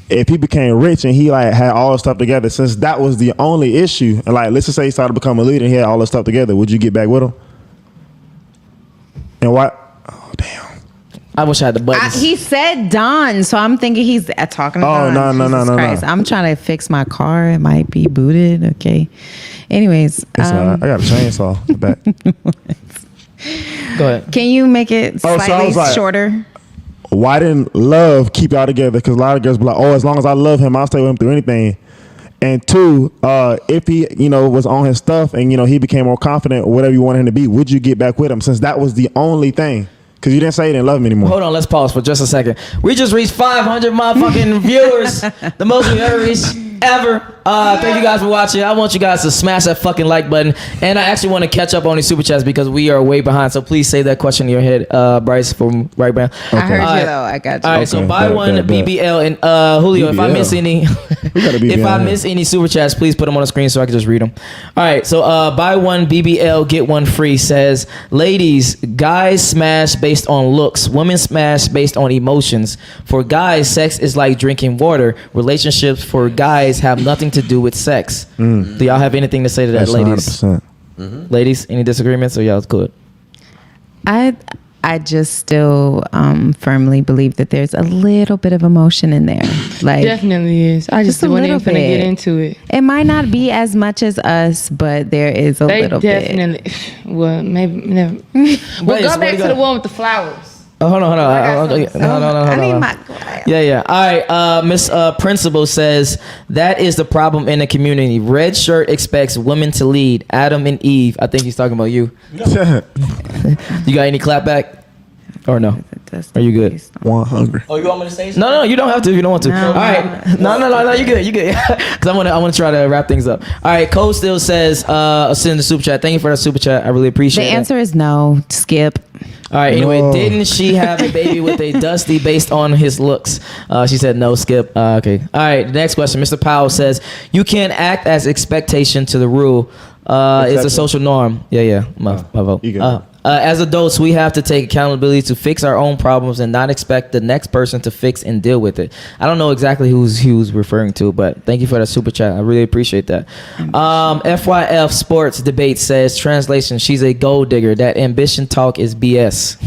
if he became rich and he like had all the stuff together, since that was the only issue, and like let's just say he started to become a leader and he had all the stuff together, would you get back with him? And why? Oh damn! I wish I had the buttons. He said Don, so I'm thinking he's talking about. Oh no. I'm trying to fix my car. It might be booted. Okay. Anyways, I got a chainsaw in the back. Go ahead. Can you make it slightly shorter? Why didn't love keep y'all together? Because a lot of girls be like, oh, as long as I love him, I'll stay with him through anything. And 2, if he, was on his stuff and, he became more confident or whatever you wanted him to be, would you get back with him? Since that was the only thing. Because you didn't say you didn't love him anymore. Hold on, let's pause for just a second. We just reached 500 motherfucking viewers. The most we've ever reached ever. Thank you guys for watching. I want you guys to smash that fucking like button. And I actually want to catch up on these super chats because we are way behind. So please save that question in your head, Bryce from Right Brown. Okay. I heard you though. I got you. All right, so buy one BBL and Julio. BBL. If I miss any, if I miss any super chats, please put them on the screen so I can just read them. All right, so buy one BBL get one free says, ladies, guys smash based on looks, women smash based on emotions. For guys, sex is like drinking water. Relationships for guys have nothing to do with sex. Do y'all have anything to say to that, that's ladies? 100%. Ladies, any disagreements or y'all's good? I just still firmly believe that there's a little bit of emotion in there. Like definitely is. I just wasn't even gonna get into it. It might not be as much as us, but there is a little bit. Well, maybe never. We'll go back to the one with the flowers. Oh, hold on. I need my glass. Yeah. All right. Miss Principal says that is the problem in the community. Red shirt expects women to lead. Adam and Eve. I think he's talking about you. You got any clap back? Or no? Are you good? One hungry. Oh, you want me to say something? No, you don't have to if you don't want to. No, all right. No, you good. Because I want to try to wrap things up. All right. Cole still says, send the super chat. Thank you for the super chat. I really appreciate it. The answer is no. Skip. All right. Anyway, didn't she have a baby with a Dusty based on his looks? She said no. Skip. Okay. All right. The next question. Mr. Powell says you can't act as expectation to the rule. It's a social norm. Yeah. My vote. As adults, we have to take accountability to fix our own problems and not expect the next person to fix and deal with it. I don't know exactly who's he was referring to, but thank you for that super chat. I really appreciate that. FYF Sports Debate says, translation, she's a gold digger. That ambition talk is BS.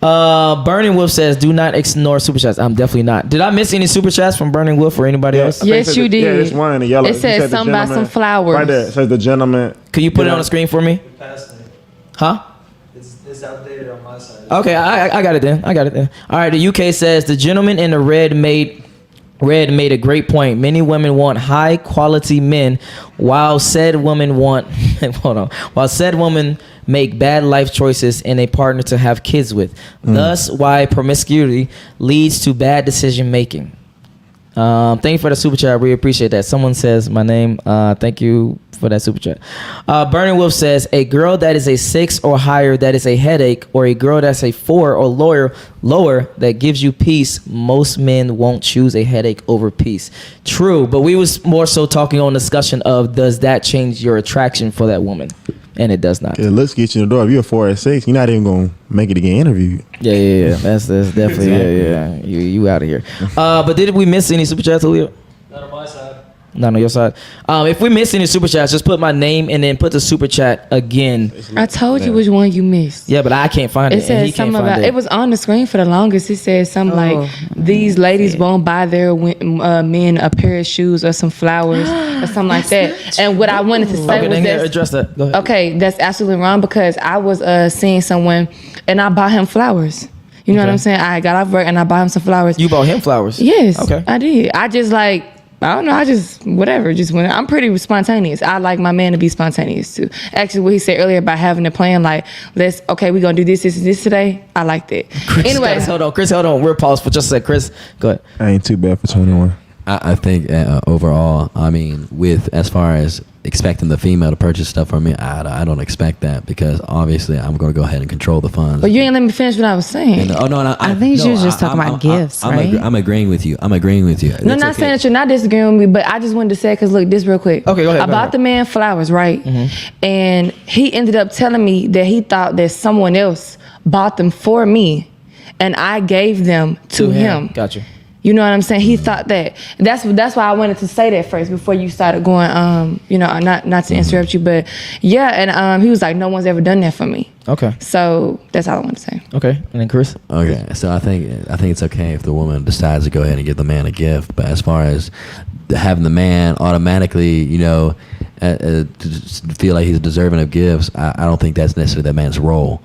Burning Wolf says, do not ignore super chats. I'm definitely not. Did I miss any super chats from Burning Wolf or anybody else? Yes, you did. Yeah, there's one in the yellow. It says something about some flowers. Right there. It says the gentleman. Can you put it on the screen for me? Huh? It's outdated on my side. Okay, I got it then. All right, the UK says, the gentleman in the red made a great point. Many women want high quality men while said women make bad life choices and a partner to have kids with. Thus why promiscuity leads to bad decision making. Thank you for the super chat. I really appreciate that. Someone says my name. Thank you for that super chat. Burning Wolf says, a girl that is a 6 or higher that is a headache, or a girl that's a 4 or lower that gives you peace. Most men won't choose a headache over peace. True, but we was more so talking on discussion of, does that change your attraction for that woman? And it does not. Yeah, let's get you in the door. If you're a 4 or 6, you're not even gonna make it to get interviewed. Yeah. That's definitely yeah. You out of here. But did we miss any super chats, Julio? Not on my side. Not on your side. If we missed any super chats, just put my name and then put the super chat again. I told you which one you missed. Yeah, but I can't find it. It says something about it. Was on the screen for the longest. It says something like, these ladies won't buy their men a pair of shoes or some flowers or something like that. And what I wanted to say was that, address that. Go ahead. Okay, that's absolutely wrong, because I was seeing someone and I bought him flowers. You know what I'm saying? I got off work and I bought him some flowers. You bought him flowers? Yes. Okay. I did. I just I don't know. I just, whatever. Just when I'm pretty spontaneous. I like my man to be spontaneous too. Actually, what he said earlier about having a plan, like, we're going to do this today. I like that. Anyway. Chris, hold on. We're paused for just a sec. Chris, go ahead. I ain't too bad for 21. I think overall, I mean, as far as expecting the female to purchase stuff from me, I don't expect that, because obviously I'm going to go ahead and control the funds. But you ain't let me finish what I was saying. I think she was just talking about gifts, right? I'm agreeing with you. No, I'm not saying that you're not disagreeing with me, but I just wanted to say, because look, this real quick. Okay, go ahead. I bought the man flowers, right? Mm-hmm. And he ended up telling me that he thought that someone else bought them for me, and I gave them to him. Gotcha. You know what I'm saying? He thought that. That's why I wanted to say that first before you started going, not to interrupt you, but yeah, and he was like, no one's ever done that for me. Okay. So that's all I want to say. Okay. And then Chris? Okay. So I think it's okay if the woman decides to go ahead and give the man a gift, but as far as having the man automatically, feel like he's deserving of gifts, I don't think that's necessarily that man's role.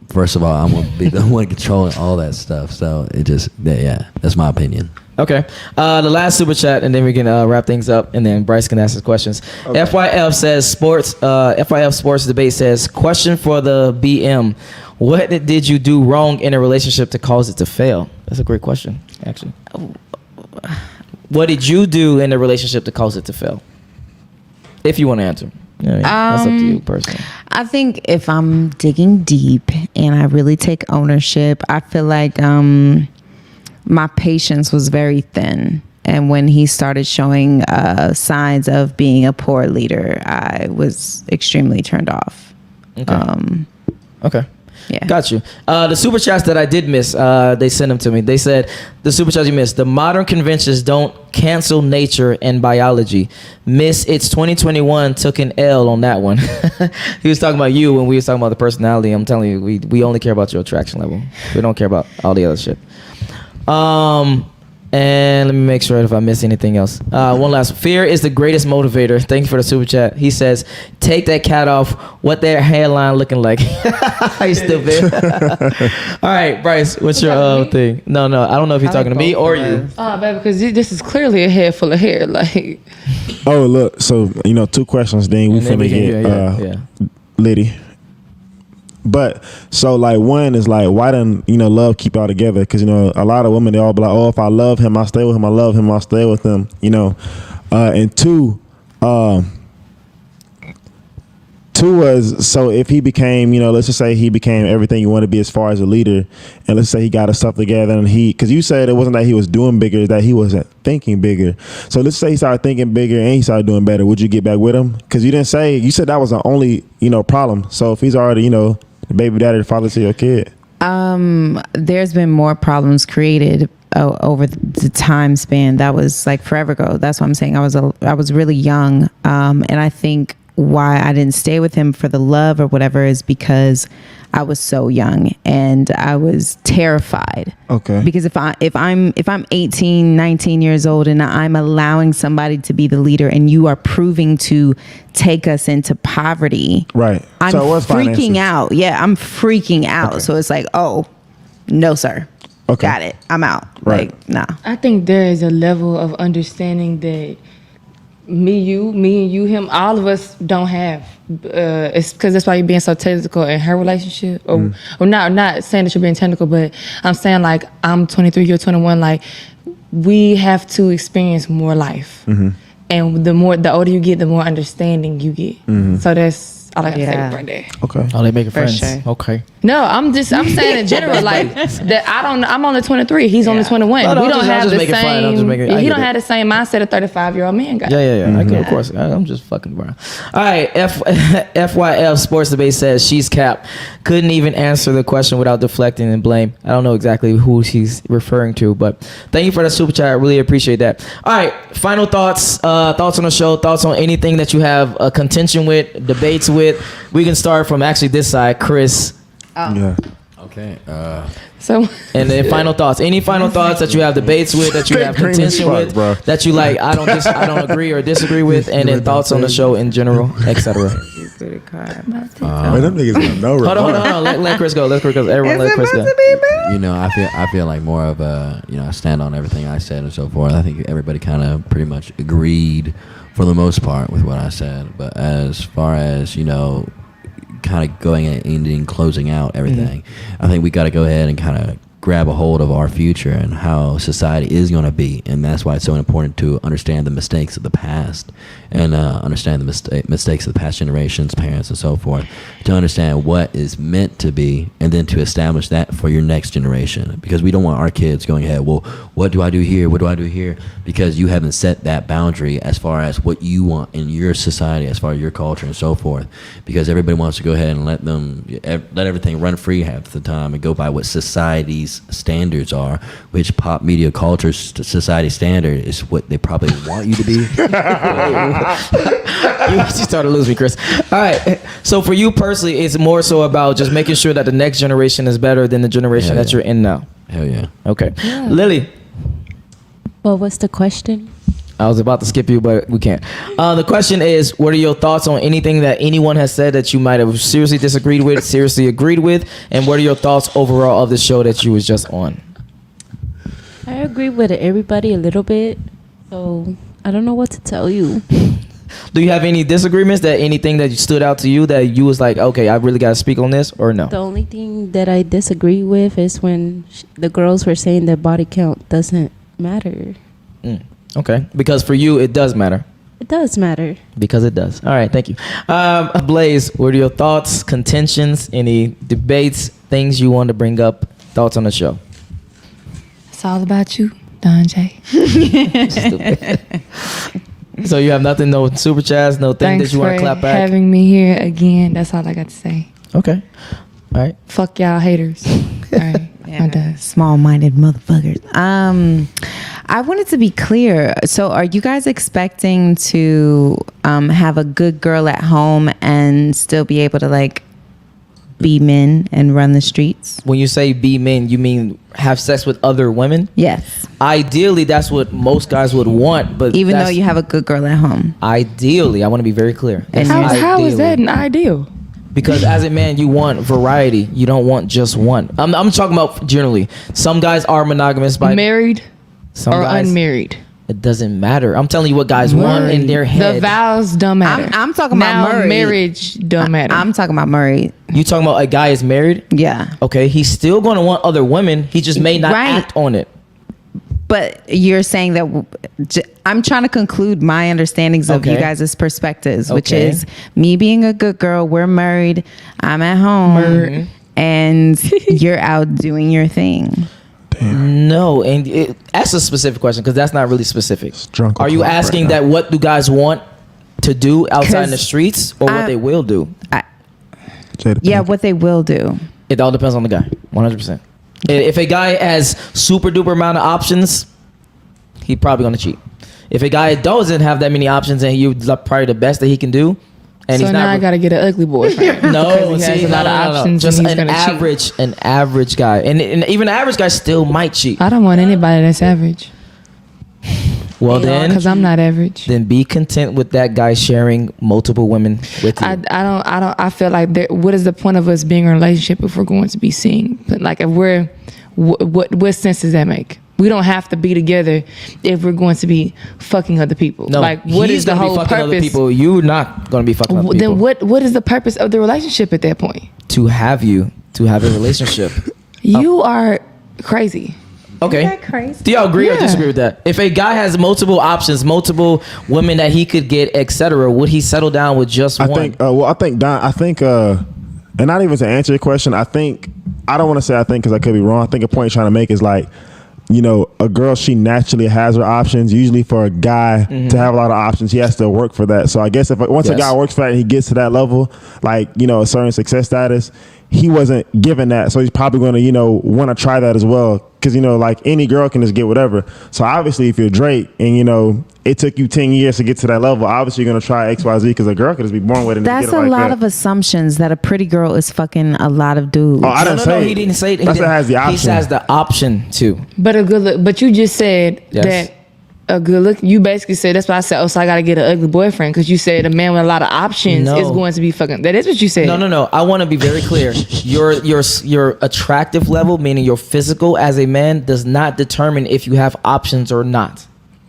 First of all, I'm gonna be the one controlling all that stuff. So that's my opinion. Okay. The last super chat, and then we can wrap things up, and then Bryce can ask his questions. Okay. FYF says FYF Sports Debate says, question for the BM: what did you do wrong in a relationship to cause it to fail? That's a great question, actually. What did you do in a relationship to cause it to fail? If you want to answer. That's up to you personally. I think if I'm digging deep and I really take ownership, I feel like my patience was very thin. And when he started showing signs of being a poor leader, I was extremely turned off. Okay. Okay. Yeah. Got you. The super chats that I did miss, they sent them to me. They said, the super chats you missed: the modern conventions don't cancel nature and biology. Miss, it's 2021 took an L on that one. He was talking about you when we was talking about the personality. I'm telling you, we only care about your attraction level. We don't care about all the other shit. And let me make sure if I miss anything else. One last. Fear is the greatest motivator. Thank you for the super chat. He says, take that cat off. What their hairline looking like? You stupid. All right, Bryce, what's your thing? No, I don't know if you're talking to me or you. Oh, baby, because this is clearly a head full of hair. Like. Oh, look. So, 2 questions. Then we finna get Liddy. But so one is like, why doesn't love keep y'all together? Because a lot of women, they all be like, oh, if I love him, I'll stay with him. I love him, I'll stay with him. And 2, Two was, so if he became, let's just say he became everything you want to be as far as a leader, and let's say he got his stuff together, and because you said it wasn't that he was doing bigger, it's that he wasn't thinking bigger. So let's say he started thinking bigger and he started doing better. Would you get back with him? Because you said that was the only, problem. So if he's already, the baby daddy, the father to your kid. There's been more problems created over the time span. That was like forever ago. That's what I'm saying. I was really young, and I think why I didn't stay with him for the love or whatever is because I was so young and I was terrified. Okay. Because if I'm 18, 19 years old and I'm allowing somebody to be the leader and you are proving to take us into poverty, right? I'm so it was freaking out. Yeah, I'm freaking out. Okay. So it's like, oh, no, sir. Okay. Got it. I'm out. Right. Like, nah. I think there is a level of understanding that me and you, him, all of us don't have. It's because that's why you're being so technical in her relationship. Or not saying that you're being technical, but I'm saying like I'm 23, you're 21. Like we have to experience more life. Mm-hmm. And the older you get, the more understanding you get. Mm-hmm. So that's all I got to say right there. Okay. Oh, they making friends. Sure. Okay. No, I'm saying in general, like that. I'm only 23. He's only 21. No, we don't have the same. He don't it. have the same mindset a 35-year-old man got. Yeah. Mm-hmm. Of course. I'm just fucking around. All right. FYF Sports Debate says she's capped. Couldn't even answer the question without deflecting and blame. I don't know exactly who she's referring to, but thank you for the super chat. I really appreciate that. All right. Final thoughts. Thoughts on the show. Thoughts on anything that you have a contention with, debates with. We can start from actually this side, Chris. Yeah. Okay. So. And then final thoughts. Any final thoughts that you have debates with, that you have contention with, that you like? I don't agree or disagree with, and then thoughts on the show in general, etc. Them niggas don't know. Hold on. Let Chris go. Everyone, let Chris go. I feel like more of a, I stand on everything I said and so forth. I think everybody kind of pretty much agreed for the most part with what I said. But as far as, kind of going and ending, closing out everything, I think we got to go ahead and kind of grab a hold of our future and how society is going to be. And that's why it's so important to understand the mistakes of the past and understand the mistakes of the past generations, parents, and so forth, to understand what is meant to be, and then to establish that for your next generation. Because we don't want our kids going ahead, well, what do I do here? What do I do here? Because you haven't set that boundary as far as what you want in your society, as far as your culture and so forth. Because everybody wants to go ahead and let everything run free half the time and go by what society's standards are, which pop media culture society standard is what they probably want you to be. You started to lose me, Chris. All right. So for you personally, it's more so about just making sure that the next generation is better than the generation that you're in now. Hell yeah. Okay. Yeah. Lily. Well, what's the question? I was about to skip you, but we can't. The question is, what are your thoughts on anything that anyone has said that you might have seriously disagreed with, seriously agreed with? And what are your thoughts overall of the show that you was just on? I agree with everybody a little bit, so I don't know what to tell you. Do you have any disagreements, that anything that stood out to you that you was like, okay, I really got to speak on this, or no? The only thing that I disagree with is when the girls were saying that body count doesn't matter. Okay, because for you it does matter. It does matter. Because it does. All right, thank you. Blaze, what are your thoughts, contentions, any debates, things you want to bring up, thoughts on the show? It's all about you, Don Jaye. So you have nothing, no super chats, no thing that you want to clap back? Thanks for having me here again. That's all I got to say. Okay. All right. Fuck y'all haters. All right. I'm done. Small-minded motherfuckers. I wanted to be clear. So are you guys expecting to have a good girl at home and still be able to like be men and run the streets? When you say be men, you mean have sex with other women? Yes. Ideally, that's what most guys would want, but even though you have a good girl at home. Ideally, I want to be very clear. And how is that an ideal? Because as a man, you want variety. You don't want just one. I'm talking about generally. Some guys are monogamous by married or guys, unmarried. It doesn't matter. I'm telling you what guys want in their head. The vows don't matter. I'm talking about married. Marriage don't matter. I'm talking about married. You talking about a guy is married? Yeah. Okay, he's still going to want other women. He just may not act on it. But you're saying that I'm trying to conclude my understandings of you guys' perspectives, which is me being a good girl. We're married. I'm at home, and you're out doing your thing. Damn. No, and ask a specific question because that's not really specific. Drunk Are you asking right that what do guys want to do outside in the streets or what they will do? What they will do. It all depends on the guy, 100%. If a guy has super duper amount of options, he probably gonna cheat. If a guy doesn't have that many options and you probably the best that he can do, and so he's now I gotta get an ugly boyfriend. No, he has a lot of options. Just and he's an average guy, and even an average guy still might cheat. I don't want anybody that's average. Well then, because I'm not average. Then be content with that guy sharing multiple women with you. I feel like what is the point of us being in a relationship if we're going to be seeing? But like if we're, what sense does that make? We don't have to be together if we're going to be fucking other people. No, like what is the whole purpose? Other people. You're not going to be fucking other people. Then what is the purpose of the relationship at that point? To have a relationship. You are crazy. Okay. Crazy? Do y'all agree or disagree with that? If a guy has multiple options, multiple women that he could get, etc., would he settle down with just one? And not even to answer your question, I don't want to say because I could be wrong. I think a point you're trying to make is like, you know, a girl, she naturally has her options. Usually for a guy to have a lot of options, he has to work for that. So I guess once a guy works for that and he gets to that level, like, you know, a certain success status, he wasn't given that. So he's probably going to, you know, want to try that as well. Because, you know, like any girl can just get whatever. So obviously if you're Drake and, you know, it took you 10 years to get to that level, obviously you're going to try XYZ because a girl could just be born with it. That's a lot of assumptions that a pretty girl is fucking a lot of dudes. Oh, I didn't say he didn't say it. That's has the option. He has the option to. But a good look. But you just said that a good look. You basically said that's why I said. Oh, so I got to get an ugly boyfriend because you said a man with a lot of options is going to be fucking. That is what you said. No. I want to be very clear. Your attractive level, meaning your physical as a man, does not determine if you have options or not.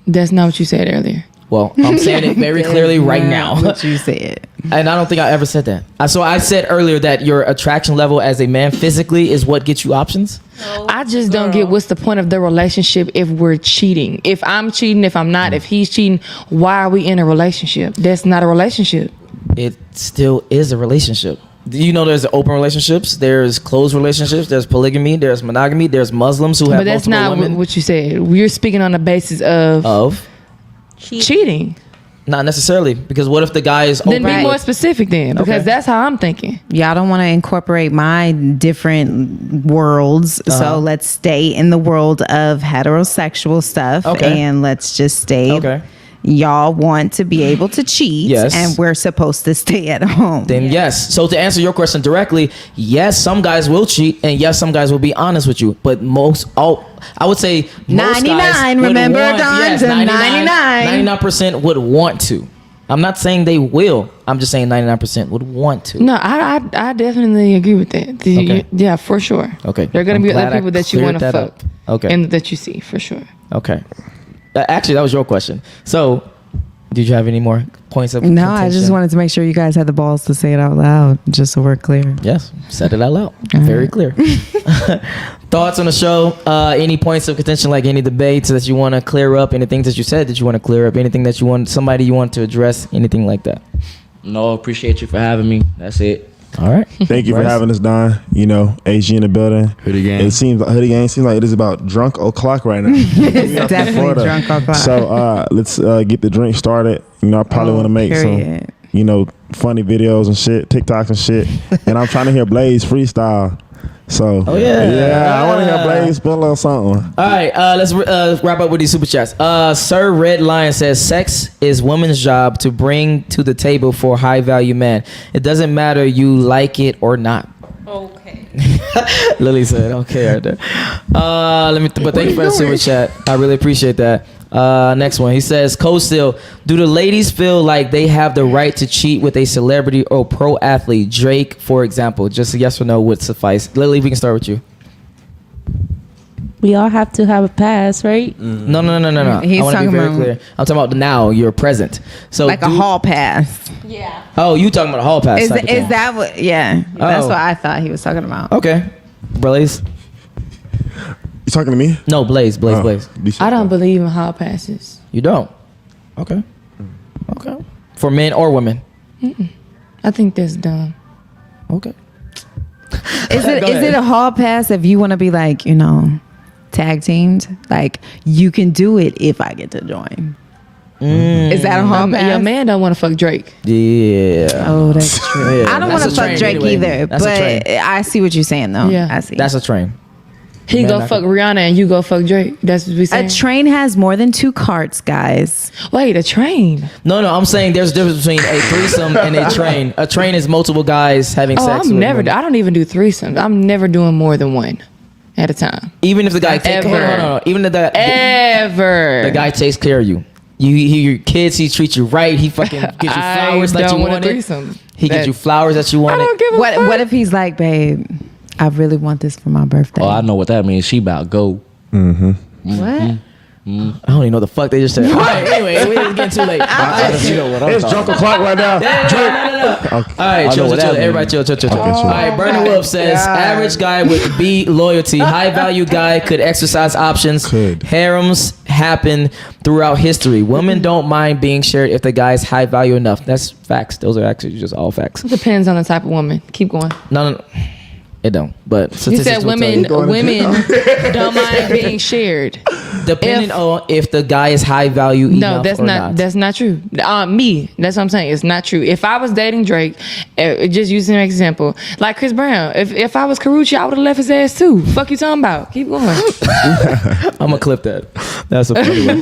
That's not what you said earlier. Well, I'm saying it very clearly right now. What you said. And I don't think I ever said that. So I said earlier that your attraction level as a man physically is what gets you options. I just don't get what's the point of the relationship if we're cheating. If I'm cheating, if I'm not, if he's cheating, why are we in a relationship? That's not a relationship. It still is a relationship. You know, there's open relationships, there's closed relationships, there's polygamy, there's monogamy, there's Muslims who have multiple women. But that's not what you said. We're speaking on the basis of cheating. Not necessarily, because what if the guy is open? Then be more specific then, because that's how I'm thinking. Y'all don't want to incorporate my different worlds, so let's stay in the world of heterosexual stuff, and let's just stay. Y'all want to be able to cheat, and we're supposed to stay at home. Then yes. So to answer your question directly, yes, some guys will cheat, and yes, some guys will be honest with you. But I would say 99. Remember, Don, 99% would want to. I'm not saying they will. I'm just saying 99% would want to. No, I definitely agree with that. Yeah, for sure. Okay. There are going to be other people that you want to fuck. Okay. And that you see, for sure. Okay. Actually, that was your question. So, did you have any more points of No, I just wanted to make sure you guys had the balls to say it out loud, just so we're clear. Yes, said it out loud. Very clear. Thoughts on the show? Any points of contention, like any debates that you want to clear up? Anything that you said that you want to clear up? Anything that you want to address? Anything like that? No, appreciate you for having me. That's it. All right. Thank you for having us, Don. You know, AG in the building. Hoodie Gang. It seems like Hoodie Gang seems like it is about drunk o'clock right now. It's definitely drunk o'clock. So let's get the drink started. You know, I probably want to make some, you know, funny videos and shit, TikToks and shit. And I'm trying to hear Blaze freestyle. So I want to hear Blaze spill a little something. All right, let's wrap up with these super chats. Sir Red Lion says sex is woman's job to bring to the table for a high value man. It doesn't matter you like it or not. Okay. Lily said okay right there. But thank you for the super chat. I really appreciate that. Next one, he says, Still, do the ladies feel like they have the right to cheat with a celebrity or pro athlete? Drake, for example. Just a yes or no would suffice. Lily, we can start with you. We all have to have a pass, right? No. He's I want to be very talking clear. I'm talking about now, you're present. So like a hall pass. Yeah. Oh, you talking about a hall pass? Is that what? Yeah, that's what I thought he was talking about. Okay, Blaze. You talking to me? No, Blaze. I don't believe in hall passes. You don't? Okay. For men or women? I think that's dumb. Okay. Is it a hall pass if you want to be like, tag teamed? Like, you can do it if I get to join. Is that a hall pass? Your man don't want to fuck Drake. Yeah. Oh, that's true. Yeah, I don't want to fuck Drake either, That's a but I see what you're saying, though. Yeah. I see. That's a train. He go fuck Rihanna and you go fuck Drake. That's what we saying. A train has more than 2 carts, guys. Wait, a train? No, I'm saying there's a difference between a threesome and a train. A train is multiple guys having sex. I don't even do threesomes. I'm never doing more than one at a time. Even if the guy even if the guy takes care of you. Your kids, he treats you right. He fucking gives you flowers that you wanted. He gives you flowers that you wanted. I don't give a fuck. What if he's like, babe, I really want this for my birthday? Oh, I know what that means. She about go. What? I don't even know the fuck they just said. All right, anyway, we're getting too late. It's junk o'clock right now. No. All right, chill. Everybody chill. All right, Bernie Wolf says, average guy with B loyalty, high value guy could exercise options. Harems happen throughout history. Women don't mind being shared if the guy's high value enough. That's facts. Those are actually just all facts. Depends on the type of woman. Keep going. No. It don't. But you said women don't mind being shared. Depending on if the guy is high value enough or not. That's not true. That's what I'm saying. It's not true. If I was dating Drake, just using an example, like Chris Brown, if I was Karuchi, I would have left his ass too. Fuck you talking about? Keep going. I'm gonna clip that. That's a funny one.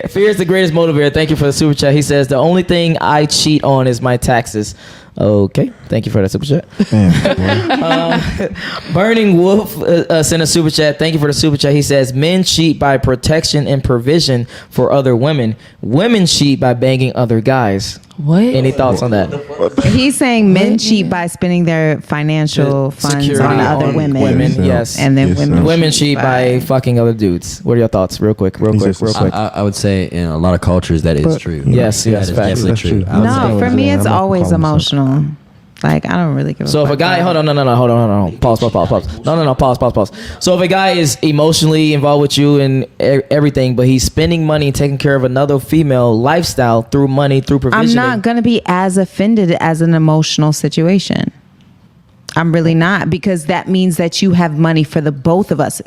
Fear is the greatest motivator. Thank you for the super chat. He says the only thing I cheat on is my taxes. Okay, thank you for that super chat. Burning Wolf sent a super chat. Thank you for the super chat. He says men cheat by protection and provision for other women. Women cheat by banging other guys. What? Any thoughts on that? He's saying men cheat by spending their financial funds on other women. Yes. And then women cheat by fucking other dudes. What are your thoughts? Real quick. I would say in a lot of cultures that is true. Yes, that is definitely true. No, for me it's always emotional. Like, I don't really give a fuck. So if a guy, hold on. Pause. No, pause. So if a guy is emotionally involved with you and everything, but he's spending money and taking care of another female lifestyle through money, through provision. I'm not going to be as offended as an emotional situation. I'm really not, because that means that you have money for the both of us.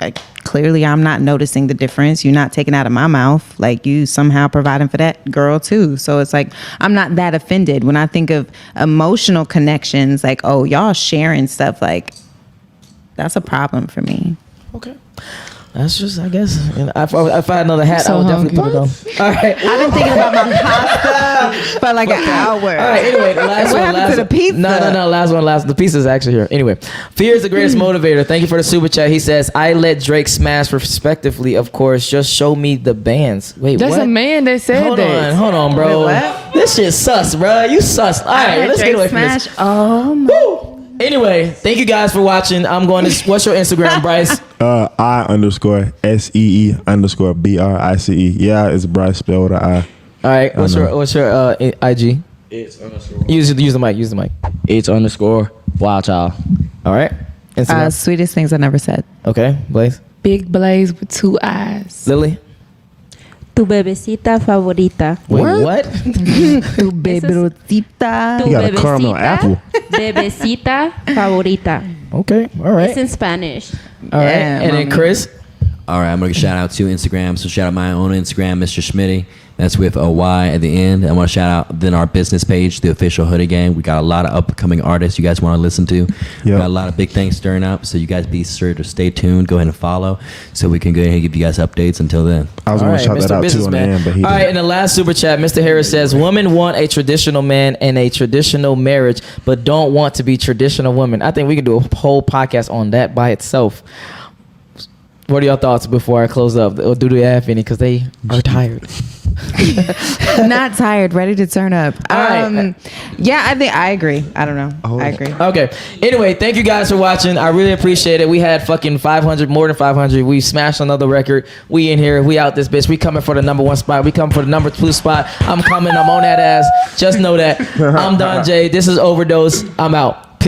Like, clearly I'm not noticing the difference. You're not taking out of my mouth. Like, you somehow providing for that girl too. So it's like, I'm not that offended. When I think of emotional connections, like, oh, y'all sharing stuff, like, that's a problem for me. Okay. That's just, I guess. If I had another hat, I would definitely put it on. All right. I've been thinking about my pasta for like an hour. All right. Anyway, the last what one. happened to the pizza? No. Last one. The pizza is actually here. Anyway, fear is the greatest motivator. Thank you for the super chat. He says, I let Drake smash respectively, of course. Just show me the bands. Wait, That's what? a man that said that. Hold on, bro. Wait, what? This shit's sus, bro. You sus. All right, let's get away from this. Oh, my. Woo! Anyway, thank you guys for watching. I'm going to. What's your Instagram, Bryce? I_SEE_BRICE. Yeah, it's Bryce spelled with an I. All right. What's your IG? It's _ Use the mic. It's _ Wild Child. All right. Instagram. Sweetest things I never said. Okay, Blaze. Big Blaze with 2 eyes. Lily. Tu bebecita favorita. Wait, what? Tu bebecita. You got a caramel apple. Bebecita favorita. Okay, all right. It's in Spanish. All right, and then Chris. All right, I'm going to shout out 2 Instagrams. So shout out my own Instagram, Mr. Schmitty. That's with a Y at the end. I want to shout out then our business page, The Official Hoodie Gang. We got a lot of upcoming artists you guys want to listen to. We got a lot of big things stirring up. So you guys be sure to stay tuned. Go ahead and follow so we can go ahead and give you guys updates. Until then. I was going to shout that out too on the end, but he didn't. All right, in the last super chat, Mr. Harris says, women want a traditional man and a traditional marriage, but don't want to be traditional women. I think we can do a whole podcast on that by itself. What are your thoughts before I close up? Or do they have any? Because they are tired. Not tired, ready to turn up. All right. Yeah, I think I agree. I don't know. I agree. Okay. Anyway, thank you guys for watching. I really appreciate it. We had fucking 500, more than 500. We smashed another record. We in here. We out this bitch. We coming for the #1 spot. We coming for the #2 spot. I'm coming. I'm on that ass. Just know that. I'm Don Jaye. This is Overdose. I'm out.